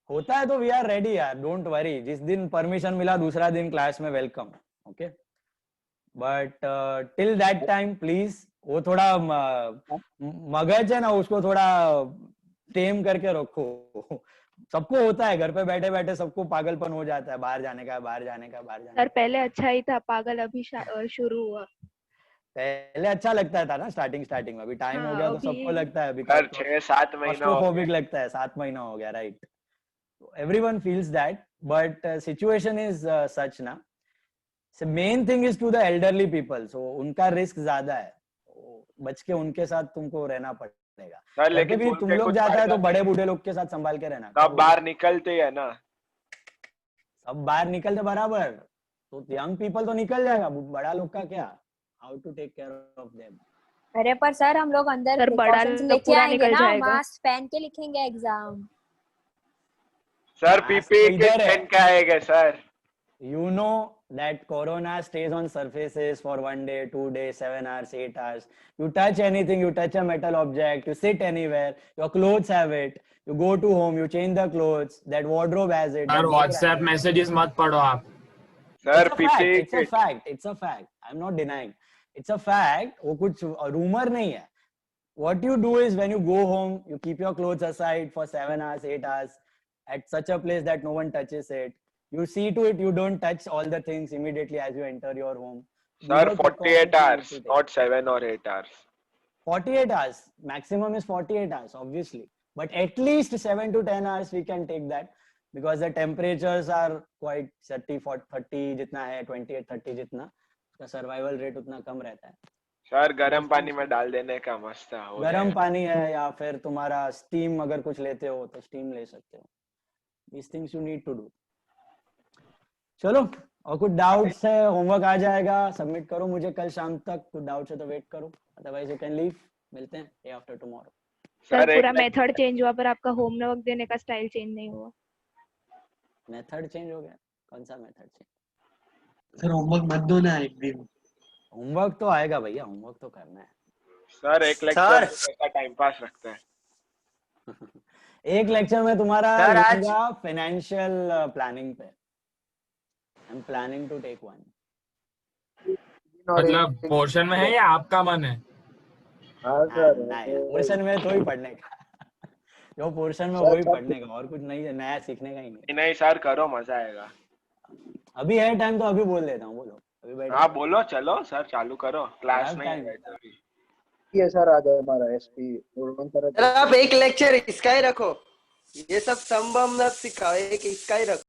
Speaker 1: होता है तो वी आर रेडी यार, डोंट वरी। जिस दिन परमिशन मिला दूसरा दिन क्लास में welcome, okay. But till that time please वो थोड़ा मगज है ना, उसको थोड़ा टेम करके रखो। सबको होता है, घर पे बैठे बैठे सबको पागलपन हो जाता है, बाहर जाने का, बाहर जाने का, बाहर जाने
Speaker 6: सर
Speaker 1: का।
Speaker 6: पहले अच्छा ही था, पागल अभी शुरू हुआ।
Speaker 1: पहले अच्छा लगता था ना स्टार्टिंग में, अभी टाइम हो
Speaker 6: हाँ,
Speaker 1: गया तो
Speaker 6: अभी
Speaker 1: सबको लगता है।
Speaker 2: सर 6-7 महीना हो
Speaker 1: क्लॉस्ट्रोफोबिक
Speaker 2: गया।
Speaker 1: लगता है, 7 महीना हो गया, right. Everyone feels that, but situation is such ना। Main thing is to the elderly people, so उनका रिस्क ज्यादा है, बच के उनके साथ तुमको रहना पड़ेगा।
Speaker 2: सर लेकिन
Speaker 1: भी तुम लोग जाता है तो बड़े बूढ़े लोग के साथ संभाल के रहना।
Speaker 2: सब बाहर निकलते है ना,
Speaker 1: सब बाहर निकलते बराबर, तो यंग पीपल तो निकल जाएगा, बड़ा लोग का क्या, how to take care of them.
Speaker 5: अरे पर सर हम लोग अंदर
Speaker 6: सर बड़ा
Speaker 5: precautions
Speaker 6: लोग
Speaker 5: लेके
Speaker 6: पूरा
Speaker 5: आएंगे
Speaker 6: निकल
Speaker 5: ना,
Speaker 6: जाएगा।
Speaker 5: मास्क पहन के लिखेंगे एग्जाम।
Speaker 2: सर पीपीई
Speaker 1: तो इधर है।
Speaker 2: पहन के आएगा sir.
Speaker 1: You know that corona stays on surfaces for 1 day, 2 days, 7 hours, 8 hours. You touch anything, you touch a metal object, you sit anywhere, your clothes have it, you go to home, you change the clothes, that wardrobe has it.
Speaker 3: Sir WhatsApp messages मत पढ़ो आप।
Speaker 2: Sir
Speaker 1: It's a fact. I'm not denying. It's a fact. वो कुछ rumor नहीं है. What you do is when you go home, you keep your clothes aside for 7 hours, 8 hours at such a place that no one touches it. You see to it you don't touch all the things immediately as you enter your home.
Speaker 2: Sir, 48 hours, not 7 or 8 hours.
Speaker 1: 48 hours. Maximum is 48 hours, obviously. But at least 7 to 10 hours we can take that because the temperatures are quite 30-40 जितना है, 28-30 जितना, उसका survival rate उतना कम रहता है।
Speaker 2: सर गर्म पानी में डाल देने का मस्त है।
Speaker 1: गर्म पानी है या फिर तुम्हारा steam अगर कुछ लेते हो तो steam ले सकते हो। These things you need to do. चलो, और कुछ डाउट्स है, होमवर्क आ जाएगा, सबमिट करो मुझे कल शाम तक। कुछ डाउट्स है तो वेट करो, अदरवाइज यू कैन लीव। मिलते हैं डे आफ्टर टुमारो।
Speaker 6: सर पूरा मेथड चेंज हुआ पर आपका होमवर्क देने का स्टाइल चेंज नहीं हुआ।
Speaker 1: मेथड चेंज हो गया? कौन सा मेथड चेंज?
Speaker 7: सर होमवर्क मत दो ना एक दिन।
Speaker 1: होमवर्क तो आएगा भैया, होमवर्क तो करना है।
Speaker 2: सर एक लेक्चर का टाइम पास रखते हैं।
Speaker 1: एक लेक्चर में तुम्हारा
Speaker 11: आज
Speaker 1: फाइनेंशियल प्लानिंग पे। I am planning to take one.
Speaker 3: मतलब पोर्शन में है या आपका मन है?
Speaker 1: नहीं, पोर्शन में तो ही पढ़ने का। जो पोर्शन में वही पढ़ने का, और कुछ नहीं है, नया सीखने का ही नहीं।
Speaker 2: नहीं सर करो, मजा आएगा।
Speaker 1: अभी है टाइम तो अभी बोल देता हूँ, बोलो अभी बैठो।
Speaker 2: हाँ बोलो, चलो सर चालू करो, क्लास नहीं है अभी।
Speaker 4: ये सर आज हमारा एसपी
Speaker 11: आप एक लेक्चर इसका ही रखो, ये सब संभव मत सिखाओ, एक इसका ही रखो।